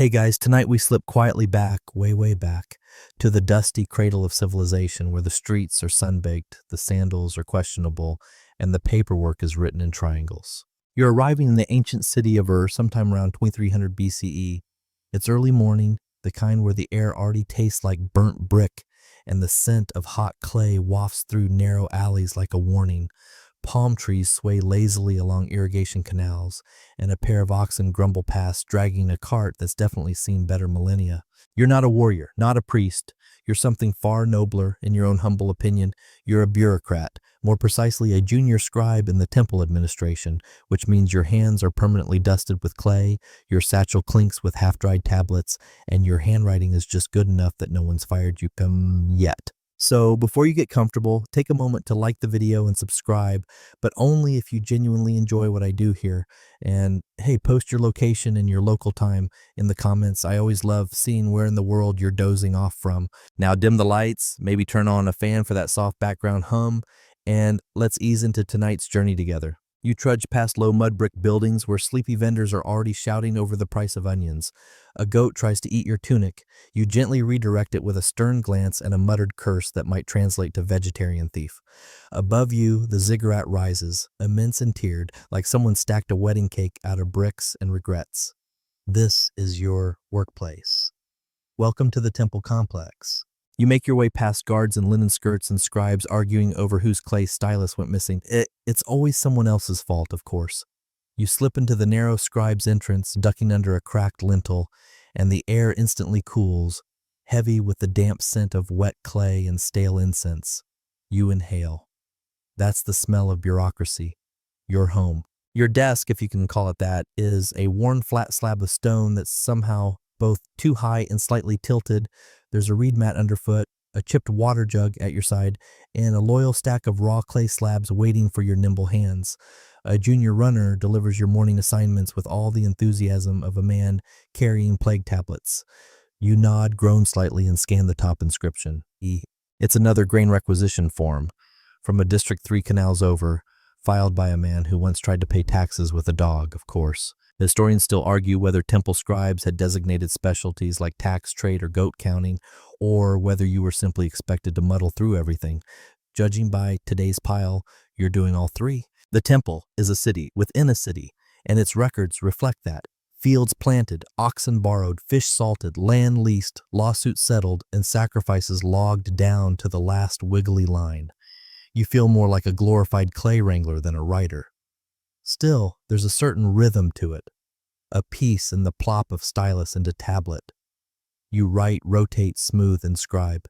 Hey guys, tonight we slip quietly back, way back, to the dusty cradle of civilization where the streets are sun-baked, the sandals are questionable, and the paperwork is written in triangles. You're arriving in the ancient city of Ur sometime around 2300 BCE. It's early morning, the kind where the air already tastes like burnt brick, and the scent of hot clay wafts through narrow alleys like a warning. Palm trees sway lazily along irrigation canals, and a pair of oxen grumble past, dragging a cart that's definitely seen better millennia. You're not a warrior, not a priest. You're something far nobler, in your own humble opinion. You're a bureaucrat, more precisely a junior scribe in the temple administration, which means your hands are permanently dusted with clay, your satchel clinks with half-dried tablets, and your handwriting is just good enough that no one's fired you yet. So before you get comfortable, take a moment to like the video and subscribe, but only if you genuinely enjoy what I do here. And hey, post your location and your local time in the comments. I always love seeing where in the world you're dozing off from. Now dim the lights, maybe turn on a fan for that soft background hum, and let's ease into tonight's journey together. You trudge past low mud brick buildings where sleepy vendors are already shouting over the price of onions. A goat tries to eat your tunic. You gently redirect it with a stern glance and a muttered curse that might translate to vegetarian thief. Above you, the ziggurat rises, immense and tiered, like someone stacked a wedding cake out of bricks and regrets. This is your workplace. Welcome to the temple complex. You make your way past guards in linen skirts and scribes arguing over whose clay stylus went missing. It's always someone else's fault, of course. You slip into the narrow scribe's entrance, ducking under a cracked lintel, and the air instantly cools, heavy with the damp scent of wet clay and stale incense. You inhale. That's the smell of bureaucracy. Your home. Your desk, if you can call it that, is a worn flat slab of stone that's somehow both too high and slightly tilted. There's a reed mat underfoot, a chipped water jug at your side, and a loyal stack of raw clay slabs waiting for your nimble hands. A junior runner delivers your morning assignments with all the enthusiasm of a man carrying plague tablets. You nod, groan slightly, and scan the top inscription. It's another grain requisition form from a District 3 canals over, filed by a man who once tried to pay taxes with a dog, of course. Historians still argue whether temple scribes had designated specialties like tax, trade, or goat counting, or whether you were simply expected to muddle through everything. Judging by today's pile, you're doing all three. The temple is a city within a city, and its records reflect that. Fields planted, oxen borrowed, fish salted, land leased, lawsuits settled, and sacrifices logged down to the last wiggly line. You feel more like a glorified clay wrangler than a writer. Still, there's a certain rhythm to it, a piece in the plop of stylus into tablet. You write, rotate, smooth, and scribe.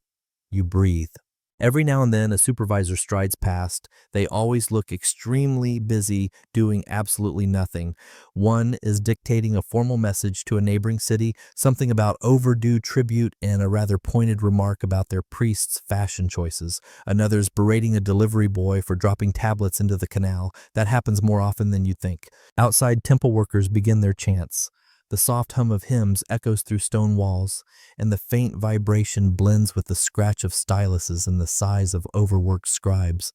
You breathe. Every now and then, a supervisor strides past. They always look extremely busy doing absolutely nothing. One is dictating a formal message to a neighboring city, something about overdue tribute and a rather pointed remark about their priest's fashion choices. Another's berating a delivery boy for dropping tablets into the canal. That happens more often than you'd think. Outside, temple workers begin their chants. The soft hum of hymns echoes through stone walls, and the faint vibration blends with the scratch of styluses and the sighs of overworked scribes.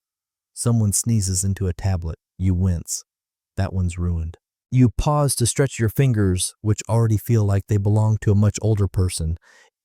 Someone sneezes into a tablet. You wince. That one's ruined. You pause to stretch your fingers, which already feel like they belong to a much older person.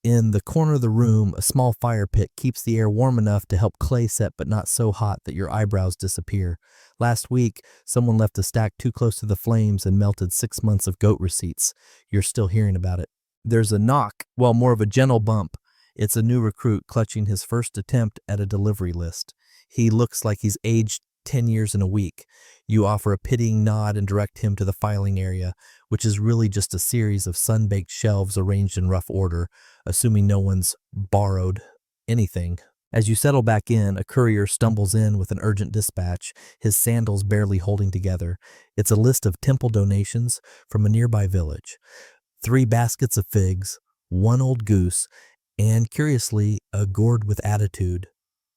In the corner of the room, a small fire pit keeps the air warm enough to help clay set but not so hot that your eyebrows disappear. Last week, someone left a stack too close to the flames and melted 6 months of goat receipts. You're still hearing about it. There's a knock, well, more of a gentle bump. It's a new recruit clutching his first attempt at a delivery list. He looks like he's aged 10 years in a week. You offer a pitying nod and direct him to the filing area, which is really just a series of sun-baked shelves arranged in rough order, assuming no one's borrowed anything. As you settle back in, a courier stumbles in with an urgent dispatch, his sandals barely holding together. It's a list of temple donations from a nearby village. 3 baskets of figs, 1 old goose, and curiously, a gourd with attitude.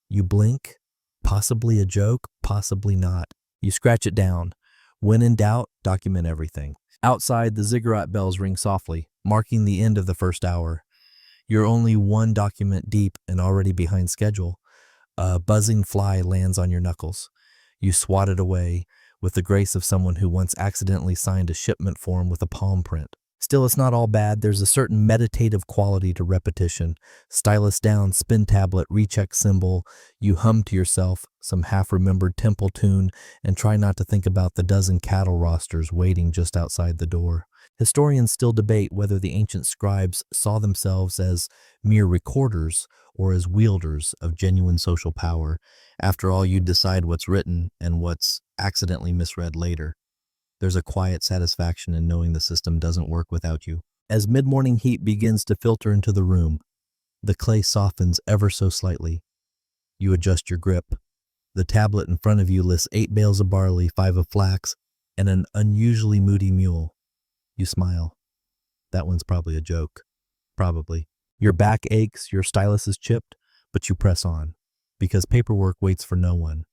You blink. Possibly a joke, possibly not. You scratch it down. When in doubt, document everything. Outside, the ziggurat bells ring softly, marking the end of the first hour. You're only 1 document deep and already behind schedule. A buzzing fly lands on your knuckles. You swat it away with the grace of someone who once accidentally signed a shipment form with a palm print. Still, it's not all bad. There's a certain meditative quality to repetition. Stylus down, spin tablet, recheck symbol. You hum to yourself some half-remembered temple tune and try not to think about the dozen cattle rosters waiting just outside the door. Historians still debate whether the ancient scribes saw themselves as mere recorders or as wielders of genuine social power. After all, you decide what's written and what's accidentally misread later. There's a quiet satisfaction in knowing the system doesn't work without you. As mid-morning heat begins to filter into the room, the clay softens ever so slightly. You adjust your grip. The tablet in front of you lists 8 bales of barley, 5 of flax, and an unusually moody mule. You smile. That one's probably a joke. Probably. Your back aches, your stylus is chipped, but you press on, because paperwork waits for no one,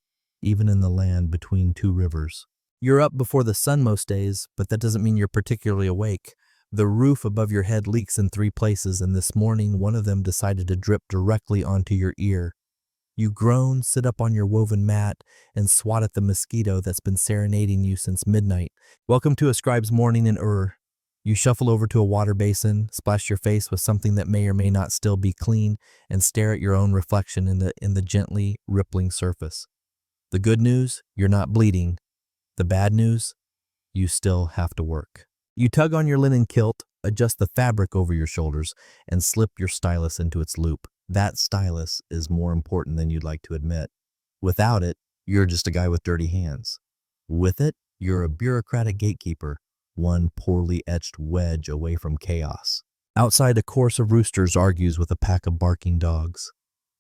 even in the land between two rivers. You're up before the sun most days, but that doesn't mean you're particularly awake. The roof above your head leaks in 3 places, and this morning one of them decided to drip directly onto your ear. You groan, sit up on your woven mat, and swat at the mosquito that's been serenading you since midnight. Welcome to a scribe's morning in Ur. You shuffle over to a water basin, splash your face with something that may or may not still be clean, and stare at your own reflection in the gently rippling surface. The good news, you're not bleeding. The bad news, you still have to work. You tug on your linen kilt, adjust the fabric over your shoulders, and slip your stylus into its loop. That stylus is more important than you'd like to admit. Without it, you're just a guy with dirty hands. With it, you're a bureaucratic gatekeeper, one poorly etched wedge away from chaos. Outside, a chorus of roosters argues with a pack of barking dogs.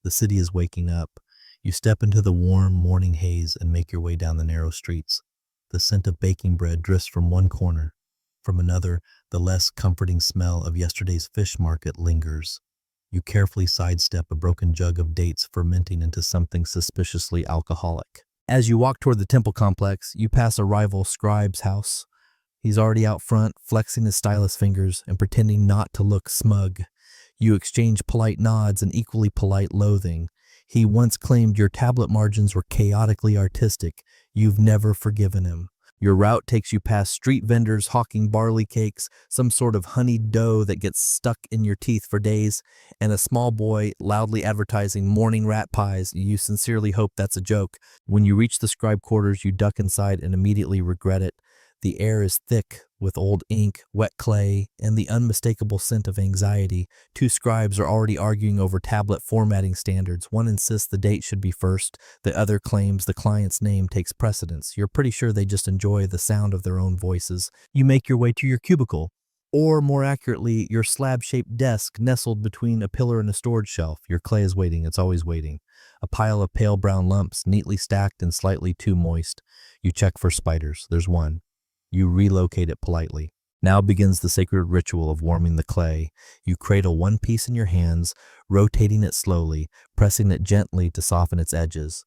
The city is waking up. You step into the warm morning haze and make your way down the narrow streets. The scent of baking bread drifts from one corner. From another, the less comforting smell of yesterday's fish market lingers. You carefully sidestep a broken jug of dates fermenting into something suspiciously alcoholic. As you walk toward the temple complex, you pass a rival scribe's house. He's already out front, flexing his stylus fingers and pretending not to look smug. You exchange polite nods and equally polite loathing. He once claimed your tablet margins were chaotically artistic. You've never forgiven him. Your route takes you past street vendors hawking barley cakes, some sort of honeyed dough that gets stuck in your teeth for days, and a small boy loudly advertising morning rat pies. You sincerely hope that's a joke. When you reach the scribe quarters, you duck inside and immediately regret it. The air is thick with old ink, wet clay, and the unmistakable scent of anxiety. 2 scribes are already arguing over tablet formatting standards. One insists the date should be first. The other claims the client's name takes precedence. You're pretty sure they just enjoy the sound of their own voices. You make your way to your cubicle, or more accurately, your slab-shaped desk nestled between a pillar and a storage shelf. Your clay is waiting. It's always waiting. A pile of pale brown lumps, neatly stacked and slightly too moist. You check for spiders. There's one. You relocate it politely. Now begins the sacred ritual of warming the clay. You cradle one piece in your hands, rotating it slowly, pressing it gently to soften its edges.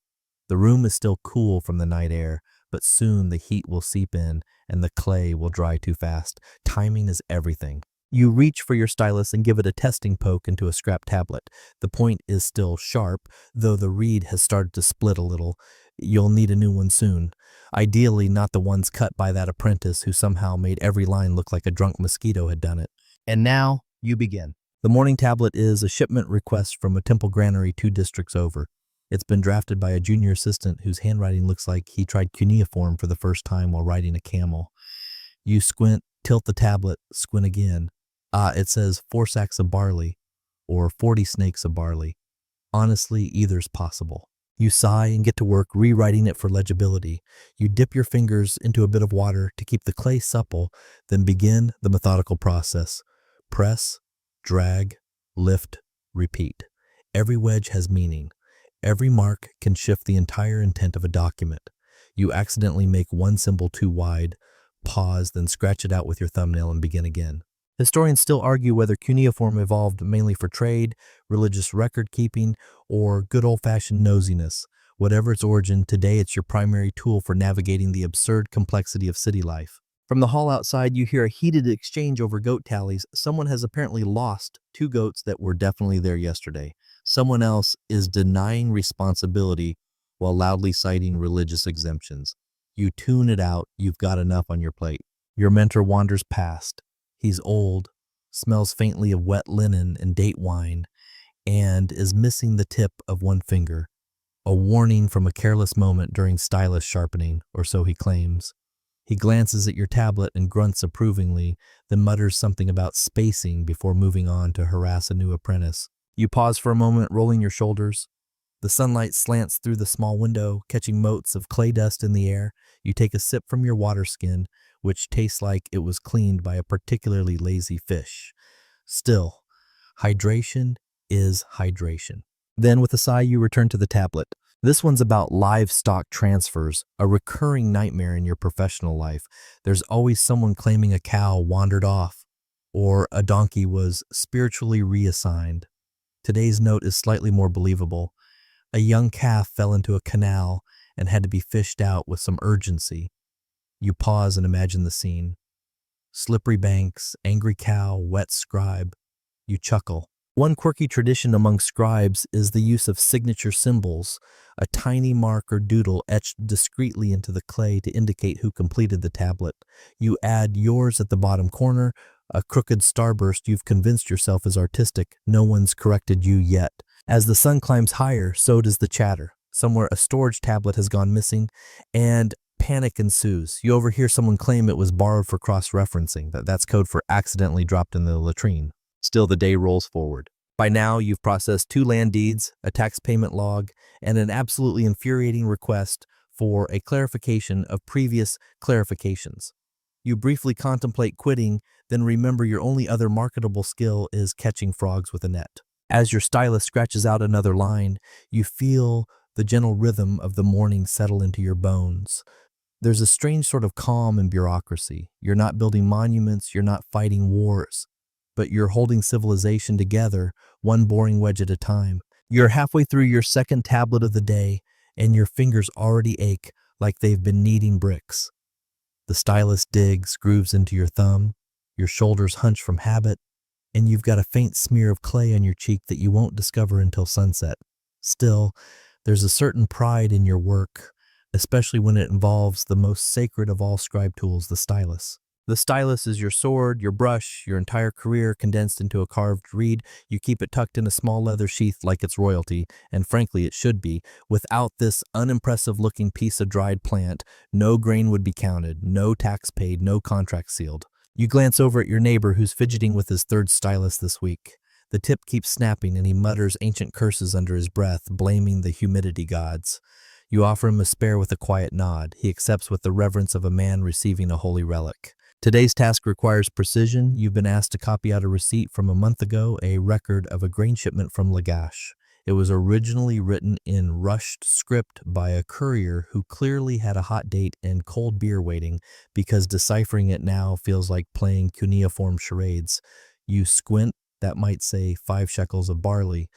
The room is still cool from the night air, but soon the heat will seep in and the clay will dry too fast. Timing is everything. You reach for your stylus and give it a testing poke into a scrap tablet. The point is still sharp, though the reed has started to split a little. You'll need a new one soon. Ideally, not the ones cut by that apprentice who somehow made every line look like a drunk mosquito had done it. And now, you begin. The morning tablet is a shipment request from a temple granary 2 districts over. It's been drafted by a junior assistant whose handwriting looks like he tried cuneiform for the first time while riding a camel. You squint, tilt the tablet, squint again. It says 4 sacks of barley, or 40 snakes of barley. Honestly, either's possible. You sigh and get to work rewriting it for legibility. You dip your fingers into a bit of water to keep the clay supple, then begin the methodical process. Press, drag, lift, repeat. Every wedge has meaning. Every mark can shift the entire intent of a document. You accidentally make one symbol too wide, pause, then scratch it out with your thumbnail and begin again. Historians still argue whether cuneiform evolved mainly for trade, religious record-keeping, or good old-fashioned nosiness. Whatever its origin, today it's your primary tool for navigating the absurd complexity of city life. From the hall outside, you hear a heated exchange over goat tallies. Someone has apparently lost 2 goats that were definitely there yesterday. Someone else is denying responsibility while loudly citing religious exemptions. You tune it out. You've got enough on your plate. Your mentor wanders past. He's old, smells faintly of wet linen and date wine, and is missing the tip of one finger, a warning from a careless moment during stylus sharpening, or so he claims. He glances at your tablet and grunts approvingly, then mutters something about spacing before moving on to harass a new apprentice. You pause for a moment, rolling your shoulders. The sunlight slants through the small window, catching motes of clay dust in the air. You take a sip from your water skin, which tastes like it was cleaned by a particularly lazy fish. Still, hydration is hydration. Then, with a sigh, you return to the tablet. This one's about livestock transfers, a recurring nightmare in your professional life. There's always someone claiming a cow wandered off, or a donkey was spiritually reassigned. Today's note is slightly more believable. A young calf fell into a canal and had to be fished out with some urgency. You pause and imagine the scene. Slippery banks, angry cow, wet scribe. You chuckle. One quirky tradition among scribes is the use of signature symbols, a tiny mark or doodle etched discreetly into the clay to indicate who completed the tablet. You add yours at the bottom corner, a crooked starburst you've convinced yourself is artistic. No one's corrected you yet. As the sun climbs higher, so does the chatter. Somewhere a storage tablet has gone missing, and panic ensues. You overhear someone claim it was borrowed for cross-referencing. That's code for accidentally dropped in the latrine. Still, the day rolls forward. By now, you've processed 2 land deeds, a tax payment log, and an absolutely infuriating request for a clarification of previous clarifications. You briefly contemplate quitting, then remember your only other marketable skill is catching frogs with a net. As your stylus scratches out another line, you feel the gentle rhythm of the morning settle into your bones. There's a strange sort of calm in bureaucracy. You're not building monuments, you're not fighting wars, but you're holding civilization together, one boring wedge at a time. You're halfway through your second tablet of the day, and your fingers already ache like they've been kneading bricks. The stylus digs, grooves into your thumb, your shoulders hunch from habit, and you've got a faint smear of clay on your cheek that you won't discover until sunset. Still, there's a certain pride in your work, especially when it involves the most sacred of all scribe tools, the stylus. The stylus is your sword, your brush, your entire career condensed into a carved reed. You keep it tucked in a small leather sheath like it's royalty, and frankly it should be. Without this unimpressive-looking piece of dried plant, no grain would be counted, no tax paid, no contract sealed. You glance over at your neighbor who's fidgeting with his third stylus this week. The tip keeps snapping and he mutters ancient curses under his breath, blaming the humidity gods. You offer him a spare with a quiet nod. He accepts with the reverence of a man receiving a holy relic. Today's task requires precision. You've been asked to copy out a receipt from a month ago, a record of a grain shipment from Lagash. It was originally written in rushed script by a courier who clearly had a hot date and cold beer waiting, because deciphering it now feels like playing cuneiform charades. You squint, that might say 5 shekels of barley,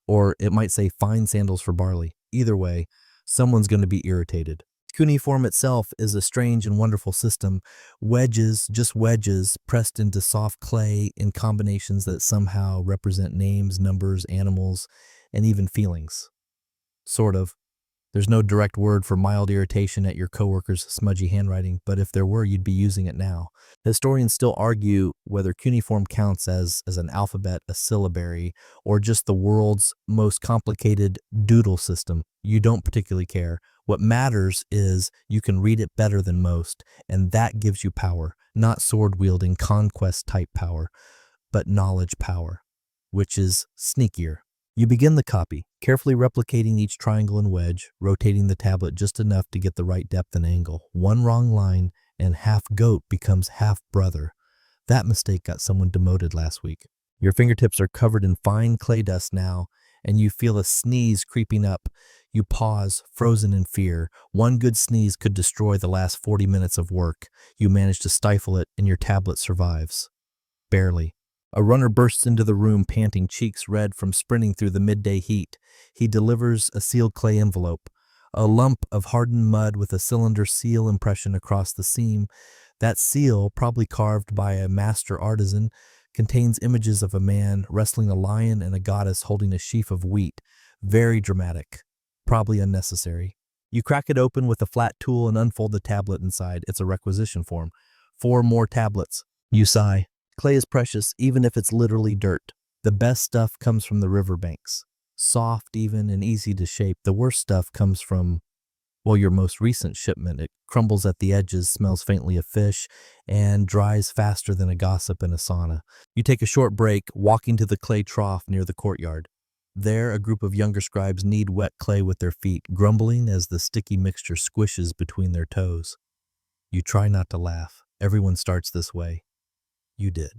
or it might say fine sandals for barley. Either way, someone's going to be irritated. Cuneiform itself is a strange and wonderful system. Wedges, just wedges, pressed into soft clay in combinations that somehow represent names, numbers, animals, and even feelings. Sort of. There's no direct word for mild irritation at your coworker's smudgy handwriting, but if there were, you'd be using it now. Historians still argue whether cuneiform counts as an alphabet, a syllabary, or just the world's most complicated doodle system. You don't particularly care. What matters is you can read it better than most, and that gives you power, not sword-wielding conquest-type power, but knowledge power, which is sneakier. You begin the copy, carefully replicating each triangle and wedge, rotating the tablet just enough to get the right depth and angle. One wrong line, and half goat becomes half brother. That mistake got someone demoted last week. Your fingertips are covered in fine clay dust now, and you feel a sneeze creeping up. You pause, frozen in fear. One good sneeze could destroy the last 40 minutes of work. You manage to stifle it, and your tablet survives. Barely. A runner bursts into the room, panting, cheeks red from sprinting through the midday heat. He delivers a sealed clay envelope, a lump of hardened mud with a cylinder seal impression across the seam. That seal, probably carved by a master artisan, contains images of a man wrestling a lion and a goddess holding a sheaf of wheat. Very dramatic, probably unnecessary. You crack it open with a flat tool and unfold the tablet inside. It's a requisition form. 4 more tablets. You sigh. Clay is precious, even if it's literally dirt. The best stuff comes from the riverbanks. Soft, even, and easy to shape. The worst stuff comes from, well, your most recent shipment. It crumbles at the edges, smells faintly of fish, and dries faster than a gossip in a sauna. You take a short break, walking to the clay trough near the courtyard. There, a group of younger scribes knead wet clay with their feet, grumbling as the sticky mixture squishes between their toes. You try not to laugh. Everyone starts this way. You did.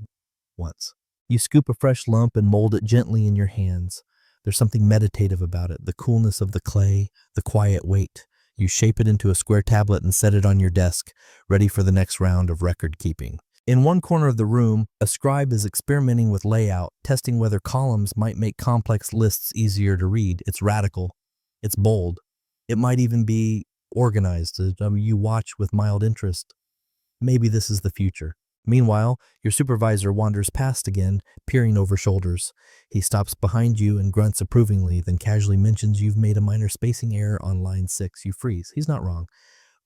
Once. You scoop a fresh lump and mold it gently in your hands. There's something meditative about it, the coolness of the clay, the quiet weight. You shape it into a square tablet and set it on your desk, ready for the next round of record keeping. In one corner of the room, a scribe is experimenting with layout, testing whether columns might make complex lists easier to read. It's radical. It's bold. It might even be organized. You watch with mild interest. Maybe this is the future. Meanwhile, your supervisor wanders past again, peering over shoulders. He stops behind you and grunts approvingly, then casually mentions you've made a minor spacing error on line 6. You freeze. He's not wrong.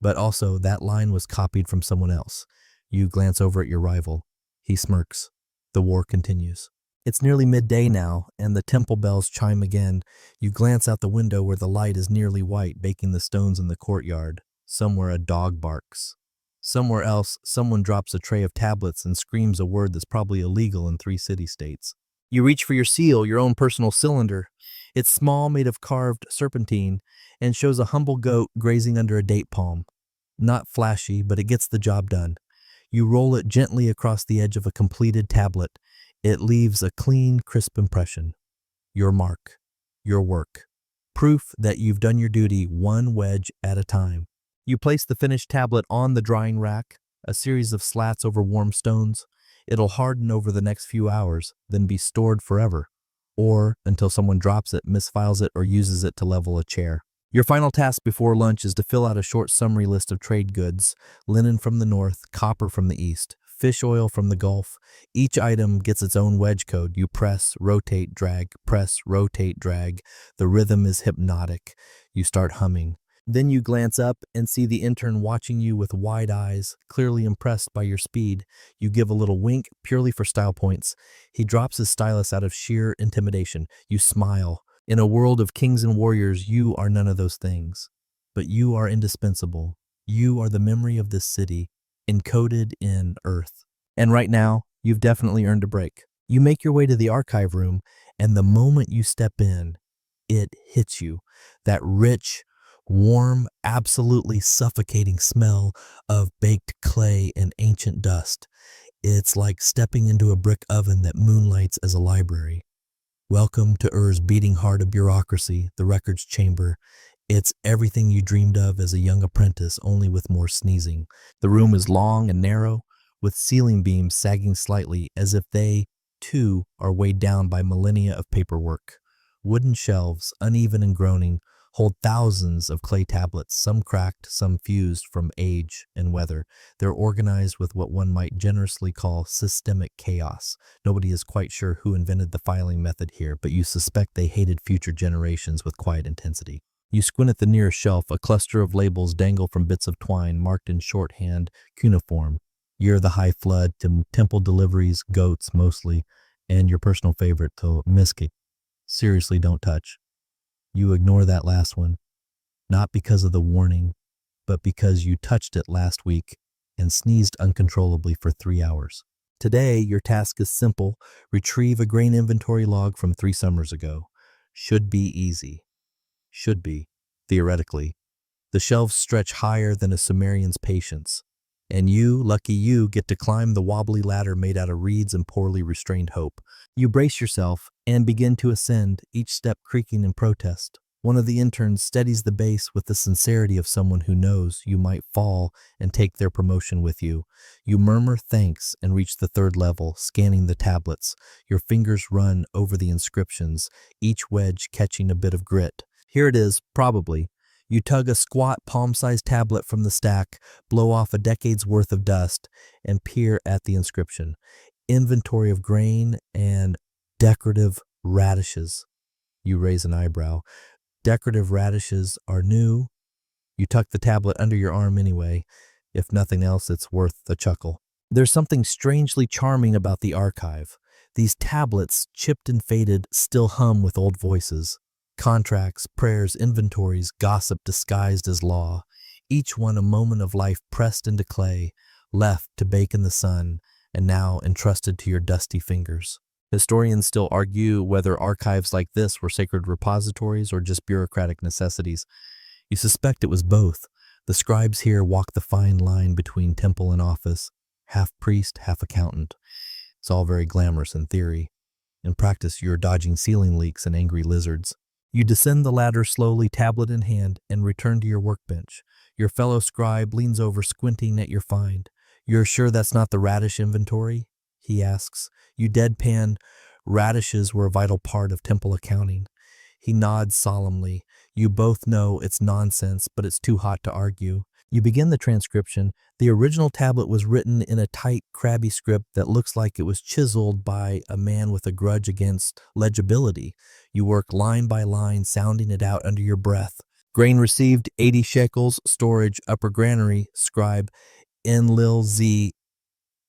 But also, that line was copied from someone else. You glance over at your rival. He smirks. The war continues. It's nearly midday now, and the temple bells chime again. You glance out the window where the light is nearly white, baking the stones in the courtyard. Somewhere a dog barks. Somewhere else, someone drops a tray of tablets and screams a word that's probably illegal in 3 city-states. You reach for your seal, your own personal cylinder. It's small, made of carved serpentine, and shows a humble goat grazing under a date palm. Not flashy, but it gets the job done. You roll it gently across the edge of a completed tablet. It leaves a clean, crisp impression. Your mark. Your work. Proof that you've done your duty one wedge at a time. You place the finished tablet on the drying rack, a series of slats over warm stones. It'll harden over the next few hours, then be stored forever, or until someone drops it, misfiles it, or uses it to level a chair. Your final task before lunch is to fill out a short summary list of trade goods: linen from the north, copper from the east, fish oil from the Gulf. Each item gets its own wedge code. You press, rotate, drag, press, rotate, drag. The rhythm is hypnotic. You start humming. Then you glance up and see the intern watching you with wide eyes, clearly impressed by your speed. You give a little wink, purely for style points. He drops his stylus out of sheer intimidation. You smile. In a world of kings and warriors, you are none of those things. But you are indispensable. You are the memory of this city, encoded in earth. And right now, you've definitely earned a break. You make your way to the archive room, and the moment you step in, it hits you. That rich, warm, absolutely suffocating smell of baked clay and ancient dust. It's like stepping into a brick oven that moonlights as a library. Welcome to Ur's beating heart of bureaucracy, the records chamber. It's everything you dreamed of as a young apprentice, only with more sneezing. The room is long and narrow, with ceiling beams sagging slightly, as if they, too, are weighed down by millennia of paperwork. Wooden shelves, uneven and groaning, hold thousands of clay tablets, some cracked, some fused from age and weather. They're organized with what one might generously call systemic chaos. Nobody is quite sure who invented the filing method here, but you suspect they hated future generations with quiet intensity. You squint at the nearest shelf. A cluster of labels dangle from bits of twine marked in shorthand cuneiform. Year of the high flood, to temple deliveries, goats mostly, and your personal favorite, to Miski. Seriously, don't touch. You ignore that last one, not because of the warning, but because you touched it last week and sneezed uncontrollably for 3 hours. Today, your task is simple. Retrieve a grain inventory log from 3 summers ago. Should be easy. Should be, theoretically. The shelves stretch higher than a Sumerian's patience. And you, lucky you, get to climb the wobbly ladder made out of reeds and poorly restrained hope. You brace yourself and begin to ascend, each step creaking in protest. One of the interns steadies the base with the sincerity of someone who knows you might fall and take their promotion with you. You murmur thanks and reach the 3rd level, scanning the tablets. Your fingers run over the inscriptions, each wedge catching a bit of grit. Here it is, probably. You tug a squat palm-sized tablet from the stack, blow off a decade's worth of dust, and peer at the inscription. Inventory of grain and decorative radishes. You raise an eyebrow. Decorative radishes are new. You tuck the tablet under your arm anyway. If nothing else, it's worth a chuckle. There's something strangely charming about the archive. These tablets, chipped and faded, still hum with old voices. Contracts, prayers, inventories, gossip disguised as law. Each one a moment of life pressed into clay, left to bake in the sun, and now entrusted to your dusty fingers. Historians still argue whether archives like this were sacred repositories or just bureaucratic necessities. You suspect it was both. The scribes here walk the fine line between temple and office, half priest, half accountant. It's all very glamorous in theory. In practice, you're dodging ceiling leaks and angry lizards. You descend the ladder slowly, tablet in hand, and return to your workbench. Your fellow scribe leans over, squinting at your find. "You're sure that's not the radish inventory?" he asks. You deadpan. Radishes were a vital part of temple accounting. He nods solemnly. You both know it's nonsense, but it's too hot to argue. You begin the transcription. The original tablet was written in a tight, crabby script that looks like it was chiseled by a man with a grudge against legibility. You work line by line, sounding it out under your breath. Grain received, 80 shekels, storage, upper granary, scribe, Enlil Z.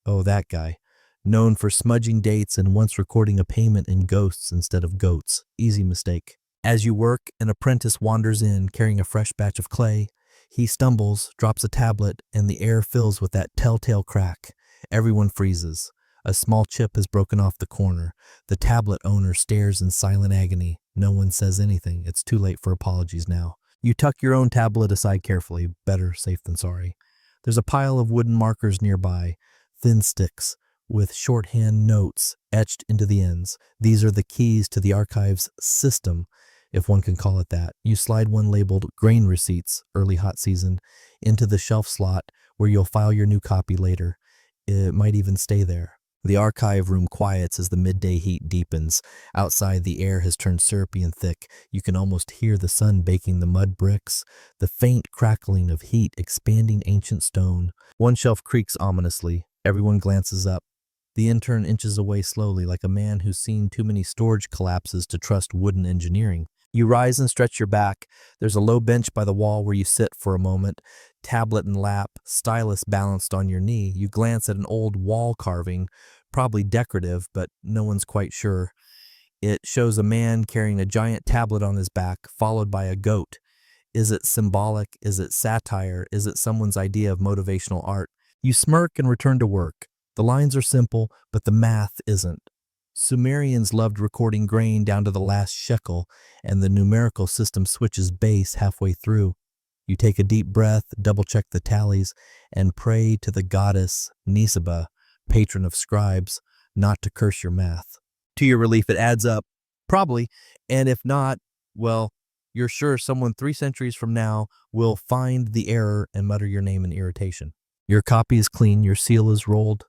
Oh, that guy. Known for smudging dates and once recording a payment in ghosts instead of goats. Easy mistake. As you work, an apprentice wanders in, carrying a fresh batch of clay. He stumbles, drops a tablet, and the air fills with that telltale crack. Everyone freezes. A small chip has broken off the corner. The tablet owner stares in silent agony. No one says anything. It's too late for apologies now. You tuck your own tablet aside carefully. Better safe than sorry. There's a pile of wooden markers nearby, thin sticks, with shorthand notes etched into the ends. These are the keys to the archive's system, if one can call it that. You slide one labeled grain receipts, early hot season, into the shelf slot where you'll file your new copy later. It might even stay there. The archive room quiets as the midday heat deepens. Outside, the air has turned syrupy and thick. You can almost hear the sun baking the mud bricks, the faint crackling of heat expanding ancient stone. One shelf creaks ominously. Everyone glances up. The intern inches away slowly, like a man who's seen too many storage collapses to trust wooden engineering. You rise and stretch your back. There's a low bench by the wall where you sit for a moment, tablet in lap, stylus balanced on your knee. You glance at an old wall carving, probably decorative, but no one's quite sure. It shows a man carrying a giant tablet on his back, followed by a goat. Is it symbolic? Is it satire? Is it someone's idea of motivational art? You smirk and return to work. The lines are simple, but the math isn't. Sumerians loved recording grain down to the last shekel, and the numerical system switches base halfway through. You take a deep breath, double-check the tallies, and pray to the goddess Nisaba, patron of scribes, not to curse your math. To your relief, it adds up. Probably. And if not, well, you're sure someone 3 centuries from now will find the error and mutter your name in irritation. Your copy is clean, your seal is rolled,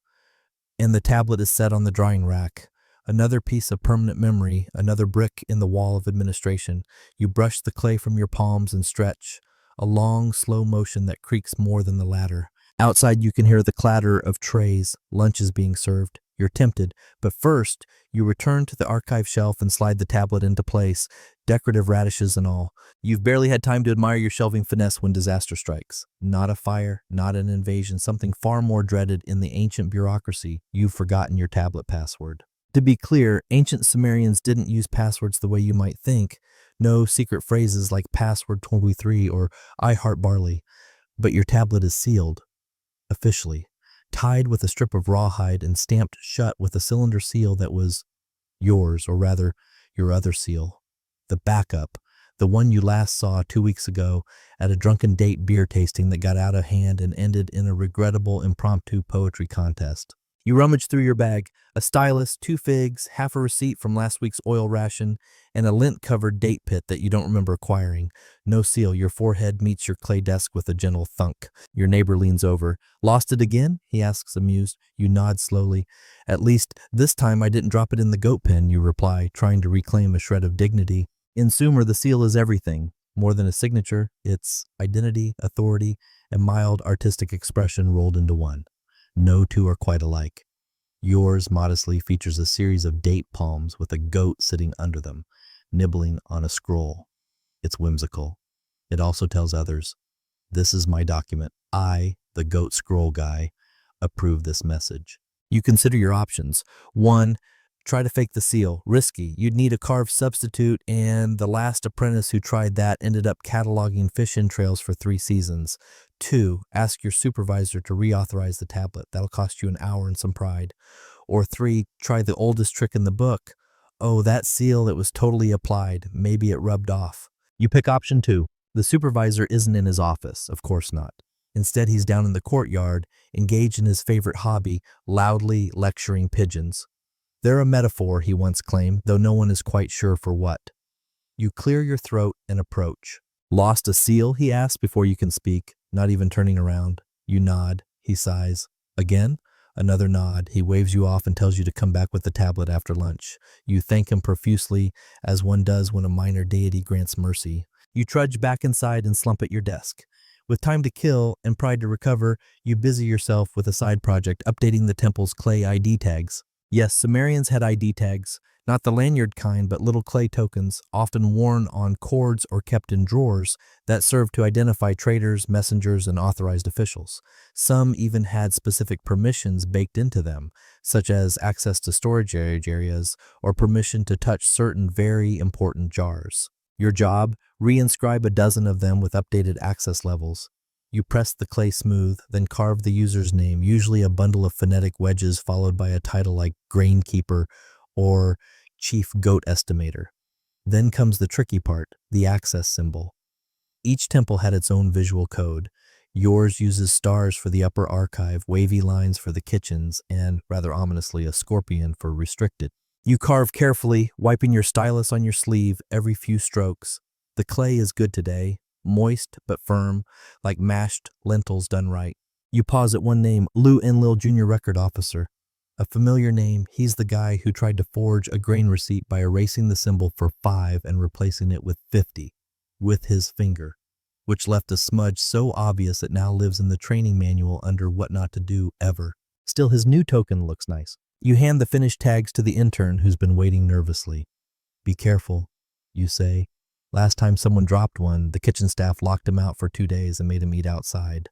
and the tablet is set on the drying rack. Another piece of permanent memory, another brick in the wall of administration. You brush the clay from your palms and stretch, a long, slow motion that creaks more than the ladder. Outside, you can hear the clatter of trays, lunch is being served. You're tempted, but first, you return to the archive shelf and slide the tablet into place, decorative radishes and all. You've barely had time to admire your shelving finesse when disaster strikes. Not a fire, not an invasion, something far more dreaded in the ancient bureaucracy. You've forgotten your tablet password. To be clear, ancient Sumerians didn't use passwords the way you might think. No secret phrases like password 23 or I heart barley. But your tablet is sealed, officially, tied with a strip of rawhide and stamped shut with a cylinder seal that was yours, or rather, your other seal. The backup, the one you last saw 2 weeks ago at a drunken date beer tasting that got out of hand and ended in a regrettable impromptu poetry contest. You rummage through your bag, a stylus, 2 figs, half a receipt from last week's oil ration, and a lint-covered date pit that you don't remember acquiring. No seal. Your forehead meets your clay desk with a gentle thunk. Your neighbor leans over. "Lost it again?" he asks, amused. You nod slowly. "At least, this time I didn't drop it in the goat pen," you reply, trying to reclaim a shred of dignity. In Sumer, the seal is everything. More than a signature, it's identity, authority, and mild artistic expression rolled into one. No two are quite alike. Yours, modestly, features a series of date palms with a goat sitting under them, nibbling on a scroll. It's whimsical. It also tells others, "This is my document. I, the goat scroll guy, approve this message. You consider your options. 1. Try to fake the seal. Risky. You'd need a carved substitute, and the last apprentice who tried that ended up cataloging fish entrails for 3 seasons. 2. Ask your supervisor to reauthorize the tablet. That'll cost you an hour and some pride. Or 3. Try the oldest trick in the book. Oh, that seal, it was totally applied. Maybe it rubbed off. You pick option 2. The supervisor isn't in his office. Of course not. Instead, he's down in the courtyard, engaged in his favorite hobby, loudly lecturing pigeons. They're a metaphor, he once claimed, though no one is quite sure for what. You clear your throat and approach. Lost a seal, he asks before you can speak, not even turning around. You nod. He sighs. Again? Another nod. He waves you off and tells you to come back with the tablet after lunch. You thank him profusely, as one does when a minor deity grants mercy. You trudge back inside and slump at your desk. With time to kill and pride to recover, you busy yourself with a side project updating the temple's clay ID tags. Yes, Sumerians had ID tags, not the lanyard kind, but little clay tokens, often worn on cords or kept in drawers, that served to identify traders, messengers, and authorized officials. Some even had specific permissions baked into them, such as access to storage areas or permission to touch certain very important jars. Your job? Reinscribe a dozen of them with updated access levels. You press the clay smooth, then carve the user's name, usually a bundle of phonetic wedges followed by a title like Grainkeeper or Chief Goat Estimator. Then comes the tricky part, the access symbol. Each temple had its own visual code. Yours uses stars for the upper archive, wavy lines for the kitchens, and, rather ominously, a scorpion for restricted. You carve carefully, wiping your stylus on your sleeve every few strokes. The clay is good today. Moist but firm, like mashed lentils done right. You pause at one name, Lou Enlil Jr. Record Officer. A familiar name, he's the guy who tried to forge a grain receipt by erasing the symbol for 5 and replacing it with 50, with his finger, which left a smudge so obvious it now lives in the training manual under what not to do ever. Still, his new token looks nice. You hand the finished tags to the intern who's been waiting nervously. Be careful, you say. Last time someone dropped one, the kitchen staff locked him out for 2 days and made him eat outside.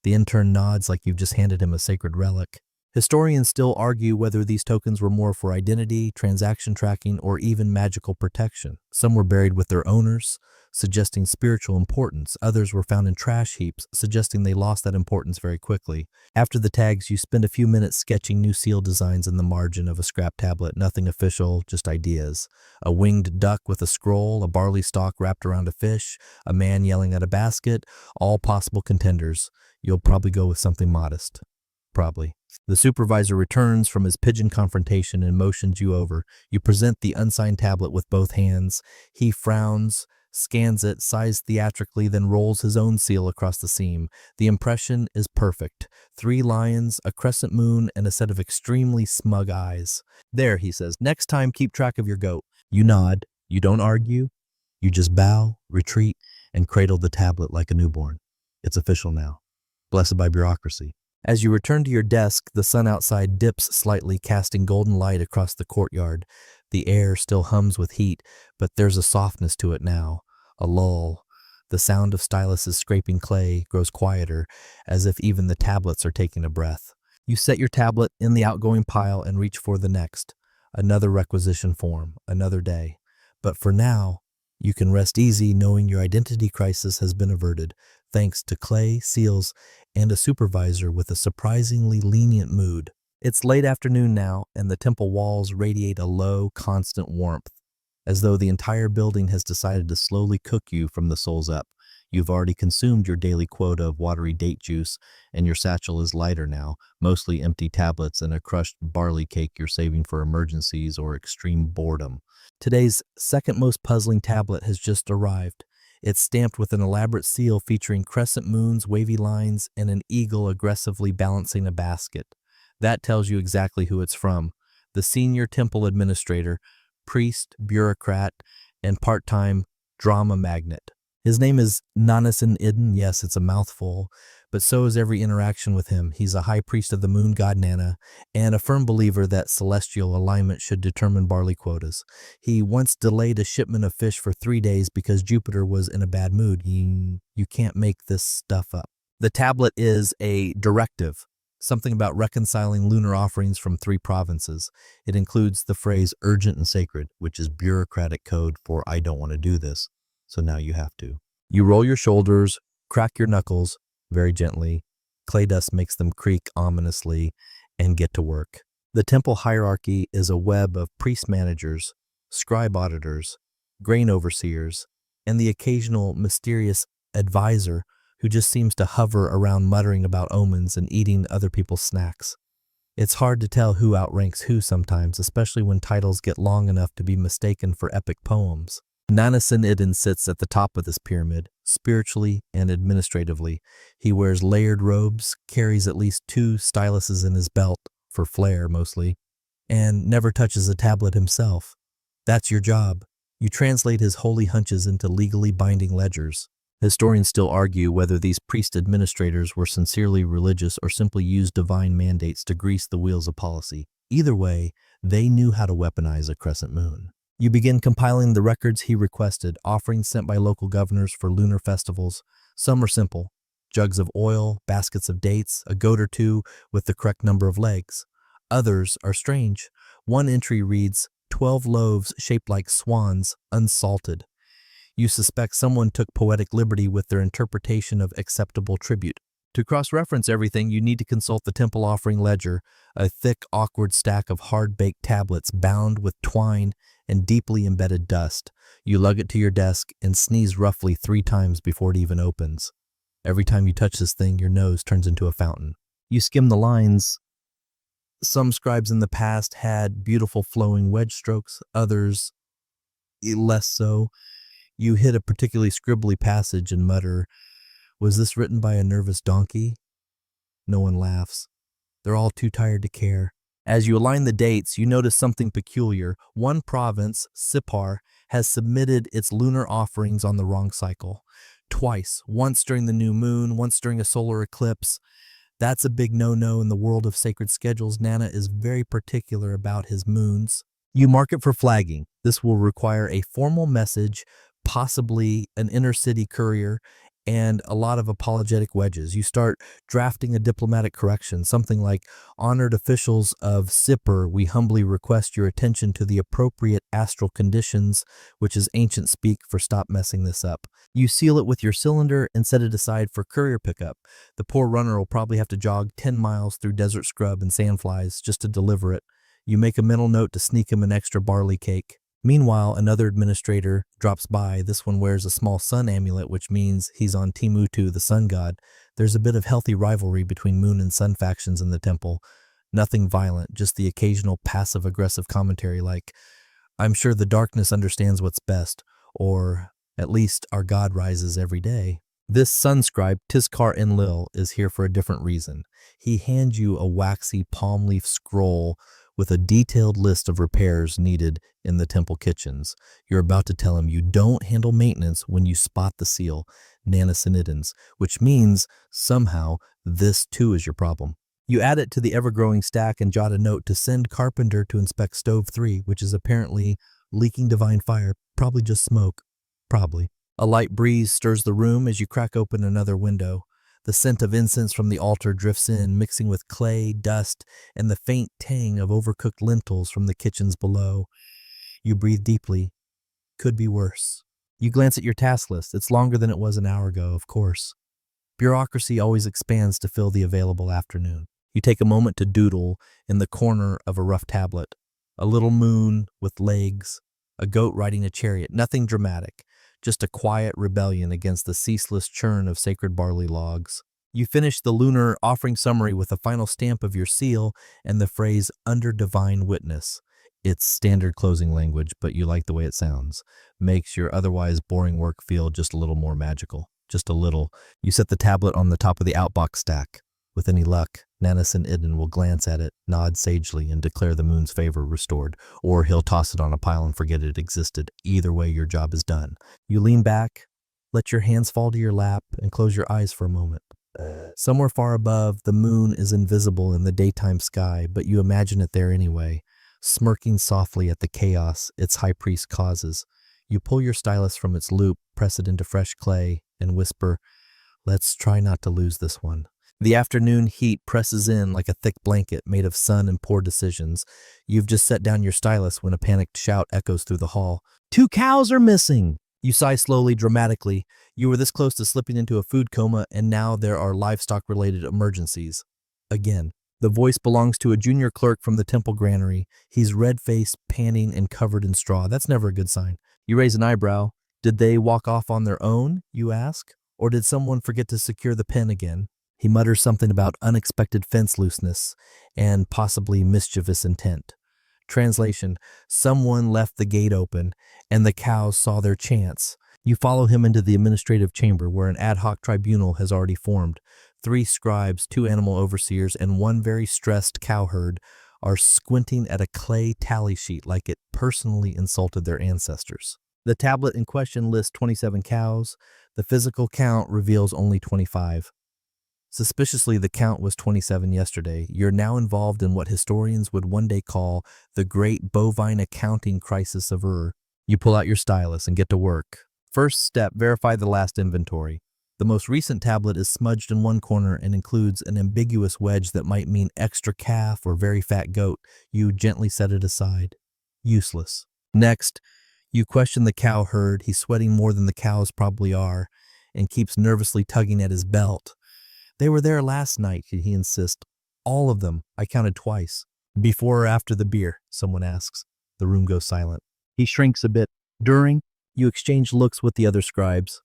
The intern nods like you've just handed him a sacred relic. Historians still argue whether these tokens were more for identity, transaction tracking, or even magical protection. Some were buried with their owners, suggesting spiritual importance. Others were found in trash heaps, suggesting they lost that importance very quickly. After the tags, you spend a few minutes sketching new seal designs in the margin of a scrap tablet. Nothing official, just ideas. A winged duck with a scroll, a barley stalk wrapped around a fish, a man yelling at a basket, all possible contenders. You'll probably go with something modest. Probably. The supervisor returns from his pigeon confrontation and motions you over. You present the unsigned tablet with both hands. He frowns, scans it, sighs theatrically, then rolls his own seal across the seam. The impression is perfect. 3 lions, a crescent moon, and a set of extremely smug eyes. There, he says, next time keep track of your goat. You nod. You don't argue. You just bow, retreat, and cradle the tablet like a newborn. It's official now. Blessed by bureaucracy. As you return to your desk, the sun outside dips slightly, casting golden light across the courtyard. The air still hums with heat, but there's a softness to it now, a lull. The sound of styluses scraping clay grows quieter, as if even the tablets are taking a breath. You set your tablet in the outgoing pile and reach for the next. Another requisition form, another day. But for now, you can rest easy knowing your identity crisis has been averted, thanks to clay, seals, and a supervisor with a surprisingly lenient mood. It's late afternoon now, and the temple walls radiate a low, constant warmth, as though the entire building has decided to slowly cook you from the soles up. You've already consumed your daily quota of watery date juice, and your satchel is lighter now, mostly empty tablets and a crushed barley cake you're saving for emergencies or extreme boredom. Today's second most puzzling tablet has just arrived. It's stamped with an elaborate seal featuring crescent moons, wavy lines, and an eagle aggressively balancing a basket. That tells you exactly who it's from. The senior temple administrator, priest, bureaucrat, and part-time drama magnate. His name is Nanasin Idin. Yes, it's a mouthful, but so is every interaction with him. He's a high priest of the moon god Nana, and a firm believer that celestial alignment should determine barley quotas. He once delayed a shipment of fish for 3 days because Jupiter was in a bad mood. You can't make this stuff up. The tablet is a directive, something about reconciling lunar offerings from 3 provinces. It includes the phrase urgent and sacred, which is bureaucratic code for I don't want to do this, so now you have to. You roll your shoulders, crack your knuckles very gently, clay dust makes them creak ominously, and get to work. The temple hierarchy is a web of priest managers, scribe auditors, grain overseers, and the occasional mysterious advisor who just seems to hover around muttering about omens and eating other people's snacks. It's hard to tell who outranks who sometimes, especially when titles get long enough to be mistaken for epic poems. Nanasin-Idin sits at the top of this pyramid, spiritually and administratively. He wears layered robes, carries at least 2 styluses in his belt, for flair mostly, and never touches a tablet himself. That's your job. You translate his holy hunches into legally binding ledgers. Historians still argue whether these priest administrators were sincerely religious or simply used divine mandates to grease the wheels of policy. Either way, they knew how to weaponize a crescent moon. You begin compiling the records he requested, offerings sent by local governors for lunar festivals. Some are simple: jugs of oil, baskets of dates, a goat or 2 with the correct number of legs. Others are strange. One entry reads, 12 loaves shaped like swans, unsalted. You suspect someone took poetic liberty with their interpretation of acceptable tribute. To cross-reference everything, you need to consult the temple offering ledger, a thick, awkward stack of hard-baked tablets bound with twine and deeply embedded dust. You lug it to your desk and sneeze roughly 3 times before it even opens. Every time you touch this thing, your nose turns into a fountain. You skim the lines. Some scribes in the past had beautiful flowing wedge strokes, others less so. You hit a particularly scribbly passage and mutter, "Was this written by a nervous donkey?" No one laughs. They're all too tired to care. As you align the dates, you notice something peculiar. One province, Sippar, has submitted its lunar offerings on the wrong cycle. Twice, once during the new moon, once during a solar eclipse. That's a big no-no in the world of sacred schedules. Nana is very particular about his moons. You mark it for flagging. This will require a formal message, possibly an inner-city courier, and a lot of apologetic wedges. You start drafting a diplomatic correction, something like, "Honored officials of Sippar, we humbly request your attention to the appropriate astral conditions," which is ancient speak for "stop messing this up." You seal it with your cylinder and set it aside for courier pickup. The poor runner will probably have to jog 10 miles through desert scrub and sandflies just to deliver it. You make a mental note to sneak him an extra barley cake. Meanwhile, another administrator drops by. This one wears a small sun amulet, which means he's on Team Utu, the sun god. There's a bit of healthy rivalry between moon and sun factions in the temple. Nothing violent, just the occasional passive-aggressive commentary like, "I'm sure the darkness understands what's best," or, "At least our god rises every day." This sun scribe, Tizkar Enlil, is here for a different reason. He hands you a waxy palm leaf scroll with a detailed list of repairs needed in the temple kitchens. You're about to tell him you don't handle maintenance when you spot the seal, Nanasin-Idin's, which means somehow this too is your problem. You add it to the ever-growing stack and jot a note to send carpenter to inspect stove 3, which is apparently leaking divine fire, probably just smoke, probably. A light breeze stirs the room as you crack open another window. The scent of incense from the altar drifts in, mixing with clay, dust, and the faint tang of overcooked lentils from the kitchens below. You breathe deeply. Could be worse. You glance at your task list. It's longer than it was an hour ago, of course. Bureaucracy always expands to fill the available afternoon. You take a moment to doodle in the corner of a rough tablet. A little moon with legs, a goat riding a chariot, nothing dramatic. Just a quiet rebellion against the ceaseless churn of sacred barley logs. You finish the lunar offering summary with a final stamp of your seal and the phrase, "under divine witness." It's standard closing language, but you like the way it sounds. Makes your otherwise boring work feel just a little more magical. Just a little. You set the tablet on the top of the outbox stack. With any luck, Nanasin-Idin will glance at it, nod sagely, and declare the moon's favor restored, or he'll toss it on a pile and forget it existed. Either way, your job is done. You lean back, let your hands fall to your lap, and close your eyes for a moment. Somewhere far above, the moon is invisible in the daytime sky, but you imagine it there anyway, smirking softly at the chaos its high priest causes. You pull your stylus from its loop, press it into fresh clay, and whisper, "Let's try not to lose this one." The afternoon heat presses in like a thick blanket made of sun and poor decisions. You've just set down your stylus when a panicked shout echoes through the hall. 2 cows are missing! You sigh slowly, dramatically. You were this close to slipping into a food coma, and now there are livestock-related emergencies. Again. The voice belongs to a junior clerk from the temple granary. He's red-faced, panting, and covered in straw. That's never a good sign. You raise an eyebrow. Did they walk off on their own, you ask? Or did someone forget to secure the pen again? He mutters something about unexpected fence looseness and possibly mischievous intent. Translation: someone left the gate open, and the cows saw their chance. You follow him into the administrative chamber where an ad hoc tribunal has already formed. 3 scribes, 2 animal overseers, and 1 very stressed cowherd are squinting at a clay tally sheet like it personally insulted their ancestors. The tablet in question lists 27 cows. The physical count reveals only 25. Suspiciously, the count was 27 yesterday. You're now involved in what historians would one day call the great bovine accounting crisis of Ur. You pull out your stylus and get to work. First step, verify the last inventory. The most recent tablet is smudged in one corner and includes an ambiguous wedge that might mean extra calf or very fat goat. You gently set it aside. Useless. Next, you question the cow herd. He's sweating more than the cows probably are and keeps nervously tugging at his belt. They were there last night, he insists. All of them. I counted twice. Before or after the beer, someone asks. The room goes silent. He shrinks a bit. During, you exchange looks with the other scribes.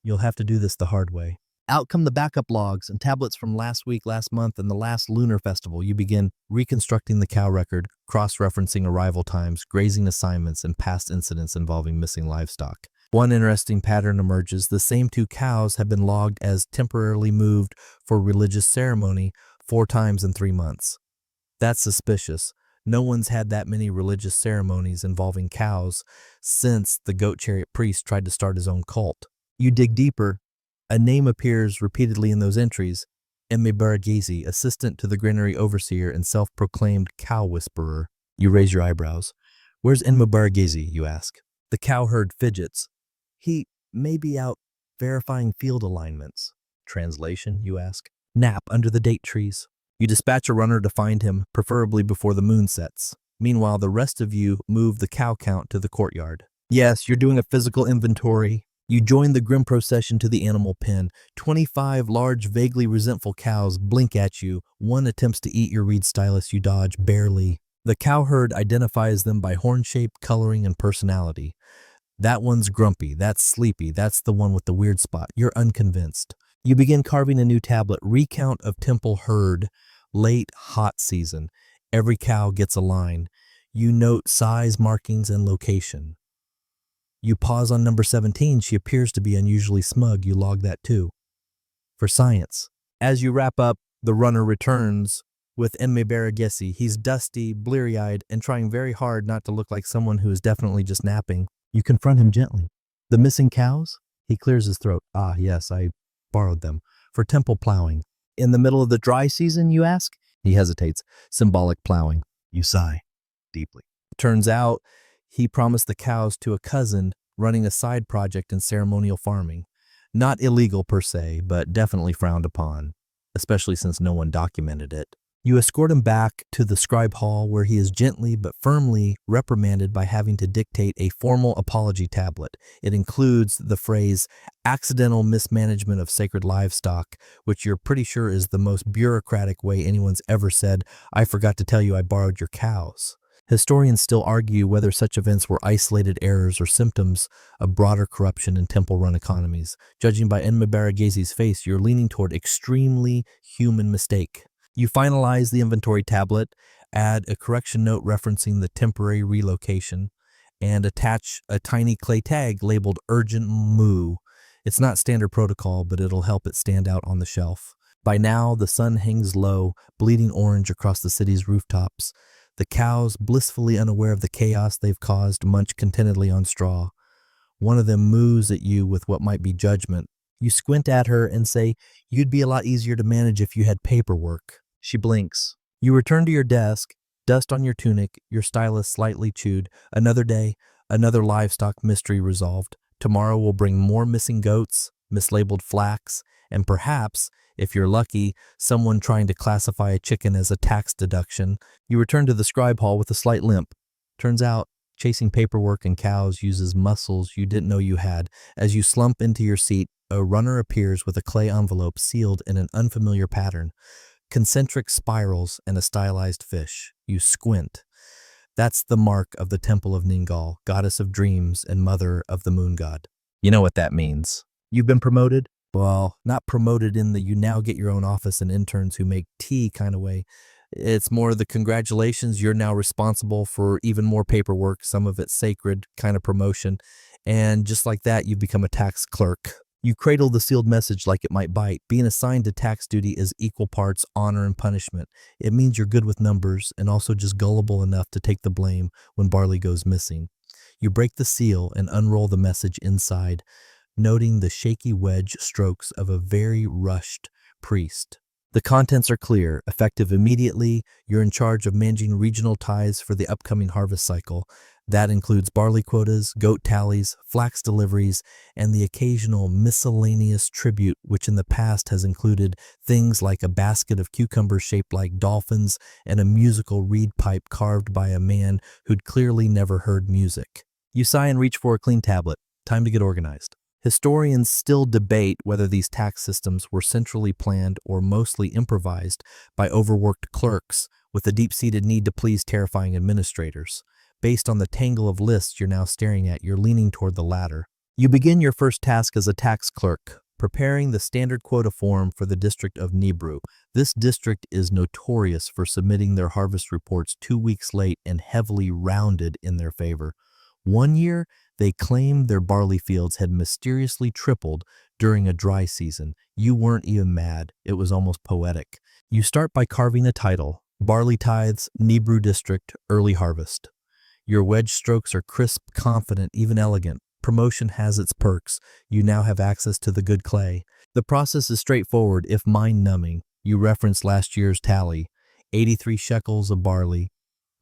You'll have to do this the hard way. Out come the backup logs and tablets from last week, last month, and the last lunar festival. You begin reconstructing the cow record, cross-referencing arrival times, grazing assignments, and past incidents involving missing livestock. One interesting pattern emerges. The same 2 cows have been logged as temporarily moved for religious ceremony 4 times in 3 months. That's suspicious. No one's had that many religious ceremonies involving cows since the goat chariot priest tried to start his own cult. You dig deeper. A name appears repeatedly in those entries. Mebaragesi, assistant to the granary overseer and self-proclaimed cow whisperer. You raise your eyebrows. Where's Mebaragesi, you ask. The cowherd fidgets. He may be out verifying field alignments. Translation, you ask. Nap under the date trees. You dispatch a runner to find him, preferably before the moon sets. Meanwhile, the rest of you move the cow count to the courtyard. Yes, you're doing a physical inventory. You join the grim procession to the animal pen. 25 large, vaguely resentful cows blink at you. One attempts to eat your reed stylus. You dodge barely. The cowherd identifies them by horn shape, coloring, and personality. That one's grumpy, that's sleepy, that's the one with the weird spot. You're unconvinced. You begin carving a new tablet. Recount of temple herd. Late hot season. Every cow gets a line. You note size, markings, and location. You pause on number 17. She appears to be unusually smug. You log that too. For science. As you wrap up, the runner returns with Mebaragesi. He's dusty, bleary-eyed, and trying very hard not to look like someone who is definitely just napping. You confront him gently. The missing cows? He clears his throat. Ah, yes, I borrowed them. For temple plowing. In the middle of the dry season, you ask? He hesitates. Symbolic plowing. You sigh. Deeply. Turns out, he promised the cows to a cousin running a side project in ceremonial farming. Not illegal per se, but definitely frowned upon, especially since no one documented it. You escort him back to the scribe hall where he is gently but firmly reprimanded by having to dictate a formal apology tablet. It includes the phrase, accidental mismanagement of sacred livestock, which you're pretty sure is the most bureaucratic way anyone's ever said, I forgot to tell you I borrowed your cows. Historians still argue whether such events were isolated errors or symptoms of broader corruption in temple-run economies. Judging by Mebaragesi's face, you're leaning toward extremely human mistake. You finalize the inventory tablet, add a correction note referencing the temporary relocation, and attach a tiny clay tag labeled Urgent Moo. It's not standard protocol, but it'll help it stand out on the shelf. By now, the sun hangs low, bleeding orange across the city's rooftops. The cows, blissfully unaware of the chaos they've caused, munch contentedly on straw. One of them moos at you with what might be judgment. You squint at her and say, you'd be a lot easier to manage if you had paperwork. She blinks. You return to your desk, dust on your tunic, your stylus slightly chewed. Another day, another livestock mystery resolved. Tomorrow will bring more missing goats, mislabeled flax, and perhaps, If you're lucky, someone trying to classify a chicken as a tax deduction. You return to the scribe hall with a slight limp. Turns out, chasing paperwork and cows uses muscles you didn't know you had. As you slump into your seat, a runner appears with a clay envelope sealed in an unfamiliar pattern. Concentric spirals and a stylized fish. You squint. That's the mark of the Temple of Ningal, goddess of dreams and mother of the moon god. You know what that means. You've been promoted? Well, not promoted in the you now get your own office and interns who make tea kind of way. It's more the congratulations, you're now responsible for even more paperwork, some of it sacred kind of promotion. And just like that, you've become a tax clerk. You cradle the sealed message like it might bite. Being assigned to tax duty is equal parts honor and punishment. It means you're good with numbers and also just gullible enough to take the blame when barley goes missing. You break the seal and unroll the message inside, noting the shaky wedge strokes of a very rushed priest. The contents are clear, effective immediately. You're in charge of managing regional tithes for the upcoming harvest cycle. That includes barley quotas, goat tallies, flax deliveries, and the occasional miscellaneous tribute, which in the past has included things like a basket of cucumbers shaped like dolphins and a musical reed pipe carved by a man who'd clearly never heard music. You sigh and reach for a clean tablet. Time to get organized. Historians still debate whether these tax systems were centrally planned or mostly improvised by overworked clerks with a deep-seated need to please terrifying administrators. Based on the tangle of lists you're now staring at, you're leaning toward the latter. You begin your first task as a tax clerk, preparing the standard quota form for the district of Nibru. This district is notorious for submitting their harvest reports 2 weeks late and heavily rounded in their favor. One year, they claimed their barley fields had mysteriously tripled during a dry season. You weren't even mad. It was almost poetic. You start by carving a title, Barley Tithes, Nibru District, Early Harvest. Your wedge strokes are crisp, confident, even elegant. Promotion has its perks. You now have access to the good clay. The process is straightforward, if mind-numbing. You reference last year's tally, 83 shekels of barley,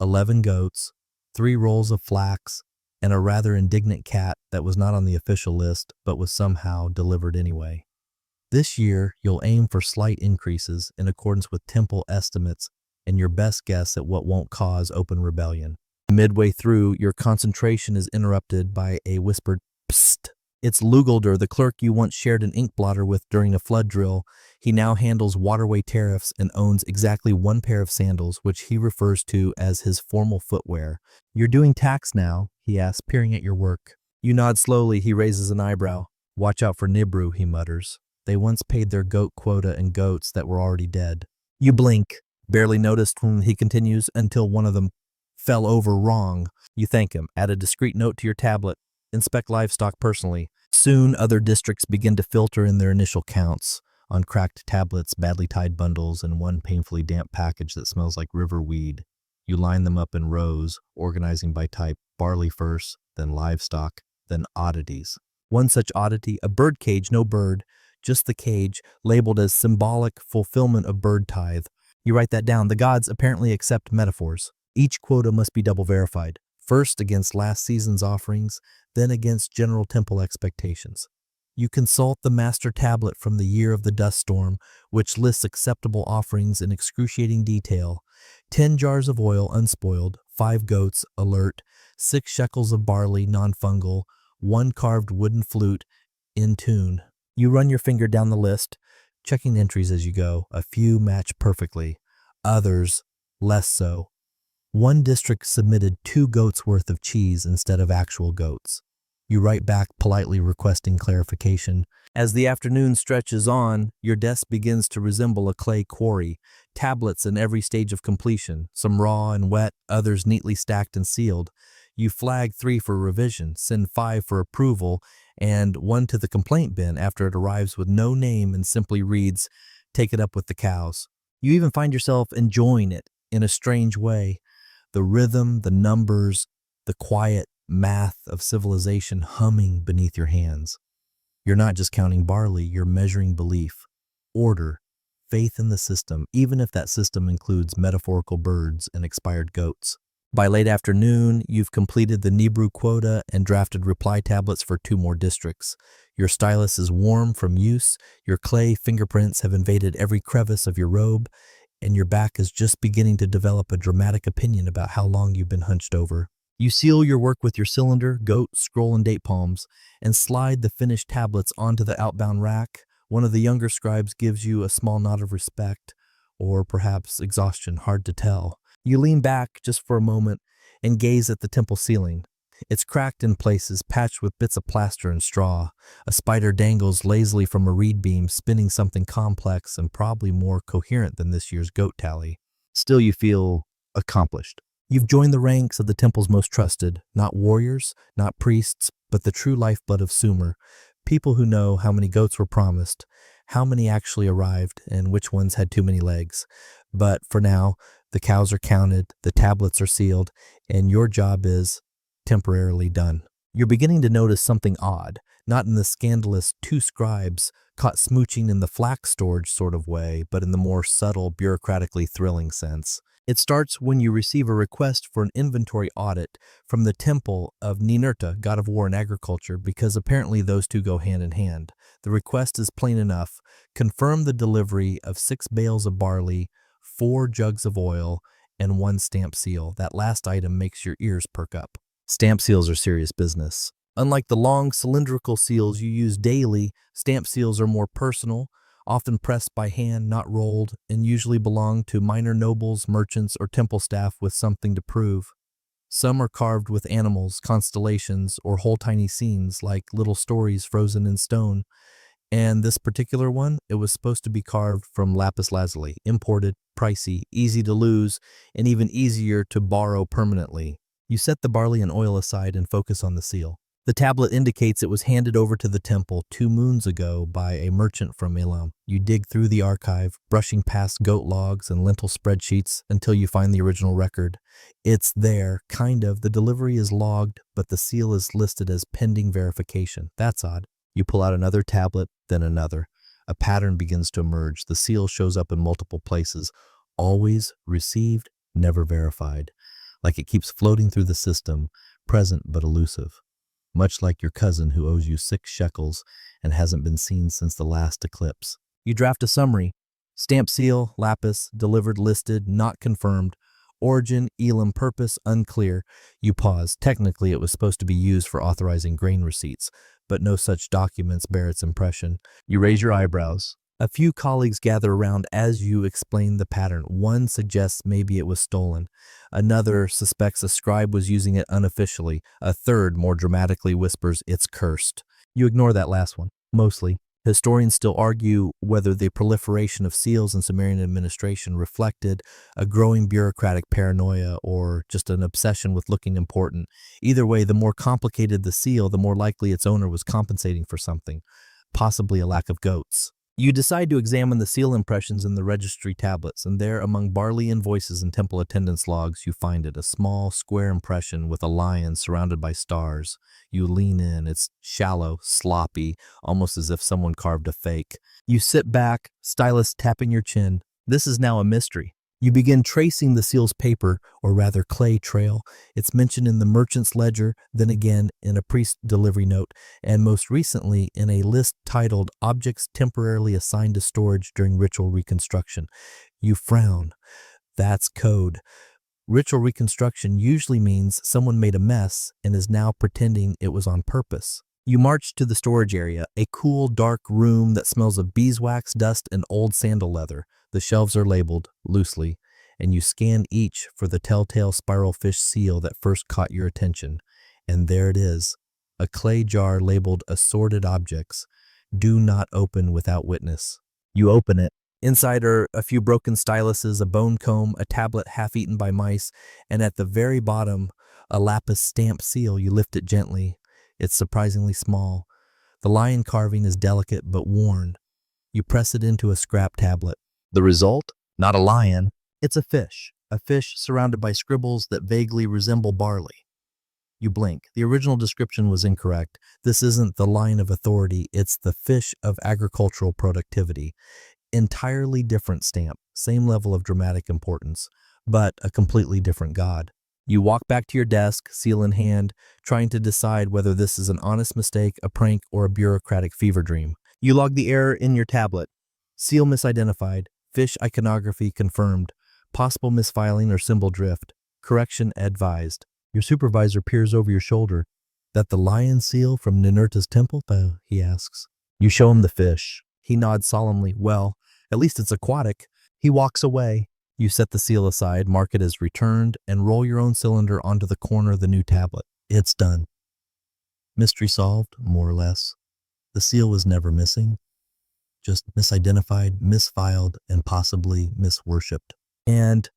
11 goats, 3 rolls of flax, and a rather indignant cat that was not on the official list, but was somehow delivered anyway. This year, you'll aim for slight increases in accordance with temple estimates and your best guess at what won't cause open rebellion. Midway through, your concentration is interrupted by a whispered psst. It's Lugalder, the clerk you once shared an ink blotter with during a flood drill. He now handles waterway tariffs and owns exactly 1 pair of sandals, which he refers to as his formal footwear. You're doing tax now, he asks, peering at your work. You nod slowly. He raises an eyebrow. Watch out for Nibru, he mutters. They once paid their goat quota in goats that were already dead. You blink, barely noticed when he continues, until one of them fell over wrong. You thank him, add a discreet note to your tablet, inspect livestock personally. Soon, other districts begin to filter in their initial counts on cracked tablets, badly tied bundles, and one painfully damp package that smells like river weed. You line them up in rows, organizing by type, barley first, then livestock, then oddities. One such oddity, a bird cage, no bird, just the cage, labeled as symbolic fulfillment of bird tithe. You write that down. The gods apparently accept metaphors. Each quota must be double verified, first against last season's offerings, then against general temple expectations. You consult the master tablet from the year of the dust storm, which lists acceptable offerings in excruciating detail. 10 jars of oil unspoiled, 5 goats alert, 6 shekels of barley non-fungal, 1 carved wooden flute in tune. You run your finger down the list, checking entries as you go. A few match perfectly, others less so. One district submitted 2 goats worth of cheese instead of actual goats. You write back politely requesting clarification. As the afternoon stretches on, your desk begins to resemble a clay quarry, tablets in every stage of completion, some raw and wet, others neatly stacked and sealed. You flag 3 for revision, send 5 for approval, and 1 to the complaint bin after it arrives with no name and simply reads, "Take it up with the cows." You even find yourself enjoying it in a strange way. The rhythm, the numbers, the quiet math of civilization humming beneath your hands. You're not just counting barley, you're measuring belief, order, faith in the system, even if that system includes metaphorical birds and expired goats. By late afternoon, you've completed the Nibru quota and drafted reply tablets for 2 more districts. Your stylus is warm from use, your clay fingerprints have invaded every crevice of your robe, and your back is just beginning to develop a dramatic opinion about how long you've been hunched over. You seal your work with your cylinder, goat, scroll, and date palms, and slide the finished tablets onto the outbound rack. One of the younger scribes gives you a small nod of respect, or perhaps exhaustion, hard to tell. You lean back just for a moment and gaze at the temple ceiling. It's cracked in places, patched with bits of plaster and straw. A spider dangles lazily from a reed beam, spinning something complex and probably more coherent than this year's goat tally. Still, you feel accomplished. You've joined the ranks of the temple's most trusted, not warriors, not priests, but the true lifeblood of Sumer, people who know how many goats were promised, how many actually arrived, and which ones had too many legs. But for now, the cows are counted, the tablets are sealed, and your job is temporarily done. You're beginning to notice something odd, not in the scandalous 2 scribes caught smooching in the flax storage sort of way, but in the more subtle, bureaucratically thrilling sense. It starts when you receive a request for an inventory audit from the temple of Ninurta, god of war and agriculture, because apparently those two go hand in hand. The request is plain enough. Confirm the delivery of 6 bales of barley, 4 jugs of oil, and 1 stamp seal. That last item makes your ears perk up. Stamp seals are serious business. Unlike the long cylindrical seals you use daily, stamp seals are more personal, often pressed by hand, not rolled, and usually belong to minor nobles, merchants, or temple staff with something to prove. Some are carved with animals, constellations, or whole tiny scenes like little stories frozen in stone. And this particular one, it was supposed to be carved from lapis lazuli, imported, pricey, easy to lose, and even easier to borrow permanently. You set the barley and oil aside and focus on the seal. The tablet indicates it was handed over to the temple 2 moons ago by a merchant from Elam. You dig through the archive, brushing past goat logs and lentil spreadsheets until you find the original record. It's there, kind of. The delivery is logged, but the seal is listed as pending verification. That's odd. You pull out another tablet, then another. A pattern begins to emerge. The seal shows up in multiple places. Always received, never verified. Like it keeps floating through the system, present but elusive. Much like your cousin who owes you 6 shekels and hasn't been seen since the last eclipse. You draft a summary. Stamp seal, lapis, delivered, listed, not confirmed. Origin, Elam, purpose, unclear. You pause. Technically, it was supposed to be used for authorizing grain receipts, but no such documents bear its impression. You raise your eyebrows. A few colleagues gather around as you explain the pattern. One suggests maybe it was stolen. Another suspects a scribe was using it unofficially. A third, more dramatically, whispers it's cursed. You ignore that last one, mostly. Historians still argue whether the proliferation of seals in Sumerian administration reflected a growing bureaucratic paranoia or just an obsession with looking important. Either way, the more complicated the seal, the more likely its owner was compensating for something, possibly a lack of goats. You decide to examine the seal impressions in the registry tablets, and there, among barley invoices and temple attendance logs, you find it, a small, square impression with a lion surrounded by stars. You lean in. It's shallow, sloppy, almost as if someone carved a fake. You sit back, stylus tapping your chin. This is now a mystery. You begin tracing the seal's paper, or rather clay trail. It's mentioned in the merchant's ledger, then again in a priest delivery note, and most recently in a list titled Objects Temporarily Assigned to Storage During Ritual Reconstruction. You frown. That's code. Ritual reconstruction usually means someone made a mess and is now pretending it was on purpose. You march to the storage area, a cool, dark room that smells of beeswax, dust, and old sandal leather. The shelves are labeled, loosely, and you scan each for the telltale spiral fish seal that first caught your attention. And there it is, a clay jar labeled Assorted Objects. Do not open without witness. You open it. Inside are a few broken styluses, a bone comb, a tablet half-eaten by mice, and at the very bottom, a lapis stamp seal. You lift it gently. It's surprisingly small. The lion carving is delicate but worn. You press it into a scrap tablet. The result? Not a lion. It's a fish surrounded by scribbles that vaguely resemble barley. You blink. The original description was incorrect. This isn't the line of authority, it's the fish of agricultural productivity. Entirely different stamp, same level of dramatic importance, but a completely different god. You walk back to your desk, seal in hand, trying to decide whether this is an honest mistake, a prank, or a bureaucratic fever dream. You log the error in your tablet. Seal misidentified. Fish iconography confirmed. Possible misfiling or symbol drift. Correction advised. Your supervisor peers over your shoulder. That the lion seal from Ninurta's temple? He asks. You show him the fish. He nods solemnly. Well, at least it's aquatic. He walks away. You set the seal aside, mark it as returned, and roll your own cylinder onto the corner of the new tablet. It's done. Mystery solved, more or less. The seal was never missing, just misidentified, misfiled, and possibly misworshipped. And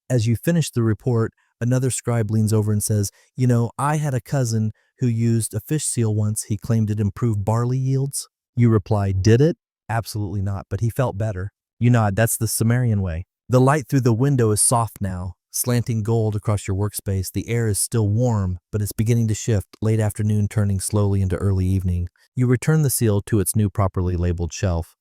as you finish the report, another scribe leans over and says, you know, I had a cousin who used a fish seal once. He claimed it improved barley yields. You reply, did it? Absolutely not, but he felt better. You nod, that's the Sumerian way. The light through the window is soft now, slanting gold across your workspace. The air is still warm, but it's beginning to shift, late afternoon turning slowly into early evening. You return the seal to its new properly labeled shelf.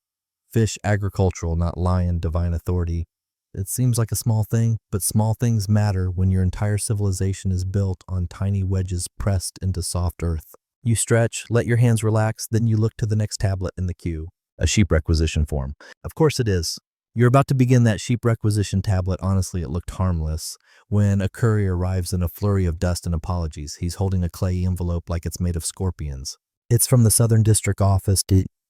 Fish agricultural, not lion divine authority. It seems like a small thing, but small things matter when your entire civilization is built on tiny wedges pressed into soft earth. You stretch, let your hands relax, then you look to the next tablet in the queue. A sheep requisition form. Of course it is. You're about to begin that sheep requisition tablet. Honestly, it looked harmless when a courier arrives in a flurry of dust and apologies. He's holding a clay envelope like it's made of scorpions. It's from the Southern District Office,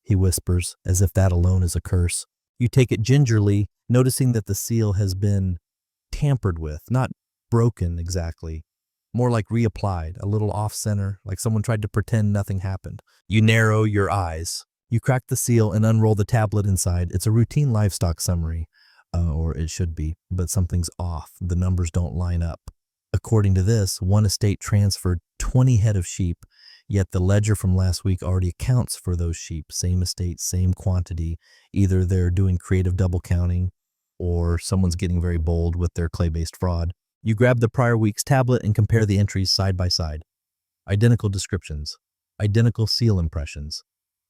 he whispers, as if that alone is a curse. You take it gingerly, noticing that the seal has been tampered with, not broken exactly, more like reapplied, a little off-center, like someone tried to pretend nothing happened. You narrow your eyes. You crack the seal and unroll the tablet inside. It's a routine livestock summary, or it should be, but something's off. The numbers don't line up. According to this, one estate transferred 20 head of sheep, yet the ledger from last week already accounts for those sheep. Same estate, same quantity. Either they're doing creative double counting, or someone's getting very bold with their clay-based fraud. You grab the prior week's tablet and compare the entries side by side. Identical descriptions, identical seal impressions,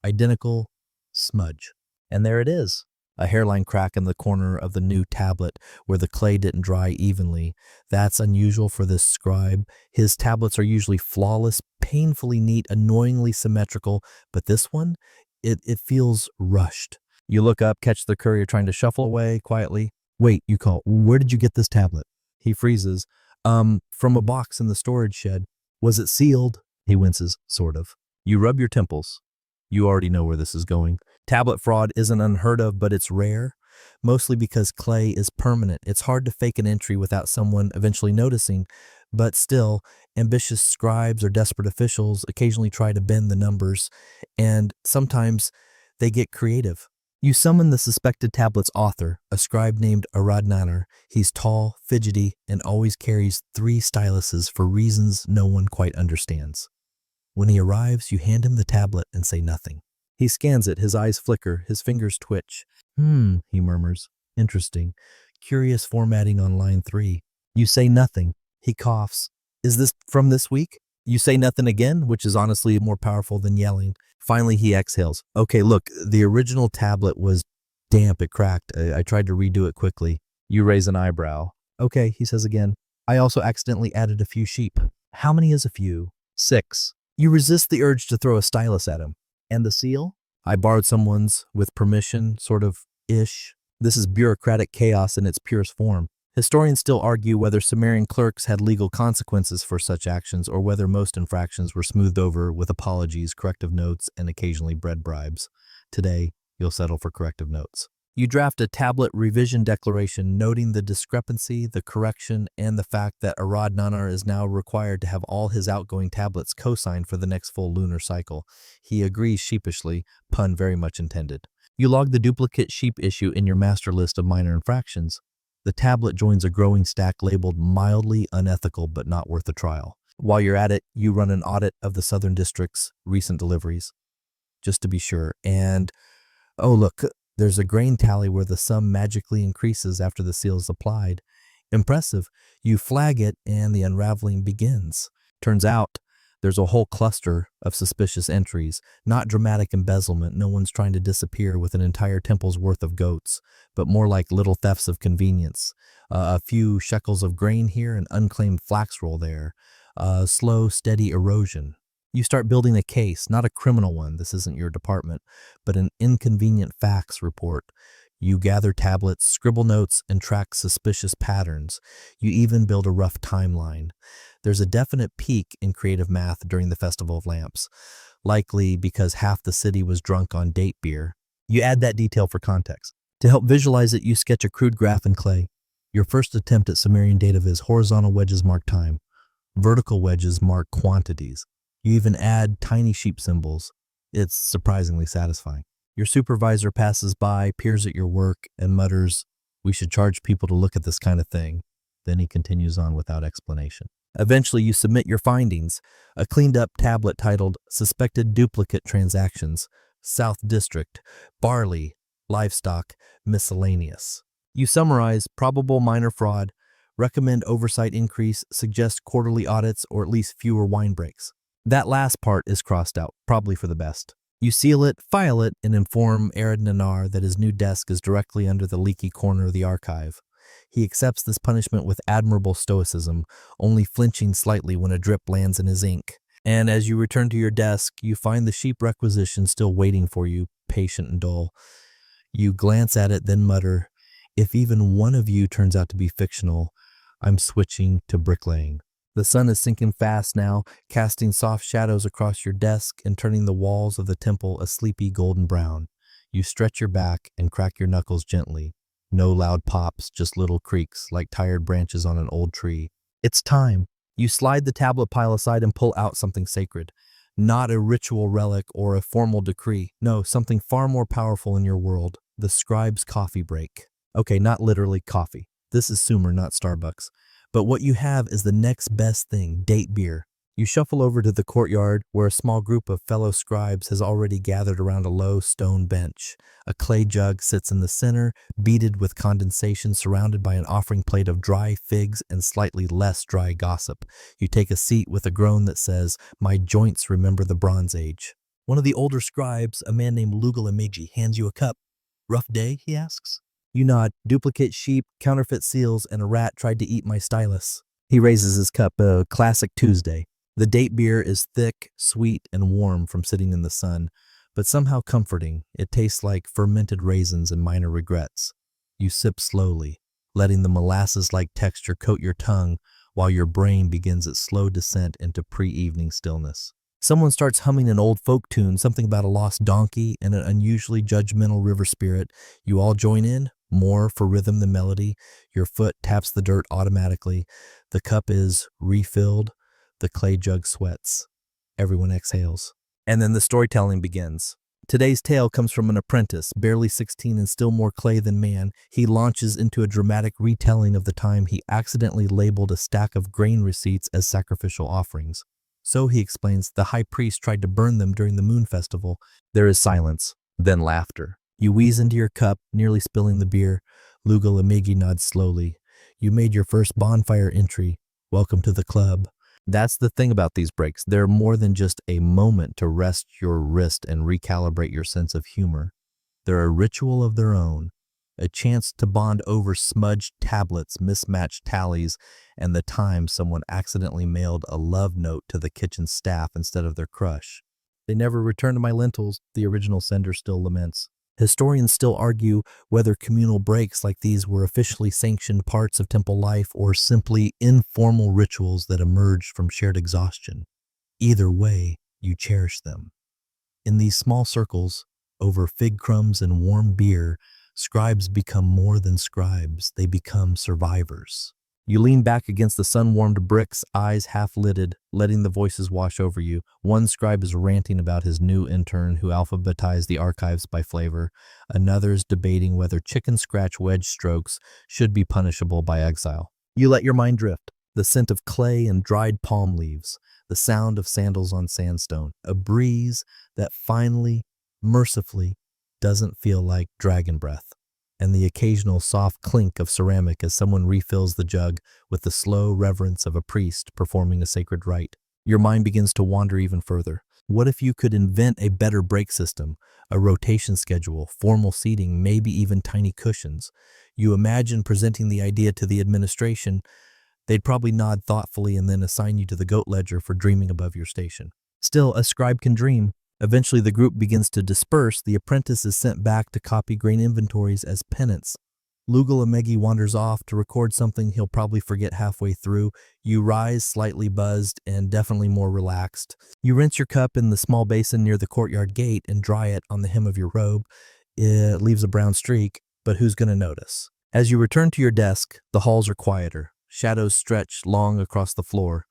identical smudge. And there it is, a hairline crack in the corner of the new tablet where the clay didn't dry evenly. That's unusual for this scribe. His tablets are usually flawless, painfully neat, annoyingly symmetrical, but this one, it feels rushed. You look up, catch the courier trying to shuffle away quietly. Wait, you call, where did you get this tablet? He freezes. From a box in the storage shed. Was it sealed? He winces, sort of. You rub your temples. You already know where this is going. Tablet fraud isn't unheard of, but it's rare, mostly because clay is permanent. It's hard to fake an entry without someone eventually noticing, but still, ambitious scribes or desperate officials occasionally try to bend the numbers, and sometimes they get creative. You summon the suspected tablet's author, a scribe named Aradnanar. He's tall, fidgety, and always carries 3 styluses for reasons no one quite understands. When he arrives, you hand him the tablet and say nothing. He scans it, his eyes flicker, his fingers twitch. He murmurs. Interesting. Curious formatting on line 3. You say nothing. He coughs. Is this from this week? You say nothing again, which is honestly more powerful than yelling. Finally, he exhales. Okay, look, the original tablet was damp, it cracked. I tried to redo it quickly. You raise an eyebrow. Okay, he says again. I also accidentally added a few sheep. How many is a few? 6. You resist the urge to throw a stylus at him. And the seal? I borrowed someone's with permission, sort of ish. This is bureaucratic chaos in its purest form. Historians still argue whether Sumerian clerks had legal consequences for such actions or whether most infractions were smoothed over with apologies, corrective notes, and occasionally bread bribes. Today, you'll settle for corrective notes. You draft a tablet revision declaration noting the discrepancy, the correction, and the fact that Aradnanar is now required to have all his outgoing tablets co-signed for the next full lunar cycle. He agrees sheepishly, pun very much intended. You log the duplicate sheep issue in your master list of minor infractions. The tablet joins a growing stack labeled mildly unethical but not worth a trial. While you're at it, you run an audit of the Southern District's recent deliveries, just to be sure. And, oh look, there's a grain tally where the sum magically increases after the seal is applied. Impressive. You flag it and the unraveling begins. Turns out, There's a whole cluster of suspicious entries, not dramatic embezzlement. No one's trying to disappear with an entire temple's worth of goats, but more like little thefts of convenience. A few shekels of grain here, an unclaimed flax roll there. Slow, steady erosion. You start building a case, not a criminal one, this isn't your department, but an inconvenient facts report. You gather tablets, scribble notes, and track suspicious patterns. You even build a rough timeline. There's a definite peak in creative math during the Festival of Lamps, likely because half the city was drunk on date beer. You add that detail for context. To help visualize it, you sketch a crude graph in clay. Your first attempt at Sumerian data viz: horizontal wedges mark time, vertical wedges mark quantities. You even add tiny sheep symbols. It's surprisingly satisfying. Your supervisor passes by, peers at your work, and mutters, "We should charge people to look at this kind of thing." Then he continues on without explanation. Eventually, you submit your findings, a cleaned-up tablet titled Suspected Duplicate Transactions, South District, Barley, Livestock, Miscellaneous. You summarize probable minor fraud, recommend oversight increase, suggest quarterly audits or at least fewer wine breaks. That last part is crossed out, probably for the best. You seal it, file it, and inform Ered Nanar that his new desk is directly under the leaky corner of the archive. He accepts this punishment with admirable stoicism, only flinching slightly when a drip lands in his ink. And as you return to your desk, you find the sheep requisition still waiting for you, patient and dull. You glance at it, then mutter, "If even one of you turns out to be fictional, I'm switching to bricklaying." The sun is sinking fast now, casting soft shadows across your desk and turning the walls of the temple a sleepy golden brown. You stretch your back and crack your knuckles gently. No loud pops, just little creaks like tired branches on an old tree. It's time. You slide the tablet pile aside and pull out something sacred. Not a ritual relic or a formal decree. No, something far more powerful in your world. The scribe's coffee break. Okay, not literally coffee. This is Sumer, not Starbucks. But what you have is the next best thing, date beer. You shuffle over to the courtyard where a small group of fellow scribes has already gathered around a low stone bench. A clay jug sits in the center, beaded with condensation, surrounded by an offering plate of dry figs and slightly less dry gossip. You take a seat with a groan that says, "My joints remember the Bronze Age." One of the older scribes, a man named Lugal Emegi, hands you a cup. "Rough day?" he asks. You nod. "Duplicate sheep, counterfeit seals, and a rat tried to eat my stylus." He raises his cup, a classic Tuesday. The date beer is thick, sweet, and warm from sitting in the sun, but somehow comforting. It tastes like fermented raisins and minor regrets. You sip slowly, letting the molasses-like texture coat your tongue while your brain begins its slow descent into pre-evening stillness. Someone starts humming an old folk tune, something about a lost donkey and an unusually judgmental river spirit. You all join in, more for rhythm than melody. Your foot taps the dirt automatically. The cup is refilled. The clay jug sweats. Everyone exhales. And then the storytelling begins. Today's tale comes from an apprentice, barely 16 and still more clay than man. He launches into a dramatic retelling of the time he accidentally labeled a stack of grain receipts as sacrificial offerings. So, he explains, the high priest tried to burn them during the moon festival. There is silence, then laughter. You wheeze into your cup, nearly spilling the beer. Lugal Emegi nods slowly. You made your first bonfire entry. Welcome to the club. That's the thing about these breaks. They're more than just a moment to rest your wrist and recalibrate your sense of humor. They're a ritual of their own, a chance to bond over smudged tablets, mismatched tallies, and the time someone accidentally mailed a love note to the kitchen staff instead of their crush. "They never returned my lentils," the original sender still laments. Historians still argue whether communal breaks like these were officially sanctioned parts of temple life or simply informal rituals that emerged from shared exhaustion. Either way, you cherish them. In these small circles, over fig crumbs and warm beer, scribes become more than scribes. They become survivors. You lean back against the sun-warmed bricks, eyes half-lidded, letting the voices wash over you. One scribe is ranting about his new intern who alphabetized the archives by flavor. Another's debating whether chicken scratch wedge strokes should be punishable by exile. You let your mind drift. The scent of clay and dried palm leaves. The sound of sandals on sandstone. A breeze that finally, mercifully, doesn't feel like dragon breath. And the occasional soft clink of ceramic as someone refills the jug with the slow reverence of a priest performing a sacred rite. Your mind begins to wander even further. What if you could invent a better brake system, a rotation schedule, formal seating, maybe even tiny cushions? You imagine presenting the idea to the administration. They'd probably nod thoughtfully and then assign you to the goat ledger for dreaming above your station. Still, a scribe can dream. Eventually, the group begins to disperse. The apprentice is sent back to copy grain inventories as penance. Lugalamegi wanders off to record something he'll probably forget halfway through. You rise, slightly buzzed and definitely more relaxed. You rinse your cup in the small basin near the courtyard gate and dry it on the hem of your robe. It leaves a brown streak, but who's going to notice? As you return to your desk, the halls are quieter. Shadows stretch long across the floor.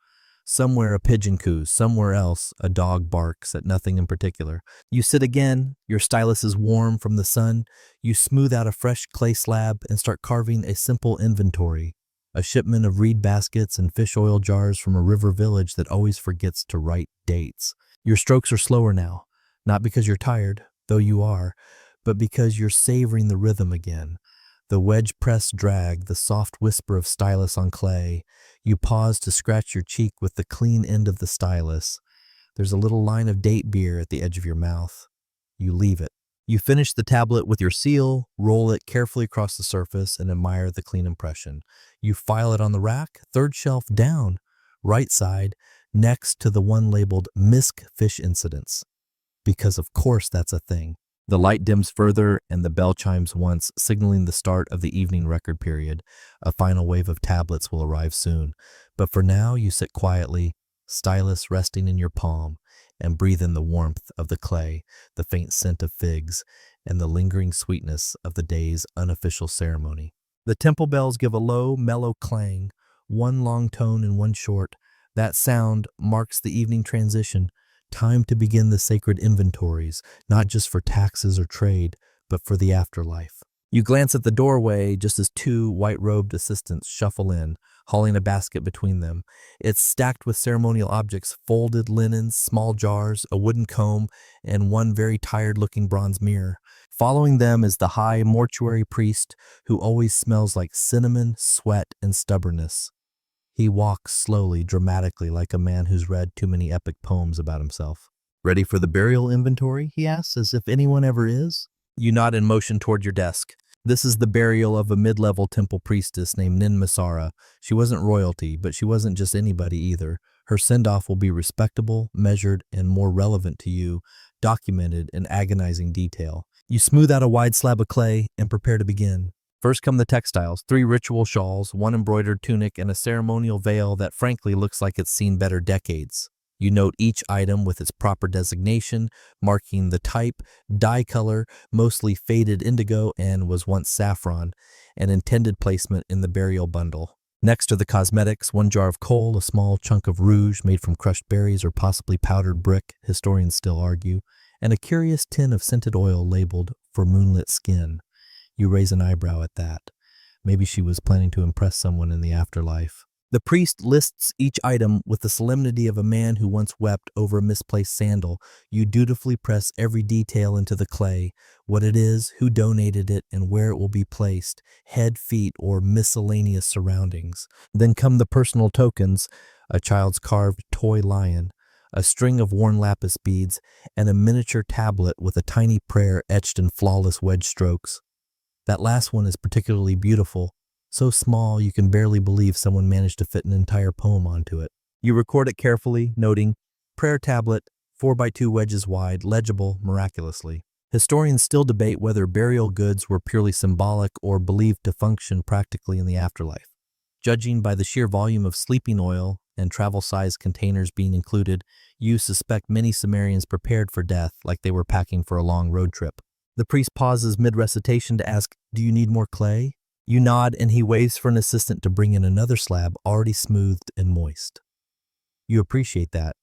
Somewhere a pigeon coos, somewhere else a dog barks at nothing in particular. You sit again, your stylus is warm from the sun. You smooth out a fresh clay slab and start carving a simple inventory. A shipment of reed baskets and fish oil jars from a river village that always forgets to write dates. Your strokes are slower now, not because you're tired, though you are, but because you're savoring the rhythm again. The wedge-press drag, the soft whisper of stylus on clay. You pause to scratch your cheek with the clean end of the stylus. There's a little line of date beer at the edge of your mouth. You leave it. You finish the tablet with your seal, roll it carefully across the surface, and admire the clean impression. You file it on the rack, third shelf down, right side, next to the one labeled Misc Fish Incidents. Because of course that's a thing. The light dims further and the bell chimes once, signaling the start of the evening record period. A final wave of tablets will arrive soon. But for now, you sit quietly, stylus resting in your palm, and breathe in the warmth of the clay, the faint scent of figs, and the lingering sweetness of the day's unofficial ceremony. The temple bells give a low, mellow clang, one long tone and one short. That sound marks the evening transition. Time to begin the sacred inventories, not just for taxes or trade, but for the afterlife. You glance at the doorway just as two white-robed assistants shuffle in, hauling a basket between them. It's stacked with ceremonial objects, folded linens, small jars, a wooden comb, and one very tired-looking bronze mirror. Following them is the high mortuary priest, who always smells like cinnamon, sweat, and stubbornness. He walks slowly, dramatically, like a man who's read too many epic poems about himself. "Ready for the burial inventory?" he asks, as if anyone ever is. You nod in motion toward your desk. This is the burial of a mid-level temple priestess named Nin Masara. She wasn't royalty, but she wasn't just anybody either. Her send-off will be respectable, measured, and more relevant to you, documented in agonizing detail. You smooth out a wide slab of clay and prepare to begin. First come the textiles, 3 ritual shawls, 1 embroidered tunic, and a ceremonial veil that frankly looks like it's seen better decades. You note each item with its proper designation, marking the type, dye color, mostly faded indigo and was once saffron, and intended placement in the burial bundle. Next are the cosmetics, 1 jar of coal, a small chunk of rouge made from crushed berries or possibly powdered brick, historians still argue, and a curious tin of scented oil labeled "for moonlit skin." You raise an eyebrow at that. Maybe she was planning to impress someone in the afterlife. The priest lists each item with the solemnity of a man who once wept over a misplaced sandal. You dutifully press every detail into the clay, what it is, who donated it, and where it will be placed, head, feet, or miscellaneous surroundings. Then come the personal tokens, a child's carved toy lion, a string of worn lapis beads, and a miniature tablet with a tiny prayer etched in flawless wedge strokes. That last one is particularly beautiful, so small you can barely believe someone managed to fit an entire poem onto it. You record it carefully, noting, "Prayer tablet, 4x2 wedges wide, legible miraculously." Historians still debate whether burial goods were purely symbolic or believed to function practically in the afterlife. Judging by the sheer volume of sleeping oil and travel-sized containers being included, you suspect many Sumerians prepared for death like they were packing for a long road trip. The priest pauses mid-recitation to ask, "Do you need more clay?" You nod and he waves for an assistant to bring in another slab already smoothed and moist. You appreciate that.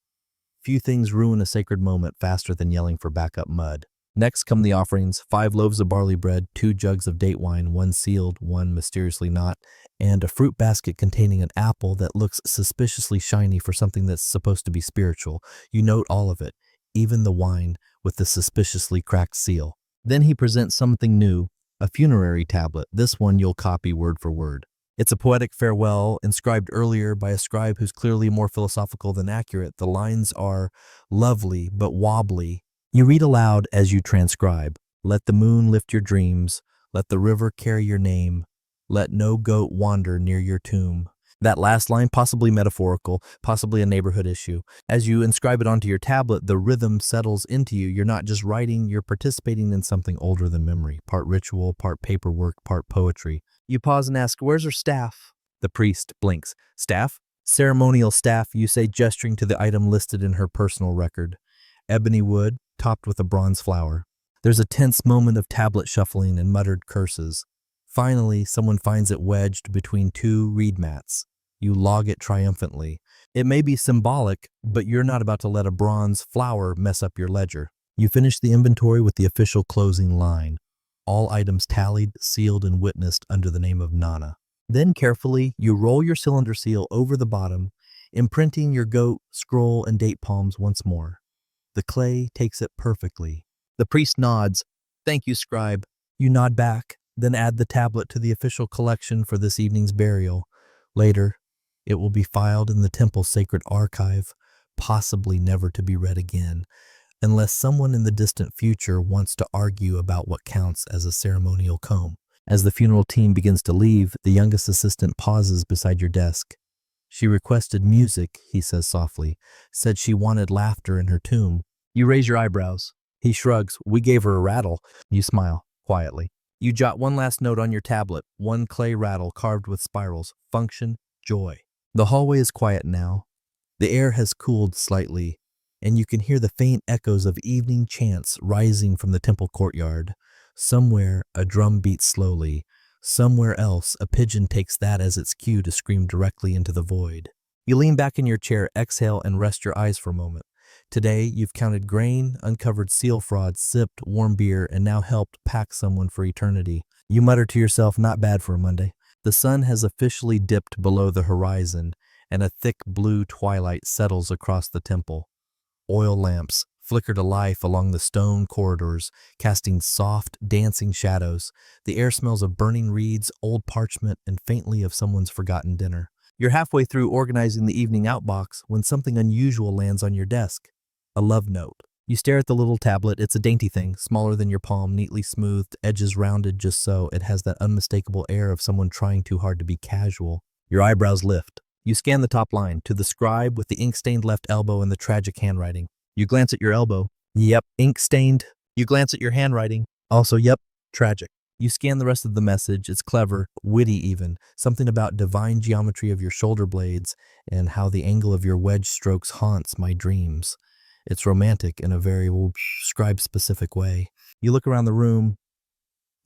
Few things ruin a sacred moment faster than yelling for backup mud. Next come the offerings, 5 loaves of barley bread, 2 jugs of date wine, 1 sealed, 1 mysteriously not, and a fruit basket containing an apple that looks suspiciously shiny for something that's supposed to be spiritual. You note all of it, even the wine with the suspiciously cracked seal. Then he presents something new, a funerary tablet. This one you'll copy word for word. It's a poetic farewell inscribed earlier by a scribe who's clearly more philosophical than accurate. The lines are lovely but wobbly. You read aloud as you transcribe. Let the moon lift your dreams. Let the river carry your name. Let no goat wander near your tomb. That last line, possibly metaphorical, possibly a neighborhood issue. As you inscribe it onto your tablet, the rhythm settles into you. You're not just writing, you're participating in something older than memory, part ritual, part paperwork, part poetry. You pause and ask, "Where's her staff?" The priest blinks. "Staff?" "Ceremonial staff," you say, gesturing to the item listed in her personal record. Ebony wood, topped with a bronze flower. There's a tense moment of tablet shuffling and muttered curses. Finally, someone finds it wedged between two reed mats. You log it triumphantly. It may be symbolic, but you're not about to let a bronze flower mess up your ledger. You finish the inventory with the official closing line. All items tallied, sealed, and witnessed under the name of Nana. Then carefully, you roll your cylinder seal over the bottom, imprinting your goat, scroll, and date palms once more. The clay takes it perfectly. The priest nods. "Thank you, scribe." You nod back, then add the tablet to the official collection for this evening's burial. Later, it will be filed in the temple's sacred archive, possibly never to be read again, unless someone in the distant future wants to argue about what counts as a ceremonial comb. As the funeral team begins to leave, the youngest assistant pauses beside your desk. "She requested music," he says softly, "said she wanted laughter in her tomb." You raise your eyebrows. He shrugs. "We gave her a rattle." You smile, quietly. You jot one last note on your tablet, one clay rattle carved with spirals. Function, joy. The hallway is quiet now. The air has cooled slightly, and you can hear the faint echoes of evening chants rising from the temple courtyard. Somewhere, a drum beats slowly. Somewhere else, a pigeon takes that as its cue to scream directly into the void. You lean back in your chair, exhale, and rest your eyes for a moment. Today, you've counted grain, uncovered seal fraud, sipped warm beer, and now helped pack someone for eternity. You mutter to yourself, "Not bad for a Monday." The sun has officially dipped below the horizon, and a thick blue twilight settles across the temple. Oil lamps flicker to life along the stone corridors, casting soft, dancing shadows. The air smells of burning reeds, old parchment, and faintly of someone's forgotten dinner. You're halfway through organizing the evening outbox when something unusual lands on your desk. A love note. You stare at the little tablet. It's a dainty thing, smaller than your palm, neatly smoothed, edges rounded just so. It has that unmistakable air of someone trying too hard to be casual. Your eyebrows lift. You scan the top line, to the scribe with the ink-stained left elbow and the tragic handwriting. You glance at your elbow. Yep, ink-stained. You glance at your handwriting. Also, yep, tragic. You scan the rest of the message. It's clever, witty even. Something about divine geometry of your shoulder blades and how the angle of your wedge strokes haunts my dreams. It's romantic in a very scribe-specific way. You look around the room.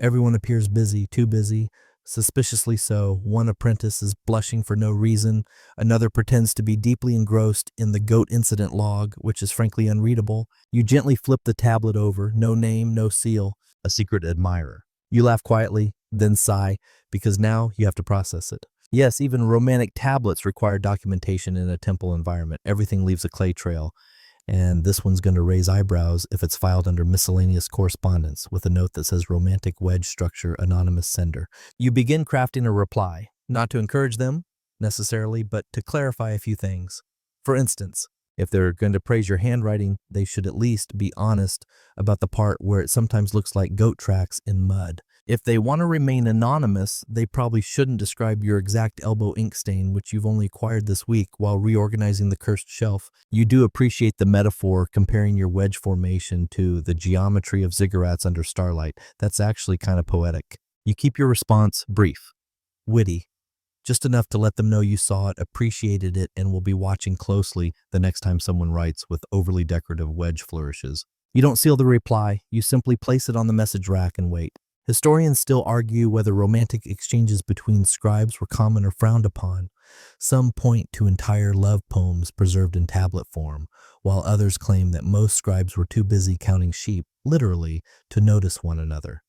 Everyone appears busy, too busy, suspiciously so. One apprentice is blushing for no reason. Another pretends to be deeply engrossed in the goat incident log, which is frankly unreadable. You gently flip the tablet over. No name, no seal. A secret admirer. You laugh quietly, then sigh, because now you have to process it. Yes, even romantic tablets require documentation in a temple environment. Everything leaves a clay trail. And this one's going to raise eyebrows if it's filed under miscellaneous correspondence with a note that says romantic wedge structure, anonymous sender. You begin crafting a reply, not to encourage them necessarily, but to clarify a few things. For instance, if they're going to praise your handwriting, they should at least be honest about the part where it sometimes looks like goat tracks in mud. If they want to remain anonymous, they probably shouldn't describe your exact elbow ink stain, which you've only acquired this week while reorganizing the cursed shelf. You do appreciate the metaphor comparing your wedge formation to the geometry of ziggurats under starlight. That's actually kind of poetic. You keep your response brief, witty, just enough to let them know you saw it, appreciated it, and will be watching closely the next time someone writes with overly decorative wedge flourishes. You don't seal the reply. You simply place it on the message rack and wait. Historians still argue whether romantic exchanges between scribes were common or frowned upon. Some point to entire love poems preserved in tablet form, while others claim that most scribes were too busy counting sheep, literally, to notice one another.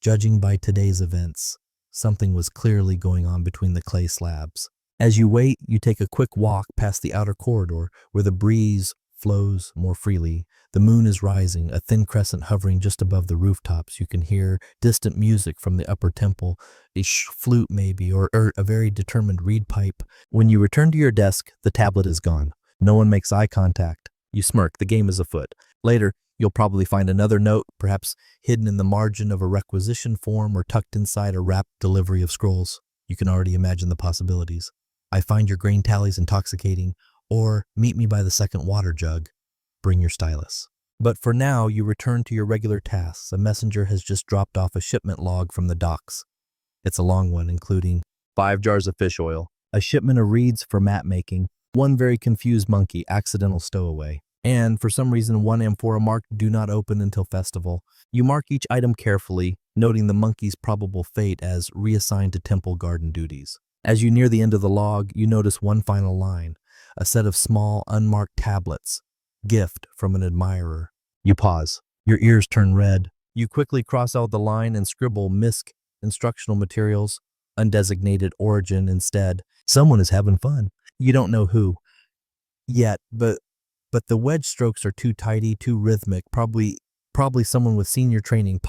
Judging by today's events, something was clearly going on between the clay slabs. As you wait, you take a quick walk past the outer corridor where the breeze flows more freely. The moon is rising, a thin crescent hovering just above the rooftops. You can hear distant music from the upper temple, a flute maybe, or a very determined reed pipe. When you return to your desk, the tablet is gone. No one makes eye contact. You smirk, the game is afoot. Later, you'll probably find another note, perhaps hidden in the margin of a requisition form or tucked inside a wrapped delivery of scrolls. You can already imagine the possibilities. I find your grain tallies intoxicating, or meet me by the second water jug. Bring your stylus. But for now, you return to your regular tasks. A messenger has just dropped off a shipment log from the docks. It's a long one, including 5 jars of fish oil, a shipment of reeds for mat making, one very confused monkey, accidental stowaway, and for some reason 1 amphora marked do not open until festival. You mark each item carefully, noting the monkey's probable fate as reassigned to temple garden duties. As you near the end of the log, you notice one final line, a set of small, unmarked tablets, gift from an admirer. You pause. Your ears turn red. You quickly cross out the line and scribble MISC, instructional materials, undesignated origin instead. Someone is having fun. You don't know who yet, but the wedge strokes are too tidy, too rhythmic, probably someone with senior training,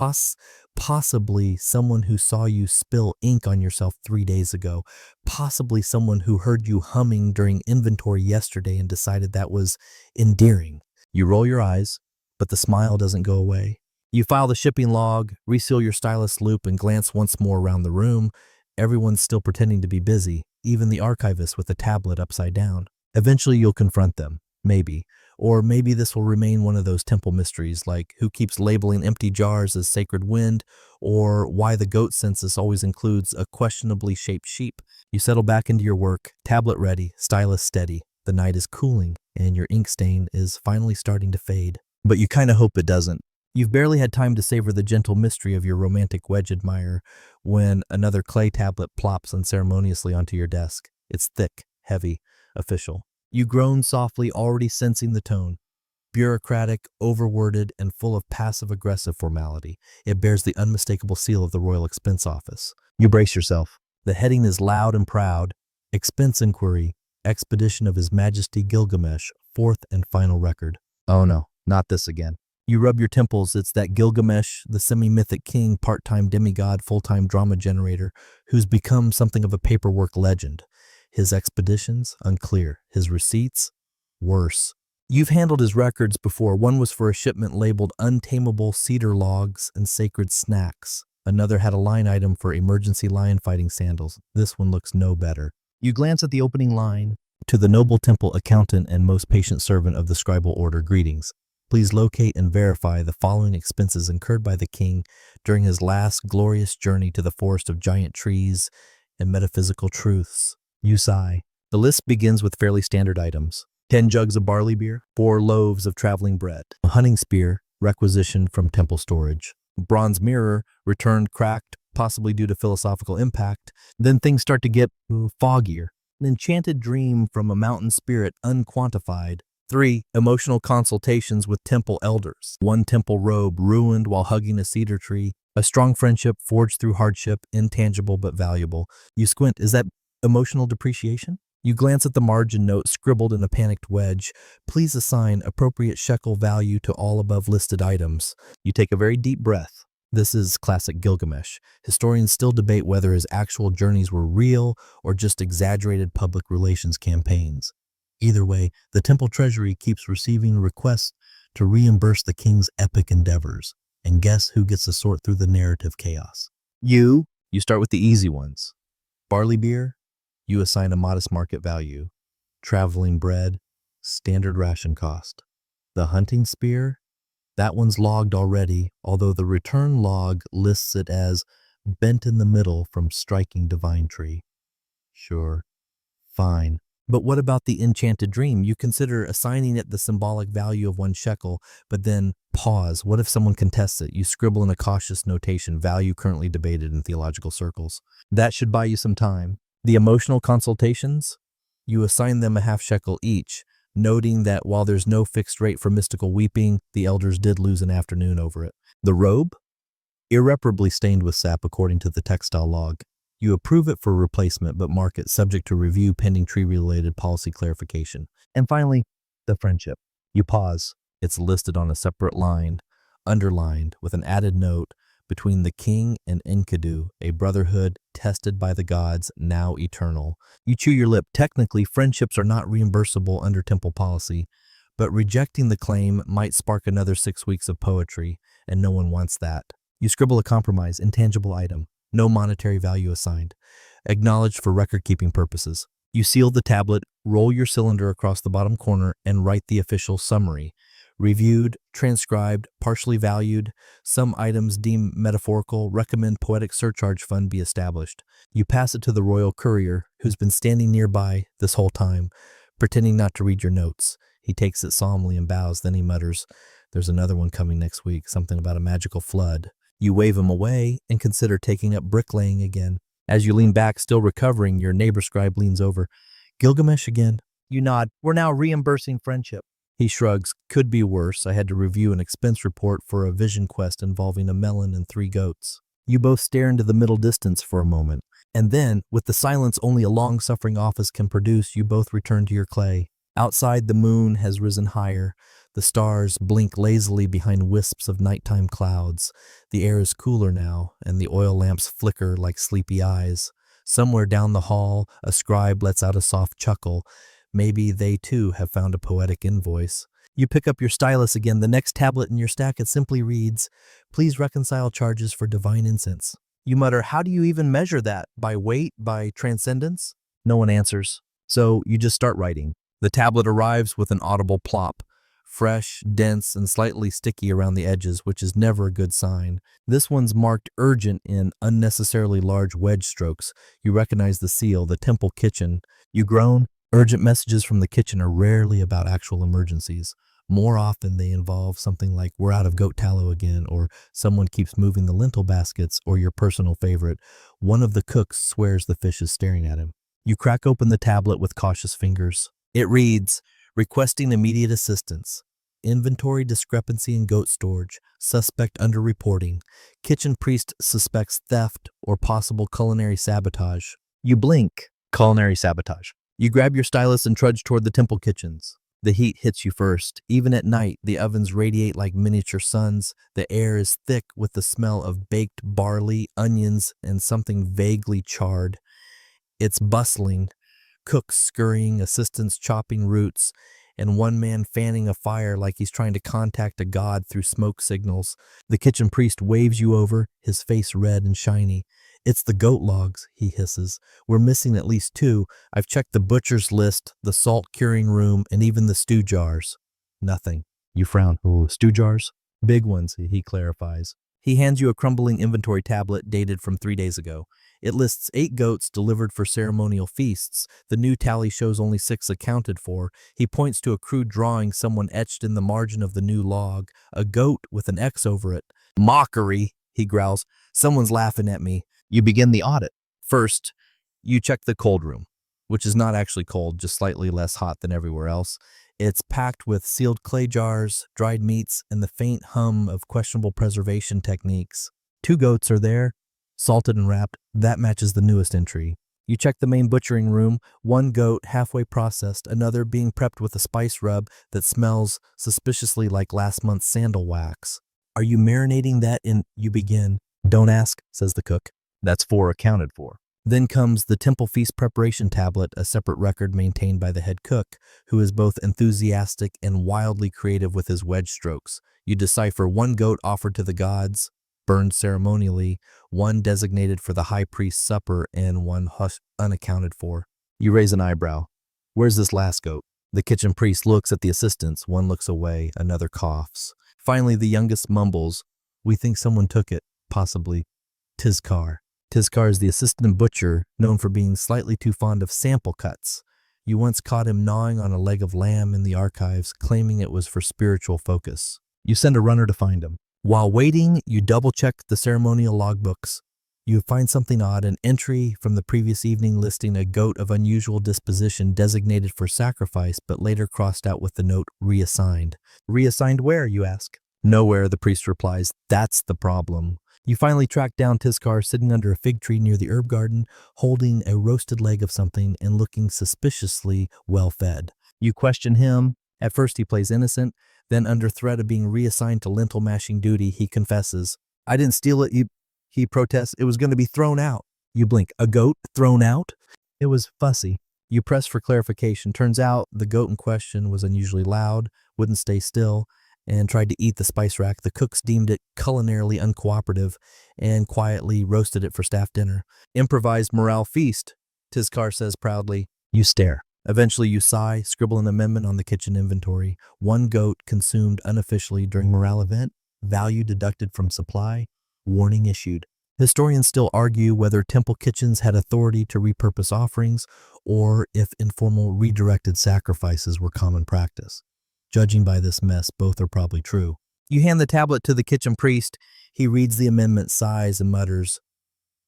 possibly someone who saw you spill ink on yourself 3 days ago, possibly someone who heard you humming during inventory yesterday and decided that was endearing. You roll your eyes, but the smile doesn't go away. You file the shipping log, reseal your stylus loop, and glance once more around the room. Everyone's still pretending to be busy, even the archivist with the tablet upside down. Eventually you'll confront them, maybe. Or maybe this will remain one of those temple mysteries, like who keeps labeling empty jars as sacred wind, or why the goat census always includes a questionably shaped sheep. You settle back into your work, tablet ready, stylus steady. The night is cooling, and your ink stain is finally starting to fade. But you kind of hope it doesn't. You've barely had time to savor the gentle mystery of your romantic wedge admirer when another clay tablet plops unceremoniously onto your desk. It's thick, heavy, official. You groan softly, already sensing the tone. Bureaucratic, overworded, and full of passive-aggressive formality. It bears the unmistakable seal of the Royal Expense Office. You brace yourself. The heading is loud and proud. Expense Inquiry, Expedition of His Majesty Gilgamesh, 4th and final record. Oh no, not this again. You rub your temples. It's that Gilgamesh, the semi-mythic king, part-time demigod, full-time drama generator, who's become something of a paperwork legend. His expeditions? Unclear. His receipts? Worse. You've handled his records before. One was for a shipment labeled Untamable Cedar Logs and Sacred Snacks. Another had a line item for emergency lion fighting sandals. This one looks no better. You glance at the opening line. To the noble temple accountant and most patient servant of the scribal order, greetings. Please locate and verify the following expenses incurred by the king during his last glorious journey to the forest of giant trees and metaphysical truths. You sigh. The list begins with fairly standard items. 10 jugs of barley beer, 4 loaves of traveling bread, a hunting spear, requisitioned from temple storage, a bronze mirror, returned cracked, possibly due to philosophical impact. Then things start to get foggier. An enchanted dream from a mountain spirit, unquantified. 3 emotional consultations with temple elders. 1 temple robe ruined while hugging a cedar tree. A strong friendship forged through hardship, intangible but valuable. You squint. Is that emotional depreciation? You glance at the margin note scribbled in a panicked wedge. Please assign appropriate shekel value to all above listed items. You take a very deep breath. This is classic Gilgamesh. Historians still debate whether his actual journeys were real or just exaggerated public relations campaigns. Either way, the temple treasury keeps receiving requests to reimburse the king's epic endeavors. And guess who gets to sort through the narrative chaos? You. You start with the easy ones. Barley beer, you assign a modest market value. Traveling bread, standard ration cost. The hunting spear, that one's logged already, although the return log lists it as bent in the middle from striking divine tree. Sure, fine. But what about the enchanted dream? You consider assigning it the symbolic value of 1 shekel, but then pause. What if someone contests it? You scribble in a cautious notation, value currently debated in theological circles. That should buy you some time. The emotional consultations? You assign them a half shekel each, noting that while there's no fixed rate for mystical weeping, the elders did lose an afternoon over it. The robe? Irreparably stained with sap according to the textile log. You approve it for replacement, but mark it subject to review pending tree-related policy clarification. And finally, the friendship. You pause. It's listed on a separate line, underlined with an added note, between the king and Enkidu, a brotherhood tested by the gods, now eternal. You chew your lip. Technically, friendships are not reimbursable under temple policy, but rejecting the claim might spark another 6 weeks of poetry, and no one wants that. You scribble a compromise, intangible item, no monetary value assigned, acknowledged for record-keeping purposes. You seal the tablet, roll your cylinder across the bottom corner, and write the official summary. Reviewed, transcribed, partially valued, some items deemed metaphorical, recommend poetic surcharge fund be established. You pass it to the royal courier, who's been standing nearby this whole time, pretending not to read your notes. He takes it solemnly and bows, then he mutters, "There's another one coming next week, something about a magical flood." You wave him away and consider taking up bricklaying again. As you lean back, still recovering, your neighbor scribe leans over. "Gilgamesh again?" You nod. "We're now reimbursing friendship." He shrugs. "Could be worse. I had to review an expense report for a vision quest involving a melon and 3 goats." You both stare into the middle distance for a moment. And then, with the silence only a long-suffering office can produce, you both return to your clay. Outside, the moon has risen higher. The stars blink lazily behind wisps of nighttime clouds. The air is cooler now, and the oil lamps flicker like sleepy eyes. Somewhere down the hall, a scribe lets out a soft chuckle. Maybe they too have found a poetic invoice. You pick up your stylus again. The next tablet in your stack, it simply reads, "Please reconcile charges for divine incense." You mutter, "How do you even measure that? By weight? By transcendence?" No one answers. So you just start writing. The tablet arrives with an audible plop. Fresh, dense, and slightly sticky around the edges, which is never a good sign. This one's marked urgent in unnecessarily large wedge strokes. You recognize the seal, the temple kitchen. You groan. Urgent messages from the kitchen are rarely about actual emergencies. More often they involve something like, "We're out of goat tallow again," or "Someone keeps moving the lentil baskets," or your personal favorite, "One of the cooks swears the fish is staring at him." You crack open the tablet with cautious fingers. It reads, "Requesting immediate assistance. Inventory discrepancy in goat storage. Suspect underreporting. Kitchen priest suspects theft or possible culinary sabotage." You blink. Culinary sabotage. You grab your stylus and trudge toward the temple kitchens. The heat hits you first. Even at night, the ovens radiate like miniature suns. The air is thick with the smell of baked barley, onions, and something vaguely charred. It's bustling. Cooks scurrying, assistants chopping roots, and one man fanning a fire like he's trying to contact a god through smoke signals. The kitchen priest waves you over, his face red and shiny. "It's the goat logs," he hisses. "We're missing at least 2. I've checked the butcher's list, the salt curing room, and even the stew jars." Nothing. You frown. "Oh, stew jars?" "Big ones," he clarifies. He hands you a crumbling inventory tablet dated from 3 days ago. It lists 8 goats delivered for ceremonial feasts. The new tally shows only 6 accounted for. He points to a crude drawing someone etched in the margin of the new log, a goat with an X over it. "Mockery," he growls. "Someone's laughing at me." You begin the audit. First, you check the cold room, which is not actually cold, just slightly less hot than everywhere else. It's packed with sealed clay jars, dried meats, and the faint hum of questionable preservation techniques. 2 goats are there, salted and wrapped. That matches the newest entry. You check the main butchering room, 1 goat halfway processed, another being prepped with a spice rub that smells suspiciously like last month's sandal wax. "Are you marinating that in—" You begin. "Don't ask," says the cook. That's 4 accounted for. Then comes the temple feast preparation tablet, a separate record maintained by the head cook, who is both enthusiastic and wildly creative with his wedge strokes. You decipher 1 goat offered to the gods, burned ceremonially, 1 designated for the high priest's supper, and 1 unaccounted for. You raise an eyebrow. "Where's this last goat?" The kitchen priest looks at the assistants. One looks away, another coughs. Finally, the youngest mumbles, "We think someone took it, possibly Tizkar." Tizkar is the assistant butcher, known for being slightly too fond of sample cuts. You once caught him gnawing on a leg of lamb in the archives, claiming it was for spiritual focus. You send a runner to find him. While waiting, you double-check the ceremonial logbooks. You find something odd, an entry from the previous evening listing a goat of unusual disposition designated for sacrifice, but later crossed out with the note "reassigned." "Reassigned where?" you ask. "Nowhere," the priest replies. "That's the problem." You finally track down Tizkar sitting under a fig tree near the herb garden, holding a roasted leg of something and looking suspiciously well-fed. You question him, At first he plays innocent, then under threat of being reassigned to lentil-mashing duty, he confesses. I didn't steal it, he protests. It was going to be thrown out. You blink. A goat thrown out? It was fussy. You press for clarification. Turns out the goat in question was unusually loud, wouldn't stay still, and tried to eat the spice rack. The cooks deemed it culinarily uncooperative and quietly roasted it for staff dinner. Improvised morale feast, Tizkar says proudly. You stare. Eventually you sigh, scribble an amendment on the kitchen inventory. One goat consumed unofficially during morale event, value deducted from supply, warning issued. Historians still argue whether temple kitchens had authority to repurpose offerings or if informal redirected sacrifices were common practice. Judging by this mess, both are probably true. You hand the tablet to the kitchen priest. He reads the amendment, sighs, and mutters,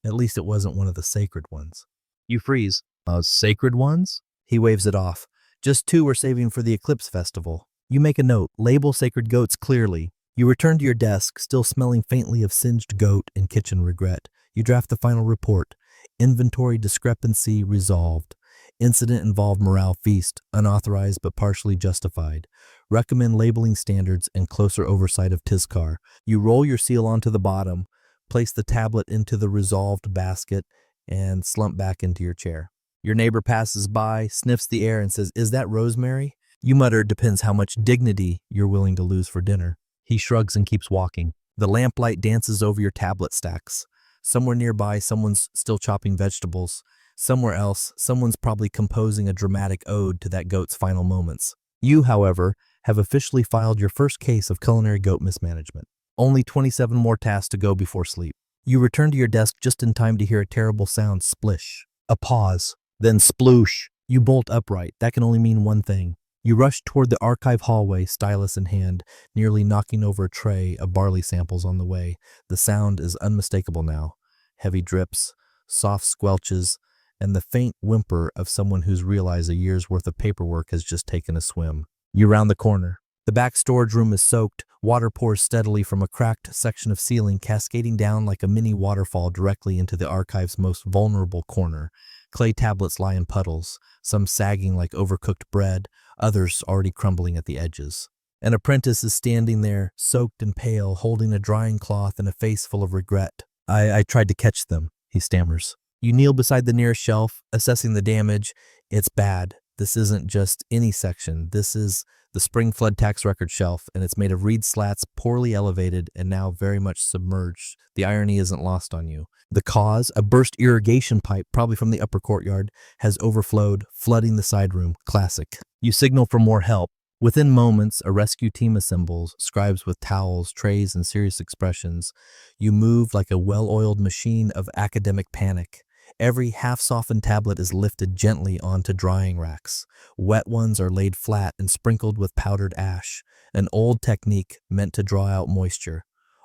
at least it wasn't one of the sacred ones. You freeze. Sacred ones? He waves it off. Just 2 we're saving for the eclipse festival. You make a note. Label sacred goats clearly. You return to your desk, still smelling faintly of singed goat and kitchen regret. You draft the final report. Inventory discrepancy resolved. Incident involved morale feast, unauthorized but partially justified. Recommend labeling standards and closer oversight of Tizkar. You roll your seal onto the bottom, place the tablet into the resolved basket, and slump back into your chair. Your neighbor passes by, sniffs the air, and says, "Is that rosemary?" You mutter, "Depends how much dignity you're willing to lose for dinner." He shrugs and keeps walking. The lamplight dances over your tablet stacks. Somewhere nearby, someone's still chopping vegetables. Somewhere else, someone's probably composing a dramatic ode to that goat's final moments. You, however, have officially filed your first case of culinary goat mismanagement. Only 27 more tasks to go before sleep. You return to your desk just in time to hear a terrible sound, splish. A pause, then sploosh. You bolt upright. That can only mean one thing. You rush toward the archive hallway, stylus in hand, nearly knocking over a tray of barley samples on the way. The sound is unmistakable now. Heavy drips, soft squelches, and the faint whimper of someone who's realized a year's worth of paperwork has just taken a swim. You round the corner. The back storage room is soaked. Water pours steadily from a cracked section of ceiling, cascading down like a mini waterfall directly into the archive's most vulnerable corner. Clay tablets lie in puddles, some sagging like overcooked bread, others already crumbling at the edges. An apprentice is standing there, soaked and pale, holding a drying cloth and a face full of regret. I tried to catch them, he stammers. You kneel beside the nearest shelf, assessing the damage. It's bad. This isn't just any section. This is the spring flood tax record shelf, and it's made of reed slats, poorly elevated and now very much submerged. The irony isn't lost on you. The cause, a burst irrigation pipe, probably from the upper courtyard, has overflowed, flooding the side room. Classic. You signal for more help. Within moments, a rescue team assembles, scribes with towels, trays, and serious expressions. You move like a well-oiled machine of academic panic. Every half-softened tablet is lifted gently onto drying racks. Wet ones are laid flat and sprinkled with powdered ash, an old technique meant to draw out moisture.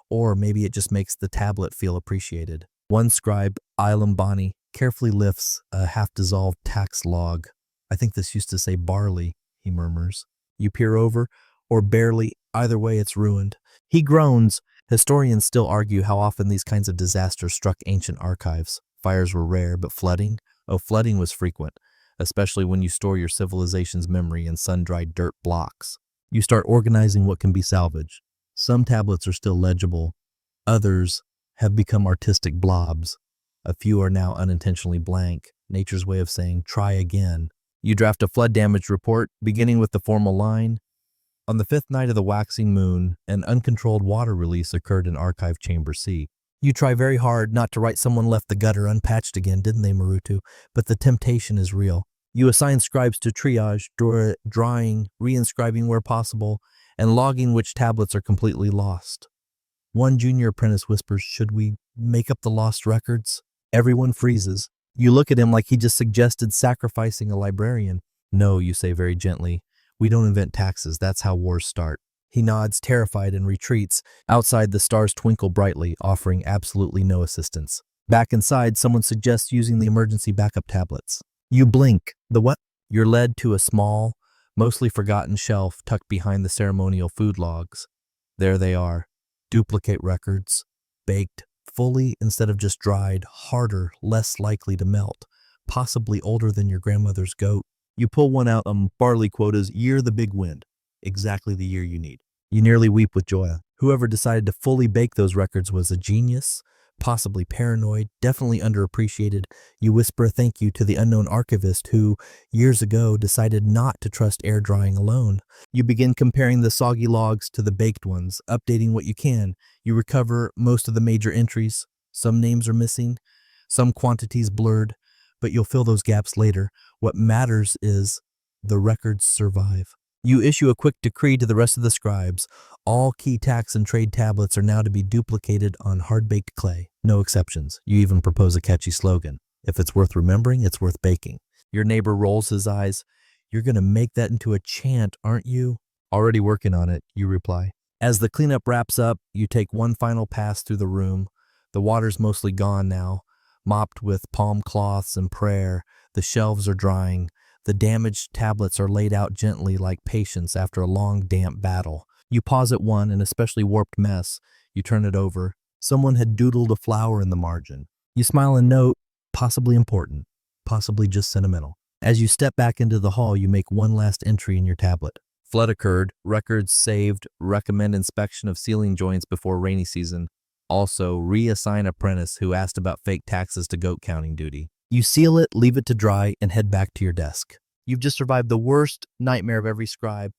Or maybe it just makes the tablet feel appreciated. One scribe, Ilambani, carefully lifts a half-dissolved tax log. I think this used to say barley, he murmurs. You peer over, or barely, either way it's ruined. He groans. Historians still argue how often these kinds of disasters struck ancient archives. Fires were rare, but flooding? Oh, flooding was frequent, especially when you store your civilization's memory in sun-dried dirt blocks. You start organizing what can be salvaged. Some tablets are still legible. Others have become artistic blobs. A few are now unintentionally blank, nature's way of saying, try again. You draft a flood damage report, beginning with the formal line. On the 5th night of the waxing moon, an uncontrolled water release occurred in Archive Chamber C. You try very hard not to write someone left the gutter unpatched again, didn't they, Marutu? But the temptation is real. You assign scribes to triage, drawing, reinscribing where possible, and logging which tablets are completely lost. One junior apprentice whispers, should we make up the lost records? Everyone freezes. You look at him like he just suggested sacrificing a librarian. No, you say very gently. We don't invent taxes. That's how wars start. He nods, terrified, and retreats. Outside, the stars twinkle brightly, offering absolutely no assistance. Back inside, someone suggests using the emergency backup tablets. You blink. The what? You're led to a small, mostly forgotten shelf tucked behind the ceremonial food logs. There they are. Duplicate records, baked fully instead of just dried, harder, less likely to melt, possibly older than your grandmother's goat. You pull one out, barley quotas, year the big wind. exactly the year you need. You nearly weep with joy. Whoever decided to fully bake those records was a genius, possibly paranoid, definitely underappreciated. You whisper a thank you to the unknown archivist who, years ago, decided not to trust air drying alone. You begin comparing the soggy logs to the baked ones, updating what you can. You recover most of the major entries. Some names are missing, some quantities blurred, but you'll fill those gaps later. What matters is the records survive. You issue a quick decree to the rest of the scribes. All key tax and trade tablets are now to be duplicated on hard-baked clay. No exceptions. You even propose a catchy slogan. If it's worth remembering, it's worth baking. Your neighbor rolls his eyes. You're going to make that into a chant, aren't you? Already working on it, you reply. As the cleanup wraps up, you take one final pass through the room. The water's mostly gone now, mopped with palm cloths and prayer. The shelves are drying. The damaged tablets are laid out gently like patients after a long, damp battle. You pause at one, an especially warped mess. You turn it over. Someone had doodled a flower in the margin. You smile and note, possibly important, possibly just sentimental. As you step back into the hall, you make one last entry in your tablet. Flood occurred, records saved, recommend inspection of ceiling joints before rainy season. Also, reassign apprentice who asked about fake taxes to goat counting duty. You seal it, leave it to dry, and head back to your desk. You've just survived the worst nightmare of every scribe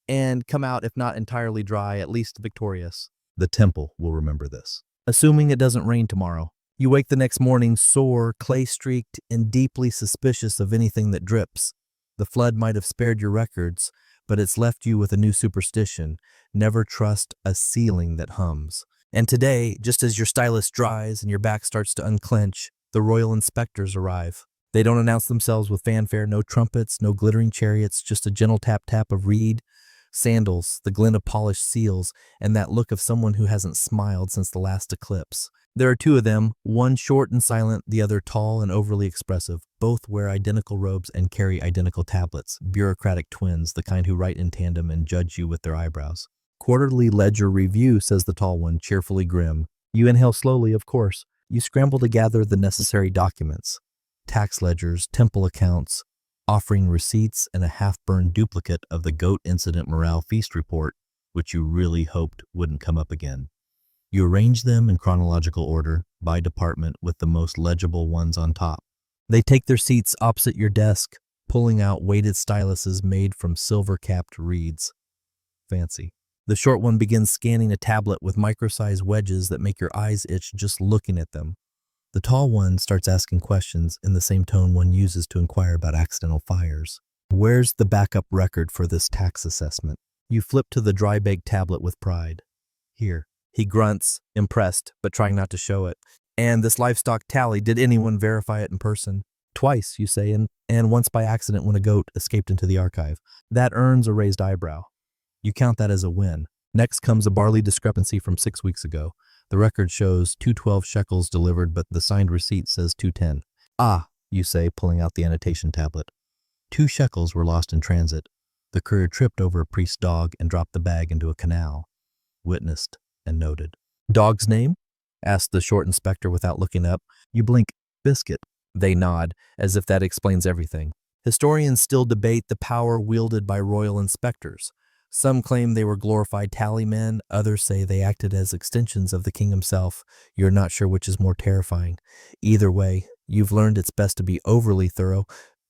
and come out, if not entirely dry, at least victorious. The temple will remember this. Assuming it doesn't rain tomorrow. You wake the next morning sore, clay-streaked, and deeply suspicious of anything that drips. The flood might have spared your records, but it's left you with a new superstition. Never trust a ceiling that hums. And today, just as your stylus dries and your back starts to unclench, the royal inspectors arrive. They don't announce themselves with fanfare, no trumpets, no glittering chariots, just a gentle tap-tap of reed, sandals, the glint of polished seals, and that look of someone who hasn't smiled since the last eclipse. There are two of them, one short and silent, the other tall and overly expressive. Both wear identical robes and carry identical tablets, bureaucratic twins, the kind who write in tandem and judge you with their eyebrows. Quarterly ledger review, says the tall one, cheerfully grim. You inhale slowly, of course. You scramble to gather the necessary documents. Tax ledgers, temple accounts, offering receipts, and a half-burned duplicate of the goat incident morale feast report, which you really hoped wouldn't come up again. You arrange them in chronological order, by department, with the most legible ones on top. They take their seats opposite your desk, pulling out weighted styluses made from silver-capped reeds. Fancy. The short one begins scanning a tablet with micro-sized wedges that make your eyes itch just looking at them. The tall one starts asking questions in the same tone one uses to inquire about accidental fires. Where's the backup record for this tax assessment? You flip to the dry-baked tablet with pride. Here. He grunts, impressed, but trying not to show it. And this livestock tally, did anyone verify it in person? Twice, you say, and once by accident when a goat escaped into the archive. That earns a raised eyebrow. You count that as a win. Next comes a barley discrepancy from 6 weeks ago. The record shows 212 shekels delivered, but the signed receipt says 210. Ah, you say, pulling out the annotation tablet. 2 shekels were lost in transit. The courier tripped over a priest's dog and dropped the bag into a canal. Witnessed and noted. Dog's name? Asked the short inspector without looking up. You blink. Biscuit. They nod, as if that explains everything. Historians still debate the power wielded by royal inspectors. Some claim they were glorified tallymen, others say they acted as extensions of the king himself. You're not sure which is more terrifying. Either way, you've learned it's best to be overly thorough,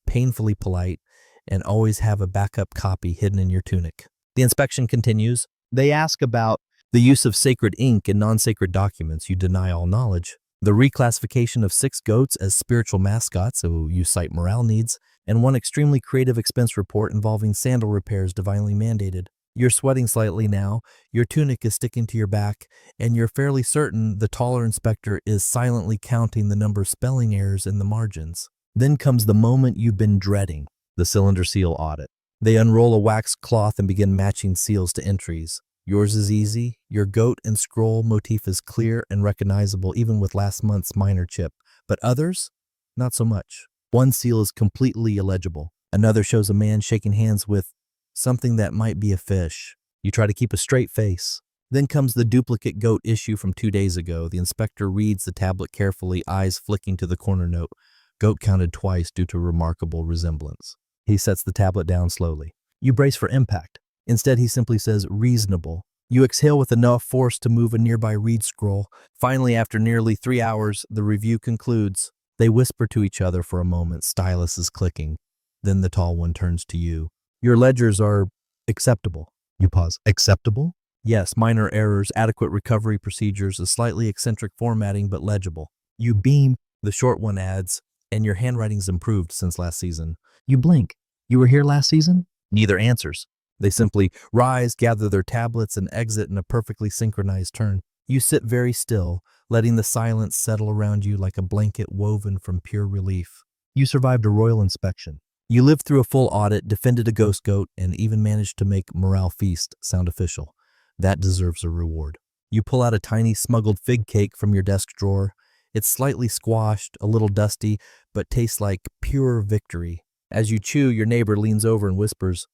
painfully polite, and always have a backup copy hidden in your tunic. The inspection continues. They ask about the use of sacred ink in non-sacred documents. You deny all knowledge. The reclassification of 6 goats as spiritual mascots, so you cite morale needs, and one extremely creative expense report involving sandal repairs divinely mandated. You're sweating slightly now, your tunic is sticking to your back, and you're fairly certain the taller inspector is silently counting the number of spelling errors in the margins. Then comes the moment you've been dreading, the cylinder seal audit. They unroll a wax cloth and begin matching seals to entries. Yours is easy. Your goat and scroll motif is clear and recognizable even with last month's minor chip. But others? Not so much. One seal is completely illegible. Another shows a man shaking hands with something that might be a fish. You try to keep a straight face. Then comes the duplicate goat issue from 2 days ago. The inspector reads the tablet carefully, eyes flicking to the corner note. Goat counted twice due to remarkable resemblance. He sets the tablet down slowly. You brace for impact. Instead, he simply says reasonable. You exhale with enough force to move a nearby reed scroll. Finally, after nearly 3 hours, the review concludes. They whisper to each other for a moment, stylus is clicking. Then the tall one turns to you. Your ledgers are acceptable. You pause. Acceptable? Yes, minor errors, adequate recovery procedures, a slightly eccentric formatting, but legible. You beam, the short one adds, and your handwriting's improved since last season. You blink. You were here last season? Neither answers. They simply rise, gather their tablets, and exit in a perfectly synchronized turn. You sit very still, letting the silence settle around you like a blanket woven from pure relief. You survived a royal inspection. You lived through a full audit, defended a ghost goat, and even managed to make Morale Feast sound official. That deserves a reward. You pull out a tiny smuggled fig cake from your desk drawer. It's slightly squashed, a little dusty, but tastes like pure victory. As you chew, your neighbor leans over and whispers,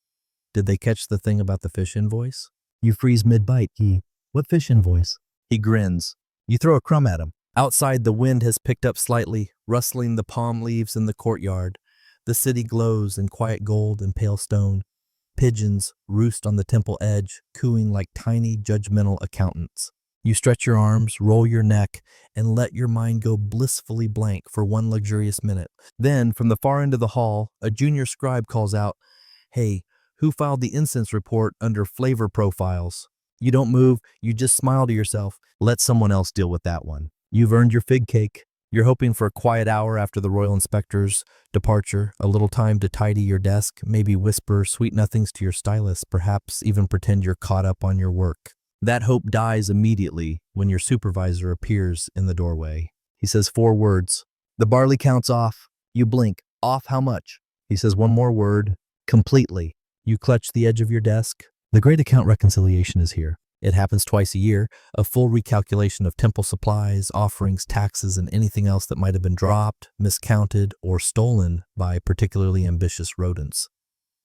"Did they catch the thing about the fish invoice?" You freeze mid-bite. What fish invoice? He grins. You throw a crumb at him. Outside, the wind has picked up slightly, rustling the palm leaves in the courtyard. The city glows in quiet gold and pale stone. Pigeons roost on the temple edge, cooing like tiny, judgmental accountants. You stretch your arms, roll your neck, and let your mind go blissfully blank for one luxurious minute. Then, from the far end of the hall, a junior scribe calls out, "Hey, who filed the incense report under flavor profiles?" You don't move, you just smile to yourself. Let someone else deal with that one. You've earned your fig cake. You're hoping for a quiet hour after the royal inspector's departure, a little time to tidy your desk, maybe whisper sweet nothings to your stylist, perhaps even pretend you're caught up on your work. That hope dies immediately when your supervisor appears in the doorway. He says 4 words. The barley counts off. You blink. Off how much? He says one more word. Completely. You clutch the edge of your desk. The great account reconciliation is here. It happens twice a year, a full recalculation of temple supplies, offerings, taxes, and anything else that might have been dropped, miscounted, or stolen by particularly ambitious rodents.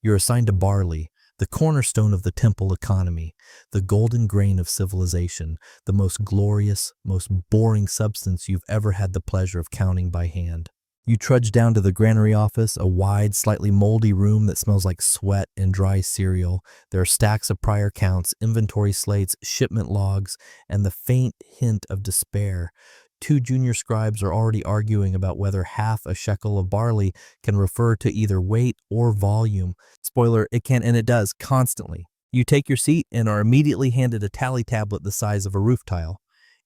You're assigned to barley, the cornerstone of the temple economy, the golden grain of civilization, the most glorious, most boring substance you've ever had the pleasure of counting by hand. You trudge down to the granary office, a wide, slightly moldy room that smells like sweat and dry cereal. There are stacks of prior counts, inventory slates, shipment logs, and the faint hint of despair. 2 junior scribes are already arguing about whether half a shekel of barley can refer to either weight or volume. Spoiler, it can and it does, constantly. You take your seat and are immediately handed a tally tablet the size of a roof tile.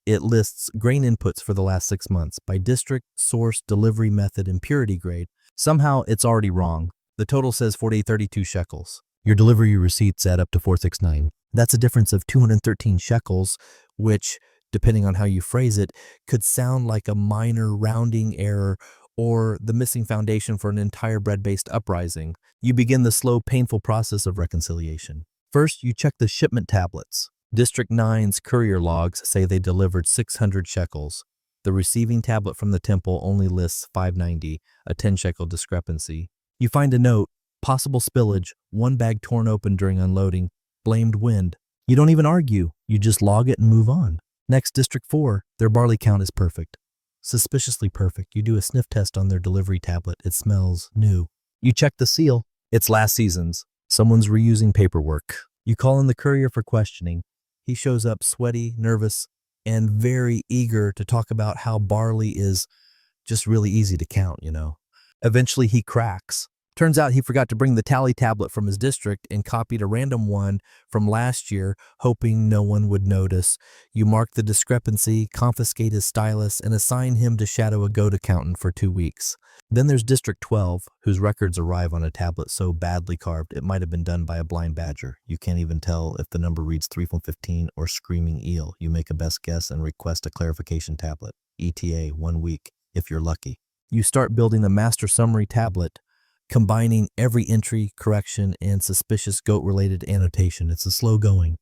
It lists grain inputs for the last 6 months by district, source, delivery method, and purity grade. Somehow, it's already wrong. The total says 4832 shekels. Your delivery receipts add up to 469. That's a difference of 213 shekels, which, depending on how you phrase it, could sound like a minor rounding error or the missing foundation for an entire bread-based uprising. You begin the slow, painful process of reconciliation. First, you check the shipment tablets. District 9's courier logs say they delivered 600 shekels. The receiving tablet from the temple only lists 590, a 10 shekel discrepancy. You find a note, possible spillage, 1 bag torn open during unloading, blamed wind. You don't even argue, you just log it and move on. Next, District 4, their barley count is perfect. Suspiciously perfect. You do a sniff test on their delivery tablet. It smells new. You check the seal. It's last season's. Someone's reusing paperwork. You call in the courier for questioning. He shows up sweaty, nervous, and very eager to talk about how barley is just really easy to count, Eventually, he cracks. Turns out he forgot to bring the tally tablet from his district and copied a random one from last year, hoping no one would notice. You mark the discrepancy, confiscate his stylus, and assign him to shadow a goat accountant for 2 weeks. Then there's District 12, whose records arrive on a tablet so badly carved it might have been done by a blind badger. You can't even tell if the number reads 3 from 15 or screaming eel. You make a best guess and request a clarification tablet. ETA, 1 week, if you're lucky. You start building a master summary tablet, combining every entry, correction, and suspicious goat-related annotation. It's a slow going.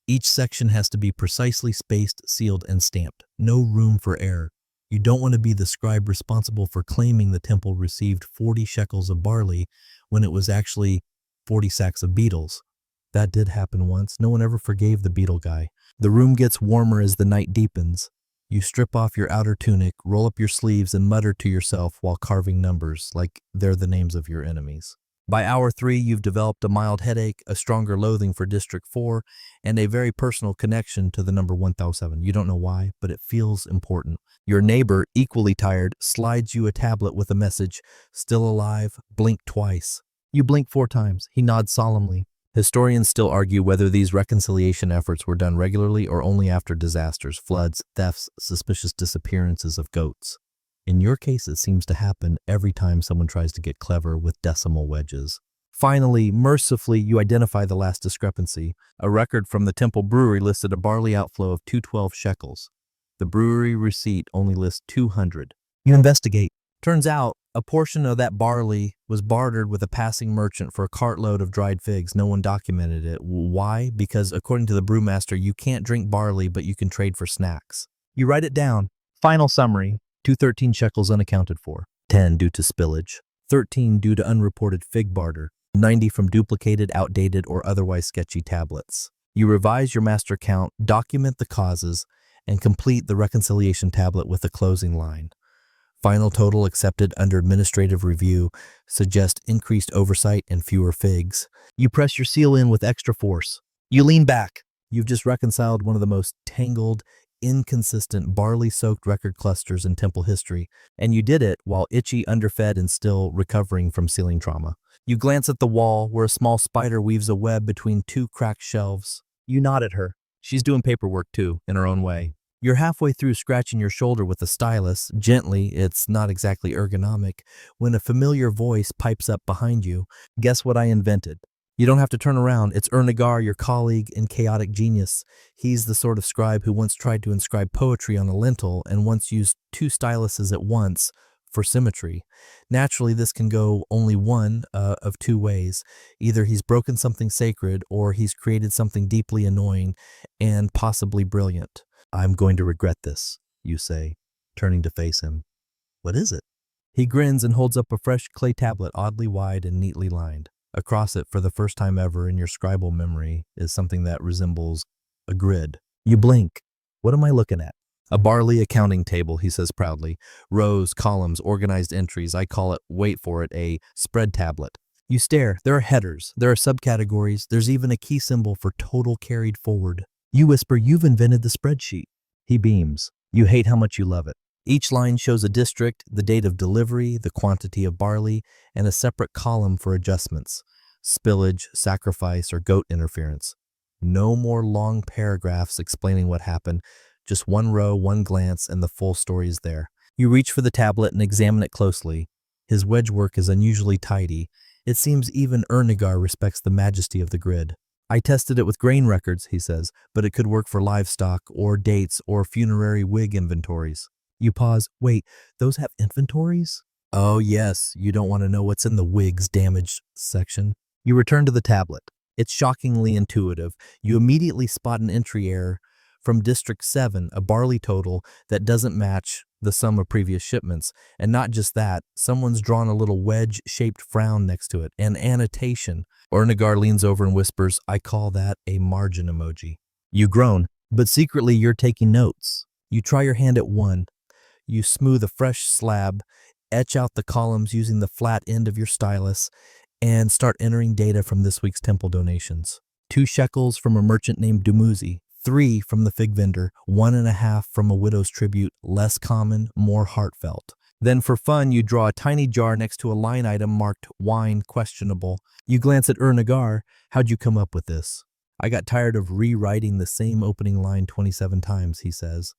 Each section has to be precisely spaced, sealed, and stamped. No room for error. You don't want to be the scribe responsible for claiming the temple received 40 shekels of barley when it was actually 40 sacks of beetles. That did happen once. No one ever forgave the beetle guy. The room gets warmer as the night deepens. You strip off your outer tunic, roll up your sleeves, and mutter to yourself while carving numbers like they're the names of your enemies. By hour 3, you've developed a mild headache, a stronger loathing for District 4, and a very personal connection to the number 1007. You don't know why, but it feels important. Your neighbor, equally tired, slides you a tablet with a message, "Still alive, blink twice." You blink 4 times. He nods solemnly. Historians still argue whether these reconciliation efforts were done regularly or only after disasters, floods, thefts, suspicious disappearances of goats. In your case, it seems to happen every time someone tries to get clever with decimal wedges. Finally, mercifully, you identify the last discrepancy. A record from the temple brewery listed a barley outflow of 212 shekels. The brewery receipt only lists 200. You investigate. Turns out, a portion of that barley was bartered with a passing merchant for a cartload of dried figs. No one documented it. Why? Because according to the brewmaster, you can't drink barley, but you can trade for snacks. You write it down. Final summary. 213 shekels unaccounted for, 10 due to spillage, 13 due to unreported fig barter, 90 from duplicated, outdated, or otherwise sketchy tablets. You revise your master count, document the causes, and complete the reconciliation tablet with a closing line. Final total accepted under administrative review suggests increased oversight and fewer figs. You press your seal in with extra force. You lean back. You've just reconciled one of the most tangled, inconsistent, barley-soaked record clusters in temple history, and you did it while itchy, underfed, and still recovering from ceiling trauma. You glance at the wall where a small spider weaves a web between 2 cracked shelves. You nod at her. She's doing paperwork too, in her own way. You're halfway through scratching your shoulder with a stylus, gently, it's not exactly ergonomic, when a familiar voice pipes up behind you. Guess what I invented? You don't have to turn around. It's Ernagar, your colleague and chaotic genius. He's the sort of scribe who once tried to inscribe poetry on a lintel and once used 2 styluses at once for symmetry. Naturally, this can go only one of 2 ways. Either he's broken something sacred or he's created something deeply annoying and possibly brilliant. I'm going to regret this, you say, turning to face him. What is it? He grins and holds up a fresh clay tablet, oddly wide and neatly lined. Across it, for the first time ever in your scribal memory, is something that resembles a grid. You blink. What am I looking at? A barley accounting table, he says proudly. Rows, columns, organized entries. I call it, wait for it, a spread tablet. You stare. There are headers. There are subcategories. There's even a key symbol for total carried forward. You whisper, "You've invented the spreadsheet." He beams. You hate how much you love it. Each line shows a district, the date of delivery, the quantity of barley, and a separate column for adjustments, spillage, sacrifice, or goat interference. No more long paragraphs explaining what happened, just one row, one glance, and the full story is there. You reach for the tablet and examine it closely. His wedge work is unusually tidy. It seems even Ernagar respects the majesty of the grid. I tested it with grain records, he says, but it could work for livestock, or dates, or funerary wig inventories. You pause. Wait, those have inventories? Oh yes, you don't want to know what's in the wigs damaged section. You return to the tablet. It's shockingly intuitive. You immediately spot an entry error from District 7, a barley total that doesn't match the sum of previous shipments. And not just that, someone's drawn a little wedge-shaped frown next to it, an annotation. Ernagar leans over and whispers, "I call that a margin emoji." You groan, but secretly you're taking notes. You try your hand at 1. You smooth a fresh slab, etch out the columns using the flat end of your stylus, and start entering data from this week's temple donations. 2 shekels from a merchant named Dumuzi, 3 from the fig vendor, 1.5 from a widow's tribute, less common, more heartfelt. Then for fun, you draw a tiny jar next to a line item marked wine questionable. You glance at Ernagar. How'd you come up with this? I got tired of rewriting the same opening line 27 times, he says.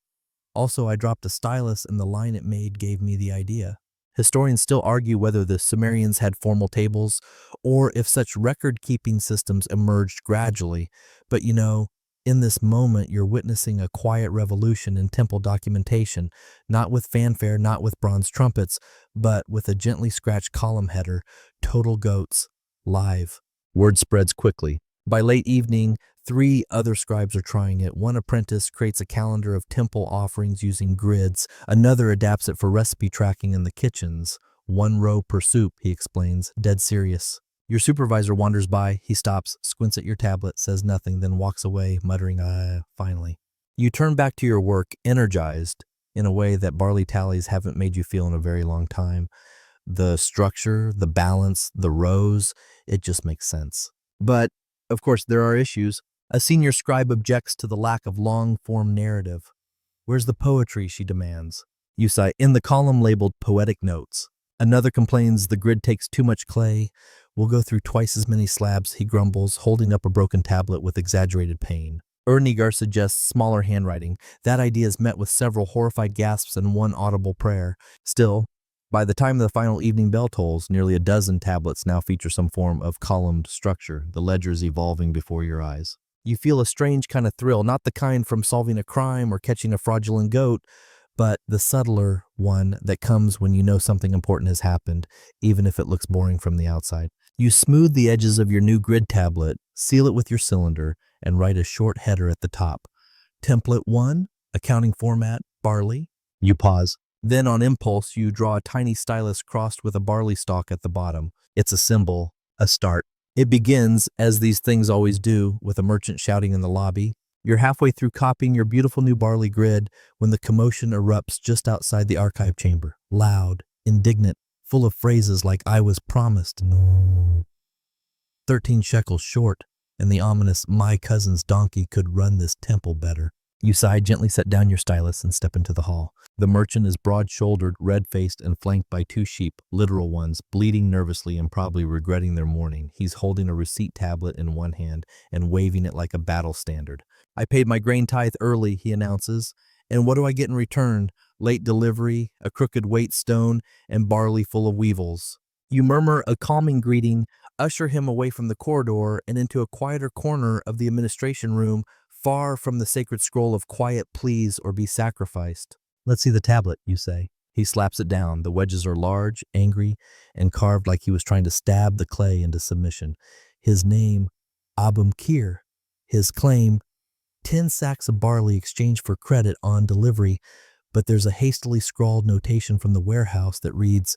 Also, I dropped a stylus and the line it made gave me the idea. Historians still argue whether the Sumerians had formal tables or if such record-keeping systems emerged gradually. But you know, in this moment, you're witnessing a quiet revolution in temple documentation, not with fanfare, not with bronze trumpets, but with a gently scratched column header, "Total goats, live." Word spreads quickly. By late evening, 3 other scribes are trying it. One apprentice creates a calendar of temple offerings using grids. Another adapts it for recipe tracking in the kitchens. 1 row per soup, he explains, dead serious. Your supervisor wanders by. He stops, squints at your tablet, says nothing, then walks away, muttering, finally. You turn back to your work, energized, in a way that barley tallies haven't made you feel in a very long time. The structure, the balance, the rows, it just makes sense. But, of course, there are issues. A senior scribe objects to the lack of long-form narrative. Where's the poetry, she demands. You cite in the column labeled Poetic Notes. Another complains the grid takes too much clay. We'll go through twice as many slabs, he grumbles, holding up a broken tablet with exaggerated pain. Ernigar suggests smaller handwriting. That idea is met with several horrified gasps and one audible prayer. Still, by the time the final evening bell tolls, nearly a dozen tablets now feature some form of columned structure, the ledgers evolving before your eyes. You feel a strange kind of thrill, not the kind from solving a crime or catching a fraudulent goat, but the subtler one that comes when you know something important has happened, even if it looks boring from the outside. You smooth the edges of your new grid tablet, seal it with your cylinder, and write a short header at the top. Template 1, accounting format, barley. You pause. Then on impulse, you draw a tiny stylus crossed with a barley stalk at the bottom. It's a symbol, a start. It begins, as these things always do, with a merchant shouting in the lobby. You're halfway through copying your beautiful new barley grid when the commotion erupts just outside the archive chamber. Loud, indignant, full of phrases like "I was promised," "No," 13 shekels short, and the ominous "my cousin's donkey could run this temple better." You sigh, gently set down your stylus, and step into the hall. The merchant is broad-shouldered, red-faced, and flanked by 2 sheep, literal ones, bleating nervously and probably regretting their mourning. He's holding a receipt tablet in one hand and waving it like a battle standard. "I paid my grain tithe early," he announces. "And what do I get in return? Late delivery, a crooked weight stone, and barley full of weevils." You murmur a calming greeting, usher him away from the corridor and into a quieter corner of the administration room, far from the sacred scroll of "Quiet, please, or be sacrificed." "Let's see the tablet," you say. He slaps it down. The wedges are large, angry, and carved like he was trying to stab the clay into submission. His name, Abum Kir. His claim, 10 sacks of barley exchanged for credit on delivery, but there's a hastily scrawled notation from the warehouse that reads,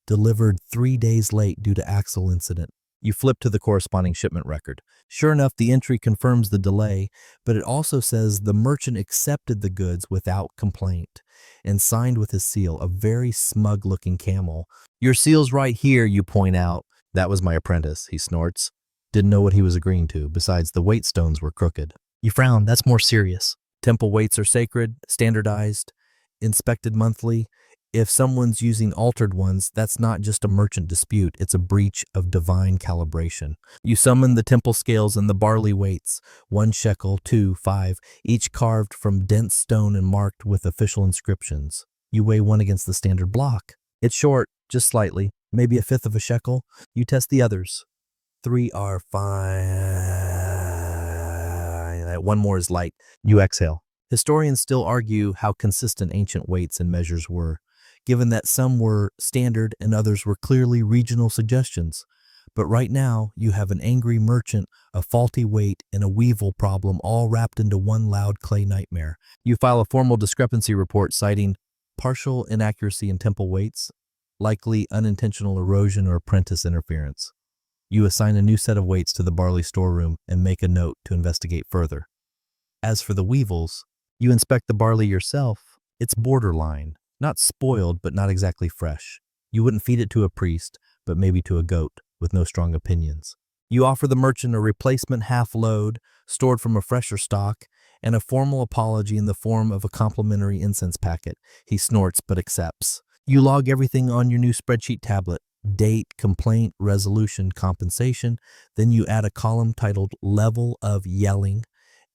"Delivered 3 days late due to axle incident." You flip to the corresponding shipment record. Sure enough, the entry confirms the delay, but it also says the merchant accepted the goods without complaint and signed with his seal, a very smug-looking camel. "Your seal's right here," you point out. "That was my apprentice," he snorts. Didn't know what he was agreeing to. Besides, the weight stones were crooked. You frown. That's more serious. Temple weights are sacred, standardized, inspected monthly. If someone's using altered ones, that's not just a merchant dispute, it's a breach of divine calibration. You summon the temple scales and the barley weights, 1 shekel, 2, 5, each carved from dense stone and marked with official inscriptions. You weigh one against the standard block. It's short, just slightly, maybe 1/5 of a shekel. You test the others. 3 are fine. 1 more is light. You exhale. Historians still argue how consistent ancient weights and measures were, given that some were standard and others were clearly regional suggestions. But right now, you have an angry merchant, a faulty weight, and a weevil problem all wrapped into one loud clay nightmare. You file a formal discrepancy report citing partial inaccuracy in temple weights, likely unintentional erosion or apprentice interference. You assign a new set of weights to the barley storeroom and make a note to investigate further. As for the weevils, you inspect the barley yourself. It's borderline. Not spoiled, but not exactly fresh. You wouldn't feed it to a priest, but maybe to a goat, with no strong opinions. You offer the merchant a replacement half-load, stored from a fresher stock, and a formal apology in the form of a complimentary incense packet. He snorts, but accepts. You log everything on your new spreadsheet tablet: date, complaint, resolution, compensation. Then you add a column titled "Level of Yelling,"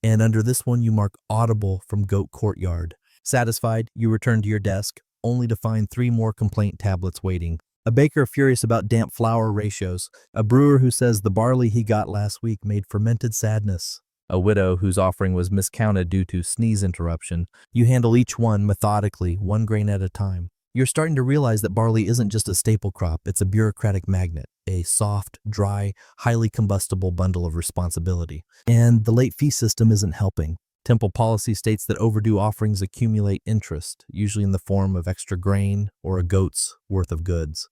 and under this one you mark "Audible from Goat Courtyard." Satisfied, you return to your desk, only to find 3 more complaint tablets waiting. A baker furious about damp flour ratios. A brewer who says the barley he got last week made fermented sadness. A widow whose offering was miscounted due to sneeze interruption. You handle each one methodically, 1 grain at a time. You're starting to realize that barley isn't just a staple crop, it's a bureaucratic magnet, a soft, dry, highly combustible bundle of responsibility. And the late fee system isn't helping. Temple policy states that overdue offerings accumulate interest, usually in the form of extra grain or a goat's worth of goods.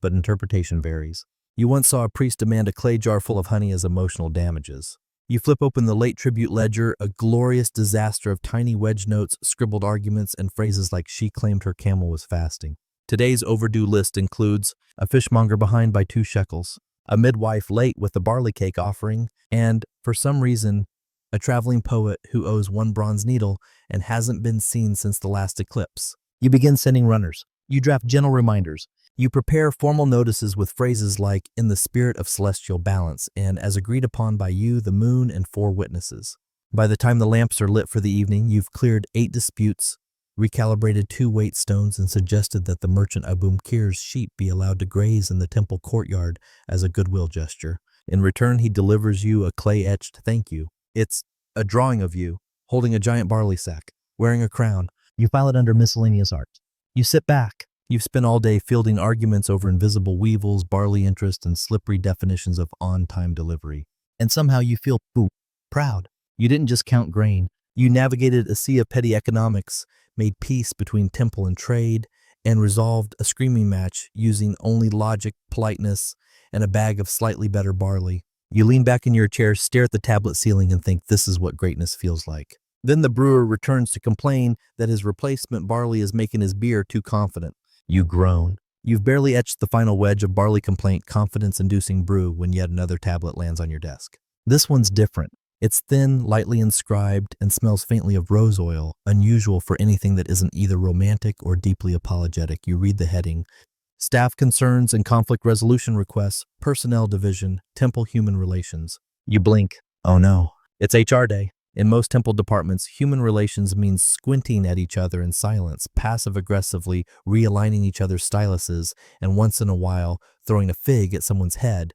But interpretation varies. You once saw a priest demand a clay jar full of honey as emotional damages. You flip open the late tribute ledger, a glorious disaster of tiny wedge notes, scribbled arguments, and phrases like "she claimed her camel was fasting." Today's overdue list includes a fishmonger behind by 2 shekels, a midwife late with the barley cake offering, and, for some reason, a traveling poet who owes 1 bronze needle and hasn't been seen since the last eclipse. You begin sending runners. You draft gentle reminders. You prepare formal notices with phrases like, "in the spirit of celestial balance," and "as agreed upon by you, the moon, and 4 witnesses." By the time the lamps are lit for the evening, you've cleared 8 disputes, recalibrated 2 weight stones, and suggested that the merchant Abumkir's sheep be allowed to graze in the temple courtyard as a goodwill gesture. In return, he delivers you a clay-etched thank you. It's a drawing of you, holding a giant barley sack, wearing a crown. You file it under miscellaneous art. You sit back. You've spent all day fielding arguments over invisible weevils, barley interest, and slippery definitions of on-time delivery. And somehow you feel proud. You didn't just count grain. You navigated a sea of petty economics, made peace between temple and trade, and resolved a screaming match using only logic, politeness, and a bag of slightly better barley. You lean back in your chair, stare at the tablet ceiling, and think this is what greatness feels like. Then the brewer returns to complain that his replacement barley is making his beer too confident. You groan. You've barely etched the final wedge of barley complaint, confidence-inducing brew when yet another tablet lands on your desk. This one's different. It's thin, lightly inscribed, and smells faintly of rose oil, unusual for anything that isn't either romantic or deeply apologetic. You read the heading: Staff Concerns and Conflict Resolution Requests, Personnel Division, Temple Human Relations. You blink. Oh no, it's HR Day. In most temple departments, human relations means squinting at each other in silence, passive-aggressively realigning each other's styluses, and once in a while throwing a fig at someone's head.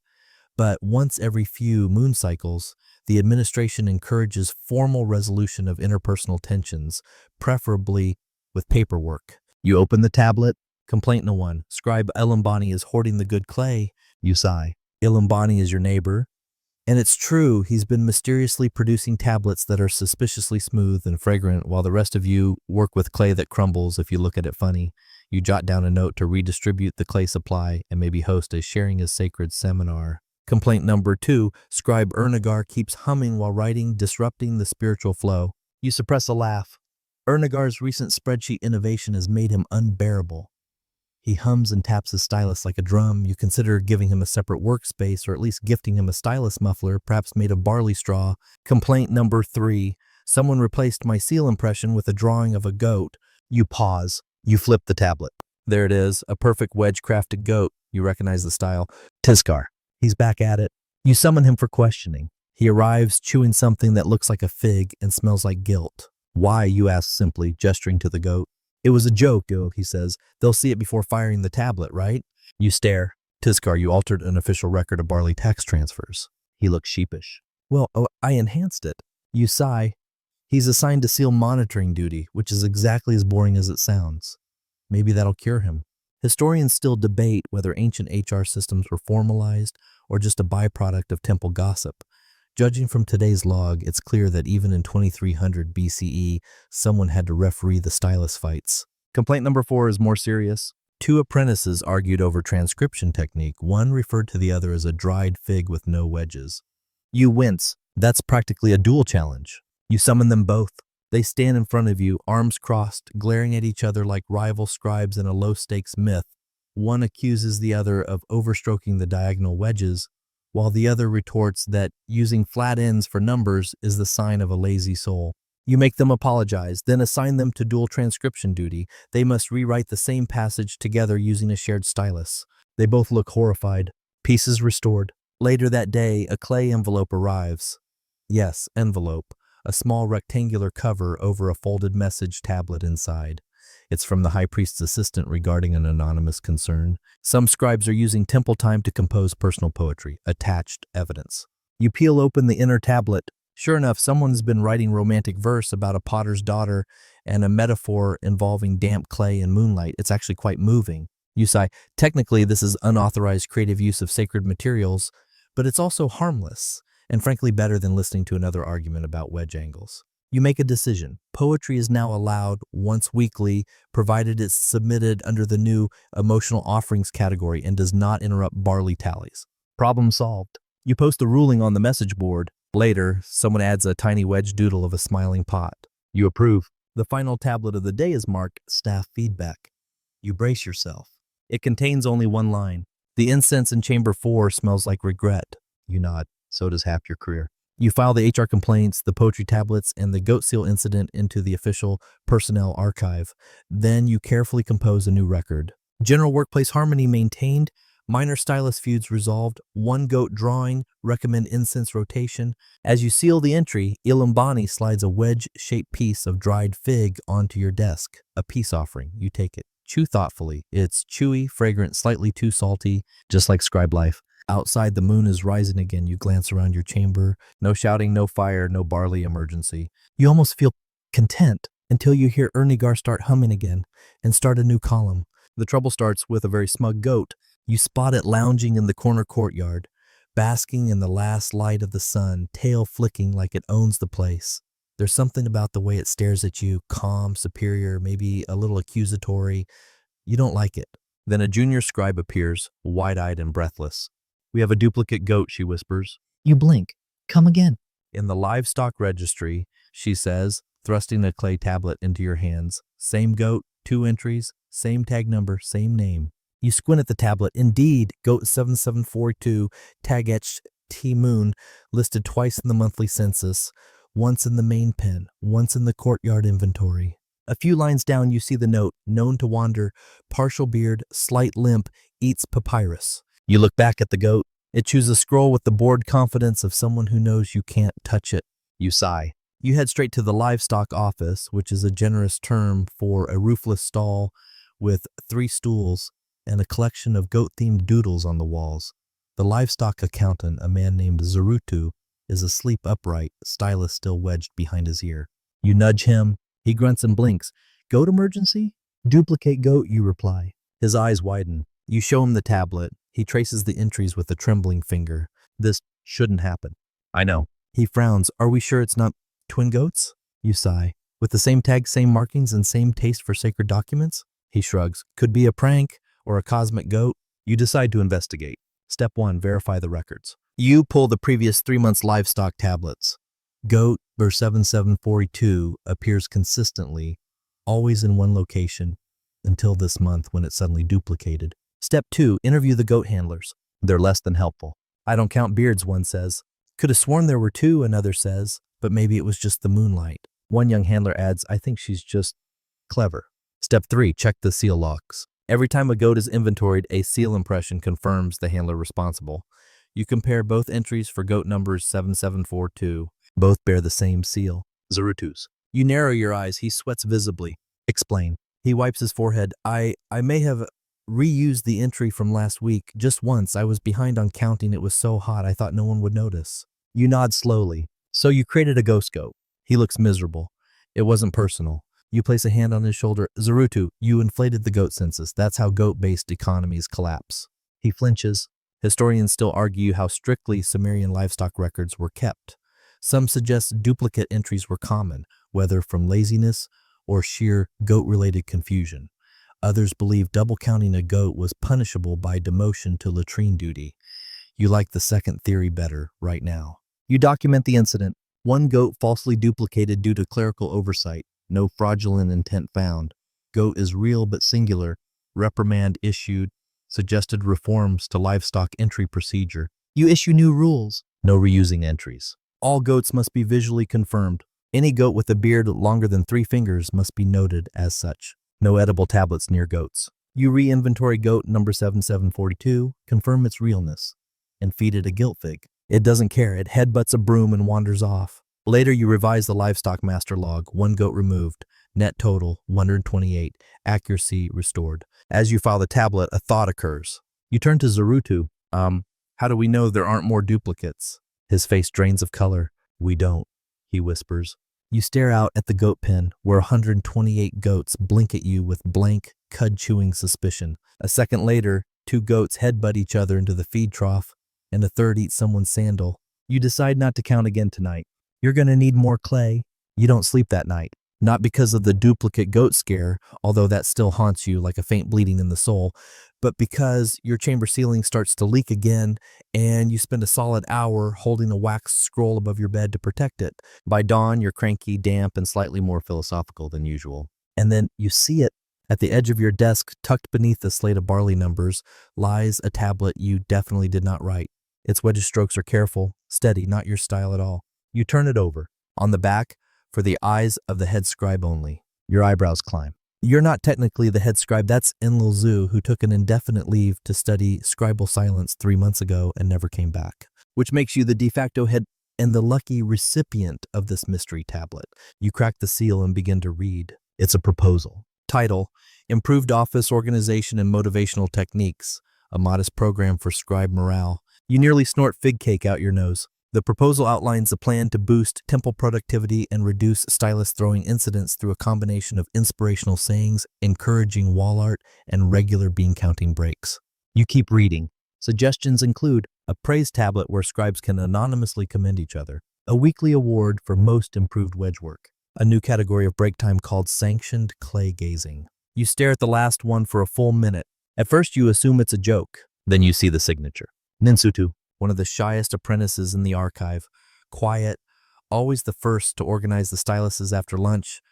But once every few moon cycles, the administration encourages formal resolution of interpersonal tensions, preferably with paperwork. You open the tablet. Complaint no one. Scribe Elambani is hoarding the good clay. You sigh. Elambani is your neighbor. And it's true, he's been mysteriously producing tablets that are suspiciously smooth and fragrant, while the rest of you work with clay that crumbles if you look at it funny. You jot down a note to redistribute the clay supply and maybe host a Sharing is Sacred seminar. Complaint number 2, Scribe Ernagar keeps humming while writing, disrupting the spiritual flow. You suppress a laugh. Ernagar's recent spreadsheet innovation has made him unbearable. He hums and taps his stylus like a drum. You consider giving him a separate workspace, or at least gifting him a stylus muffler, perhaps made of barley straw. Complaint number 3, someone replaced my seal impression with a drawing of a goat. You pause. You flip the tablet. There it is, a perfect wedge-crafted goat. You recognize the style. Tiskar. He's back at it. You summon him for questioning. He arrives chewing something that looks like a fig and smells like guilt. Why, you ask simply, gesturing to the goat. It was a joke, he says. They'll see it before firing the tablet, right? You stare. Tiskar, you altered an official record of barley tax transfers. He looks sheepish. Well, I enhanced it. You sigh. He's assigned to seal monitoring duty, which is exactly as boring as it sounds. Maybe that'll cure him. Historians still debate whether ancient HR systems were formalized or just a byproduct of temple gossip. Judging from today's log, it's clear that even in 2300 BCE, someone had to referee the stylus fights. Complaint number 4 is more serious. 2 apprentices argued over transcription technique. One referred to the other as a dried fig with no wedges. You wince. That's practically a duel challenge. You summon them both. They stand in front of you, arms crossed, glaring at each other like rival scribes in a low-stakes myth. One accuses the other of overstroking the diagonal wedges, while the other retorts that using flat ends for numbers is the sign of a lazy soul. You make them apologize, then assign them to dual transcription duty. They must rewrite the same passage together using a shared stylus. They both look horrified. Peace is restored. Later that day, a clay envelope arrives. Yes, envelope. A small rectangular cover over a folded message tablet inside. It's from the high priest's assistant regarding an anonymous concern. Some scribes are using temple time to compose personal poetry. Attached evidence. You peel open the inner tablet. Sure enough, someone's been writing romantic verse about a potter's daughter and a metaphor involving damp clay and moonlight. It's actually quite moving. You sigh. Technically, this is unauthorized creative use of sacred materials, but it's also harmless, and frankly better than listening to another argument about wedge angles. You make a decision. Poetry is now allowed once weekly, provided it's submitted under the new emotional offerings category and does not interrupt barley tallies. Problem solved. You post the ruling on the message board. Later, someone adds a tiny wedge doodle of a smiling pot. You approve. The final tablet of the day is marked Staff Feedback. You brace yourself. It contains only one line. The incense in chamber 4 smells like regret. You nod. So does half your career. You file the HR complaints, the poetry tablets, and the goat seal incident into the official personnel archive. Then you carefully compose a new record. General workplace harmony maintained, minor stylus feuds resolved, one goat drawing, recommend incense rotation. As you seal the entry, Ilambani slides a wedge-shaped piece of dried fig onto your desk. A peace offering. You take it. Chew thoughtfully. It's chewy, fragrant, slightly too salty, just like scribe life. Outside, the moon is rising again. You glance around your chamber. No shouting, no fire, no barley emergency. You almost feel content until you hear Ernigar start humming again and start a new column. The trouble starts with a very smug goat. You spot it lounging in the corner courtyard, basking in the last light of the sun, tail flicking like it owns the place. There's something about the way it stares at you, calm, superior, maybe a little accusatory. You don't like it. Then a junior scribe appears, wide-eyed and breathless. "We have a duplicate goat," she whispers. You blink. Come again. "In the livestock registry," she says, thrusting a clay tablet into your hands. "Same goat, 2 entries, same tag number, same name." You squint at the tablet. Indeed, goat 7742, tag etched T-Moon, listed twice in the monthly census, once in the main pen, once in the courtyard inventory. A few lines down, you see the note, known to wander, partial beard, slight limp, eats papyrus. You look back at the goat. It chews a scroll with the bored confidence of someone who knows you can't touch it. You sigh. You head straight to the livestock office, which is a generous term for a roofless stall with 3 stools and a collection of goat-themed doodles on the walls. The livestock accountant, a man named Zarutu, is asleep upright, stylus still wedged behind his ear. You nudge him. He grunts and blinks. "Goat emergency?" "Duplicate goat," you reply. His eyes widen. You show him the tablet. He traces the entries with a trembling finger. "This shouldn't happen." "I know." He frowns. "Are we sure it's not twin goats?" You sigh. "With the same tag, same markings, and same taste for sacred documents?" He shrugs. "Could be a prank or a cosmic goat." You decide to investigate. Step 1, verify the records. You pull the previous 3 months' livestock tablets. Goat ver 7742 appears consistently, always in one location, until this month when it suddenly duplicated. Step 2, interview the goat handlers. They're less than helpful. "I don't count beards," one says. "Could have sworn there were 2, another says, but maybe it was just the moonlight." One young handler adds, "I think she's just clever." Step 3, check the seal logs. Every time a goat is inventoried, a seal impression confirms the handler responsible. You compare both entries for goat numbers 7742. Both bear the same seal, Zarutu's. You narrow your eyes. He sweats visibly. "Explain." He wipes his forehead. I may have reused the entry from last week. Just once. I was behind on counting. It was so hot I thought no one would notice." You nod slowly. "So you created a ghost goat." He looks miserable. "It wasn't personal." You place a hand on his shoulder. "Zarutu, you inflated the goat census. That's how goat-based economies collapse." He flinches. Historians still argue how strictly Sumerian livestock records were kept. Some suggest duplicate entries were common, whether from laziness or sheer goat-related confusion. Others believe double-counting a goat was punishable by demotion to latrine duty. You like the second theory better right now. You document the incident. 1 goat falsely duplicated due to clerical oversight. No fraudulent intent found. Goat is real but singular. Reprimand issued. Suggested reforms to livestock entry procedure. You issue new rules. No reusing entries. All goats must be visually confirmed. Any goat with a beard longer than 3 fingers must be noted as such. No edible tablets near goats. You re-inventory goat number 7742, confirm its realness, and feed it a guilt fig. It doesn't care. It headbutts a broom and wanders off. Later, you revise the livestock master log. 1 goat removed. Net total, 128. Accuracy restored. As you file the tablet, a thought occurs. You turn to Zarutu. How do we know there aren't more duplicates?" His face drains of color. "We don't," he whispers. You stare out at the goat pen, where 128 goats blink at you with blank, cud-chewing suspicion. A second later, 2 goats headbutt each other into the feed trough, and a third eats someone's sandal. You decide not to count again tonight. You're going to need more clay. You don't sleep that night. Not because of the duplicate goat scare, although that still haunts you like a faint bleeding in the soul, but because your chamber ceiling starts to leak again, and you spend a solid hour holding a wax scroll above your bed to protect it. By dawn, you're cranky, damp, and slightly more philosophical than usual. And then you see it At the edge of your desk, tucked beneath the slate of barley numbers, lies a tablet you definitely did not write. Its wedge strokes are careful, steady, not your style at all. You turn it over. On the back, for the eyes of the head scribe only. Your eyebrows climb. You're not technically the head scribe, that's Enlil Zu, who took an indefinite leave to study scribal silence 3 months ago and never came back, which makes you the de facto head and the lucky recipient of this mystery tablet. You crack the seal and begin to read. It's a proposal. Title: Improved Office Organization and Motivational Techniques, a modest program for scribe morale. You nearly snort fig cake out your nose. The proposal outlines a plan to boost temple productivity and reduce stylist throwing incidents through a combination of inspirational sayings, encouraging wall art, and regular bean counting breaks. You keep reading. Suggestions include a praise tablet where scribes can anonymously commend each other, a weekly award for most improved wedge work, a new category of break time called sanctioned clay gazing. You stare at the last one for a full minute. At first you assume it's a joke, then you see the signature. Ninsutu, one of the shyest apprentices in the archive, quiet, always the first to organize the styluses after lunch,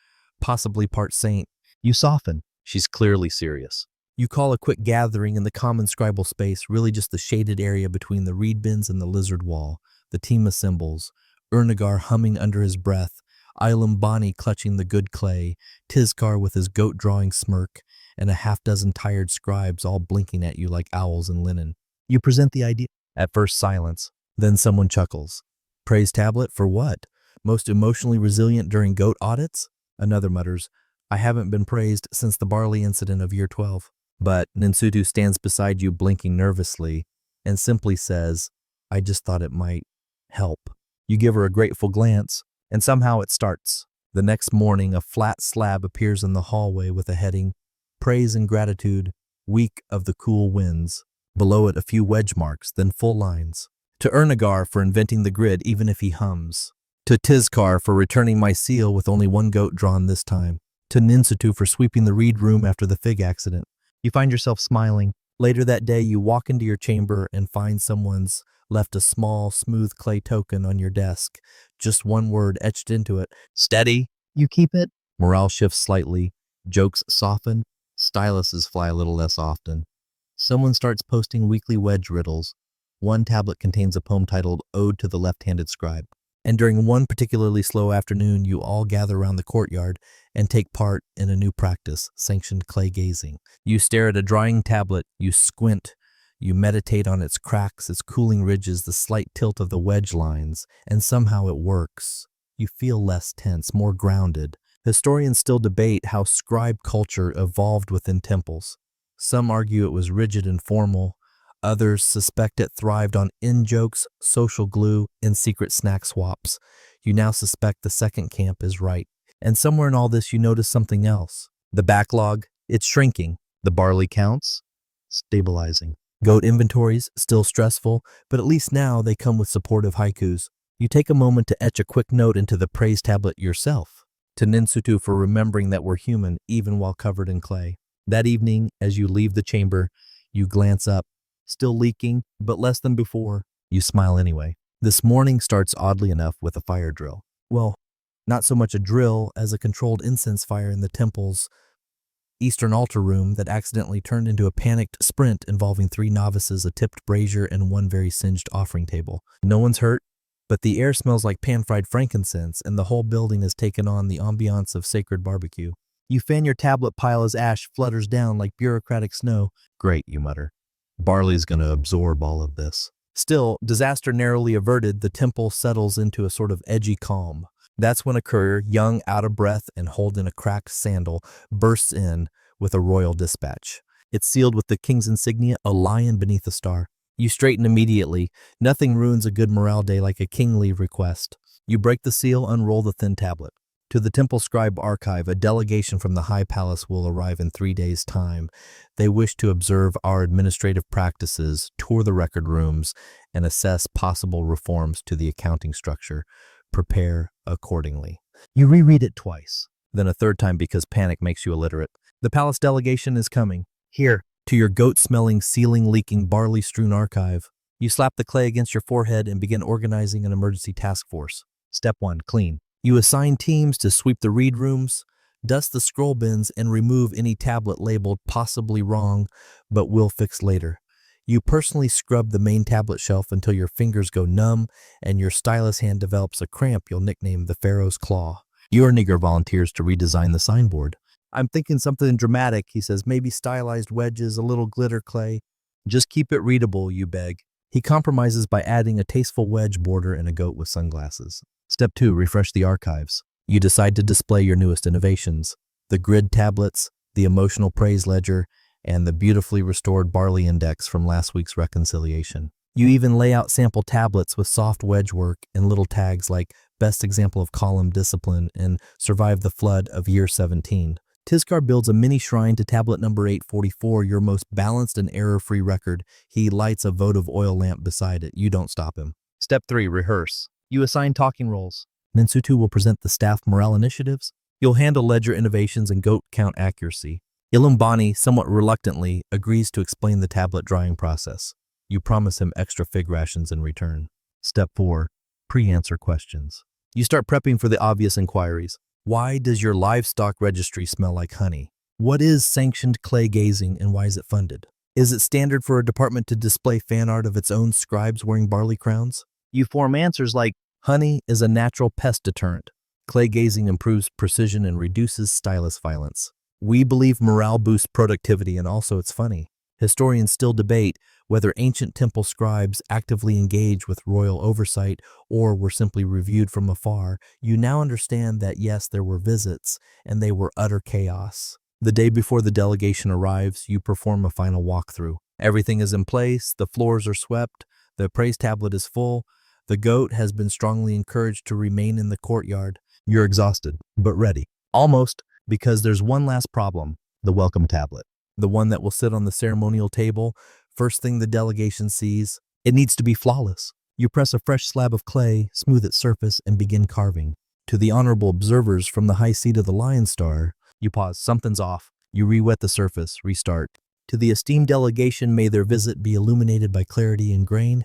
possibly part saint. You soften. She's clearly serious. You call a quick gathering in the common scribal space, really just the shaded area between the reed bins and the lizard wall. The team assembles, Ernagar humming under his breath, Ilum Bani clutching the good clay, Tizkar with his goat-drawing smirk, and a half-dozen tired scribes all blinking at you like owls in linen. You present the idea. At first silence, then someone chuckles. Praise tablet for what? Most emotionally resilient during goat audits? Another mutters, I haven't been praised since the barley incident of year 12. But Ninsutu stands beside you blinking nervously and simply says, I just thought it might help. You give her a grateful glance, and somehow it starts. The next morning, a flat slab appears in the hallway with a heading, Praise and Gratitude, Week of the Cool Winds. Below it, a few wedge marks, then full lines. To Ernagar for inventing the grid even if he hums. To Tizkar for returning my seal with only one goat drawn this time. To Ninsutu for sweeping the reed room after the fig accident. You find yourself smiling. Later that day, you walk into your chamber and find someone's left a small, smooth clay token on your desk. Just one word etched into it. Steady. You keep it. Morale shifts slightly. Jokes soften. Styluses fly a little less often. Someone starts posting weekly wedge riddles. One tablet contains a poem titled Ode to the Left-Handed Scribe. And during one particularly slow afternoon, you all gather around the courtyard and take part in a new practice, sanctioned clay gazing. You stare at a drying tablet, you squint, you meditate on its cracks, its cooling ridges, the slight tilt of the wedge lines, and somehow it works. You feel less tense, more grounded. Historians still debate how scribe culture evolved within temples. Some argue it was rigid and formal. Others suspect it thrived on in-jokes, social glue, and secret snack swaps. You now suspect the second camp is right. And somewhere in all this you notice something else. The backlog, it's shrinking. The barley counts, stabilizing. Goat inventories, still stressful, but at least now they come with supportive haikus. You take a moment to etch a quick note into the praise tablet yourself. To Ninsutu for remembering that we're human even while covered in clay. That evening, as you leave the chamber, you glance up. Still leaking, but less than before. You smile anyway. This morning starts oddly enough with a fire drill. Well, not so much a drill as a controlled incense fire in the temple's eastern altar room that accidentally turned into a panicked sprint involving 3 novices, a tipped brazier, and one very singed offering table. No one's hurt, but the air smells like pan-fried frankincense, and the whole building has taken on the ambiance of sacred barbecue. You fan your tablet pile as ash flutters down like bureaucratic snow. Great, you mutter. Barley's going to absorb all of this. Still, disaster narrowly averted, the temple settles into a sort of edgy calm. That's when a courier, young, out of breath, and holding a cracked sandal, bursts in with a royal dispatch. It's sealed with the king's insignia, a lion beneath a star. You straighten immediately. Nothing ruins a good morale day like a kingly request. You break the seal, unroll the thin tablet. To the Temple Scribe Archive, a delegation from the High Palace will arrive in 3 days' time. They wish to observe our administrative practices, tour the record rooms, and assess possible reforms to the accounting structure. Prepare accordingly. You reread it twice, then a third time because panic makes you illiterate. The palace delegation is coming. Here, to your goat-smelling, ceiling-leaking, barley-strewn archive. You slap the clay against your forehead and begin organizing an emergency task force. Step 1, clean. You assign teams to sweep the read rooms, Dust the scroll bins and remove any tablet labeled possibly wrong, but will fix later. You personally scrub the main tablet shelf until your fingers go numb and your stylus hand develops a cramp you'll nickname the Pharaoh's Claw. Uriger volunteers to redesign the signboard. I'm thinking something dramatic, he says, maybe stylized wedges, a little glitter clay. Just keep it readable, you beg. He compromises by adding a tasteful wedge border and a goat with sunglasses. Step 2, refresh the archives. You decide to display your newest innovations. The grid tablets, the emotional praise ledger, and the beautifully restored barley index from last week's reconciliation. You even lay out sample tablets with soft wedge work and little tags like best example of column discipline and survive the flood of year 17. Tizkar builds a mini shrine to tablet number 844, your most balanced and error-free record. He lights a votive oil lamp beside it. You don't stop him. Step 3, rehearse. You assign talking roles. Mensutu will present the staff morale initiatives. You'll handle ledger innovations and goat count accuracy. Ilumbani, somewhat reluctantly, agrees to explain the tablet drying process. You promise him extra fig rations in return. Step 4, pre-answer questions. You start prepping for the obvious inquiries. Why does your livestock registry smell like honey? What is sanctioned clay gazing and why is it funded? Is it standard for a department to display fan art of its own scribes wearing barley crowns? You form answers like, honey is a natural pest deterrent. Clay gazing improves precision and reduces stylus violence. We believe morale boosts productivity and also it's funny. Historians still debate whether ancient temple scribes actively engaged with royal oversight or were simply reviewed from afar. You now understand that yes, there were visits and they were utter chaos. The day before the delegation arrives, you perform a final walkthrough. Everything is in place, the floors are swept, the praise tablet is full, the goat has been strongly encouraged to remain in the courtyard. You're exhausted, but ready. Almost, because there's one last problem, the welcome tablet. The one that will sit on the ceremonial table, first thing the delegation sees. It needs to be flawless. You press a fresh slab of clay, smooth its surface, and begin carving. To the honorable observers from the high seat of the Lion Star, you pause, something's off. You re-wet the surface, restart. To the esteemed delegation, may their visit be illuminated by clarity and grain.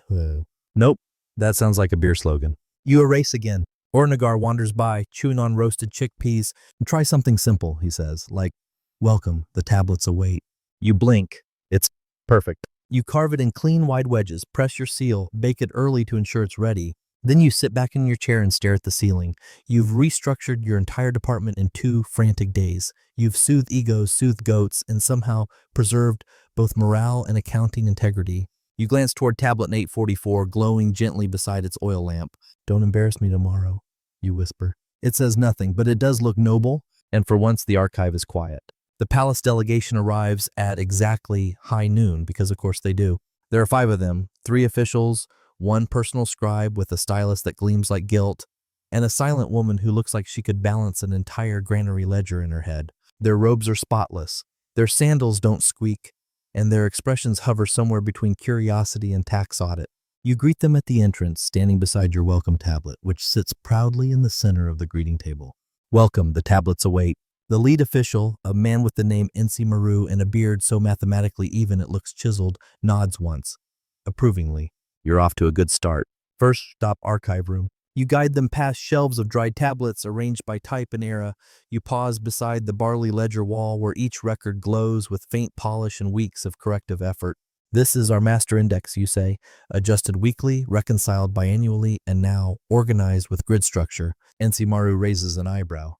Nope, that sounds like a beer slogan. You erase again. Ornagar wanders by, chewing on roasted chickpeas. Try something simple, he says, like, welcome, the tablets await. You blink. It's perfect. You carve it in clean wide wedges, press your seal, bake it early to ensure it's ready. Then you sit back in your chair and stare at the ceiling. You've restructured your entire department in 2 frantic days. You've soothed egos, soothed goats, and somehow preserved both morale and accounting integrity. You glance toward tablet 844, glowing gently beside its oil lamp. Don't embarrass me tomorrow, you whisper. It says nothing, but it does look noble, and for once the archive is quiet. The palace delegation arrives at exactly high noon, because of course they do. There are 5 of them, 3 officials, 1 personal scribe with a stylus that gleams like gilt, and a silent woman who looks like she could balance an entire granary ledger in her head. Their robes are spotless, their sandals don't squeak, and their expressions hover somewhere between curiosity and tax audit. You greet them at the entrance, standing beside your welcome tablet, which sits proudly in the center of the greeting table. Welcome, the tablets await. The lead official, a man with the name Ensi Maru and a beard so mathematically even it looks chiseled, nods once, approvingly. You're off to a good start. First stop, archive room. You guide them past shelves of dried tablets arranged by type and era. You pause beside the barley ledger wall where each record glows with faint polish and weeks of corrective effort. This is our master index, you say, adjusted weekly, reconciled biannually, and now organized with grid structure. Ensi Maru raises an eyebrow.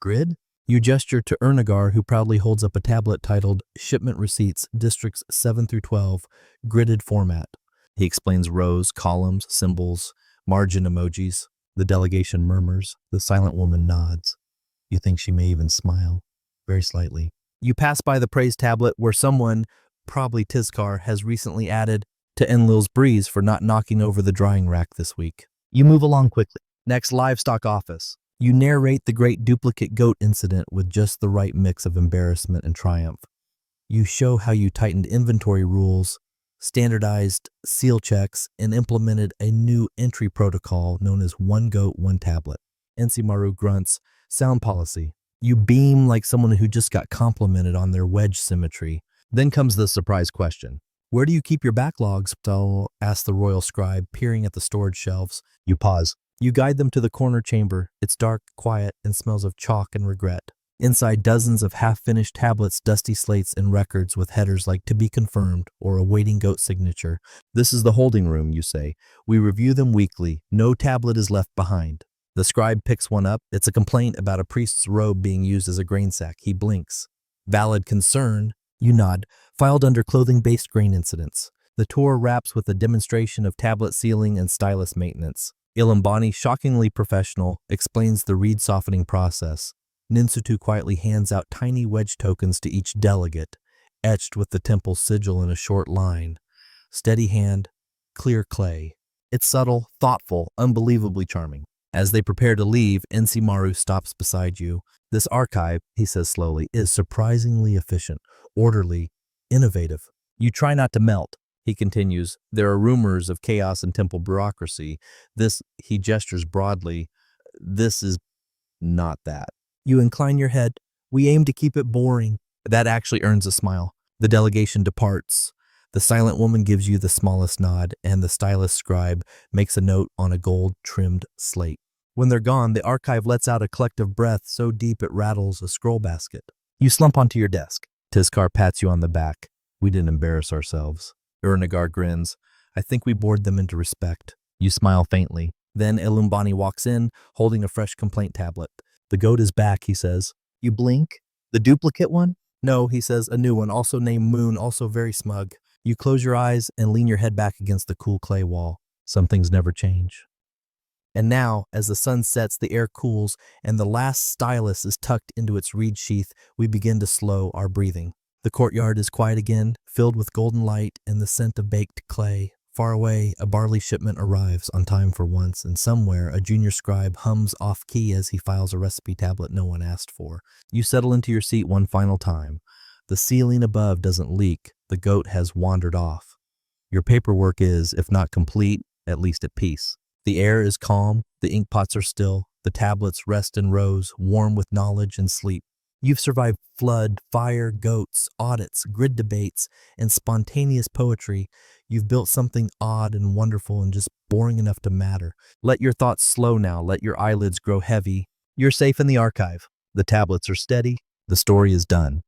Grid? You gesture to Ernagar, who proudly holds up a tablet titled Shipment Receipts, Districts 7 through 12, gridded format. He explains rows, columns, symbols, margin emojis. The delegation murmurs. The silent woman nods. You think she may even smile, very slightly. You pass by the praise tablet where someone, probably Tizkar, has recently added to Enlil's breeze for not knocking over the drying rack this week. You move along quickly. Next, livestock office. You narrate the great duplicate goat incident with just the right mix of embarrassment and triumph. You show how you tightened inventory rules, standardized seal checks, and implemented a new entry protocol known as one goat, one tablet. Ensi Maru grunts, sound policy. You beam like someone who just got complimented on their wedge symmetry. Then comes the surprise question. Where do you keep your backlogs? So asks the royal scribe, peering at the storage shelves. You pause. You guide them to the corner chamber. It's dark, quiet, and smells of chalk and regret. Inside, dozens of half-finished tablets, dusty slates, and records with headers like "to be confirmed" or "awaiting goat signature." This is the holding room, you say. We review them weekly. No tablet is left behind. The scribe picks one up. It's a complaint about a priest's robe being used as a grain sack. He blinks. Valid concern. You nod. Filed under clothing-based grain incidents. The tour wraps with a demonstration of tablet sealing and stylus maintenance. Ilambani, shockingly professional, explains the reed softening process. Ninsutu quietly hands out tiny wedge tokens to each delegate, etched with the temple sigil in a short line. Steady hand, clear clay. It's subtle, thoughtful, unbelievably charming. As they prepare to leave, Ensimaru stops beside you. This archive, he says slowly, is surprisingly efficient, orderly, innovative. You try not to melt, he continues. There are rumors of chaos in temple bureaucracy. This, he gestures broadly, this is not that. You incline your head. We aim to keep it boring. That actually earns a smile. The delegation departs. The silent woman gives you the smallest nod, and the stylus scribe makes a note on a gold-trimmed slate. When they're gone, the archive lets out a collective breath so deep it rattles a scroll basket. You slump onto your desk. Tizkar pats you on the back. We didn't embarrass ourselves. Urnagar grins. I think we bored them into respect. You smile faintly. Then Ilumbani walks in, holding a fresh complaint tablet. The goat is back, he says. You blink? The duplicate one? No, he says, a new one, also named Moon, also very smug. You close your eyes and lean your head back against the cool clay wall. Some things never change. And now, as the sun sets, the air cools, and the last stylus is tucked into its reed sheath, we begin to slow our breathing. The courtyard is quiet again, filled with golden light and the scent of baked clay. Far away, a barley shipment arrives on time for once, and somewhere a junior scribe hums off-key as he files a recipe tablet no one asked for. You settle into your seat one final time. The ceiling above doesn't leak. The goat has wandered off. Your paperwork is, if not complete, at least at peace. The air is calm, the inkpots are still, the tablets rest in rows, warm with knowledge and sleep. You've survived flood, fire, goats, audits, grid debates, and spontaneous poetry. You've built something odd and wonderful and just boring enough to matter. Let your thoughts slow now. Let your eyelids grow heavy. You're safe in the archive. The tablets are steady. The story is done.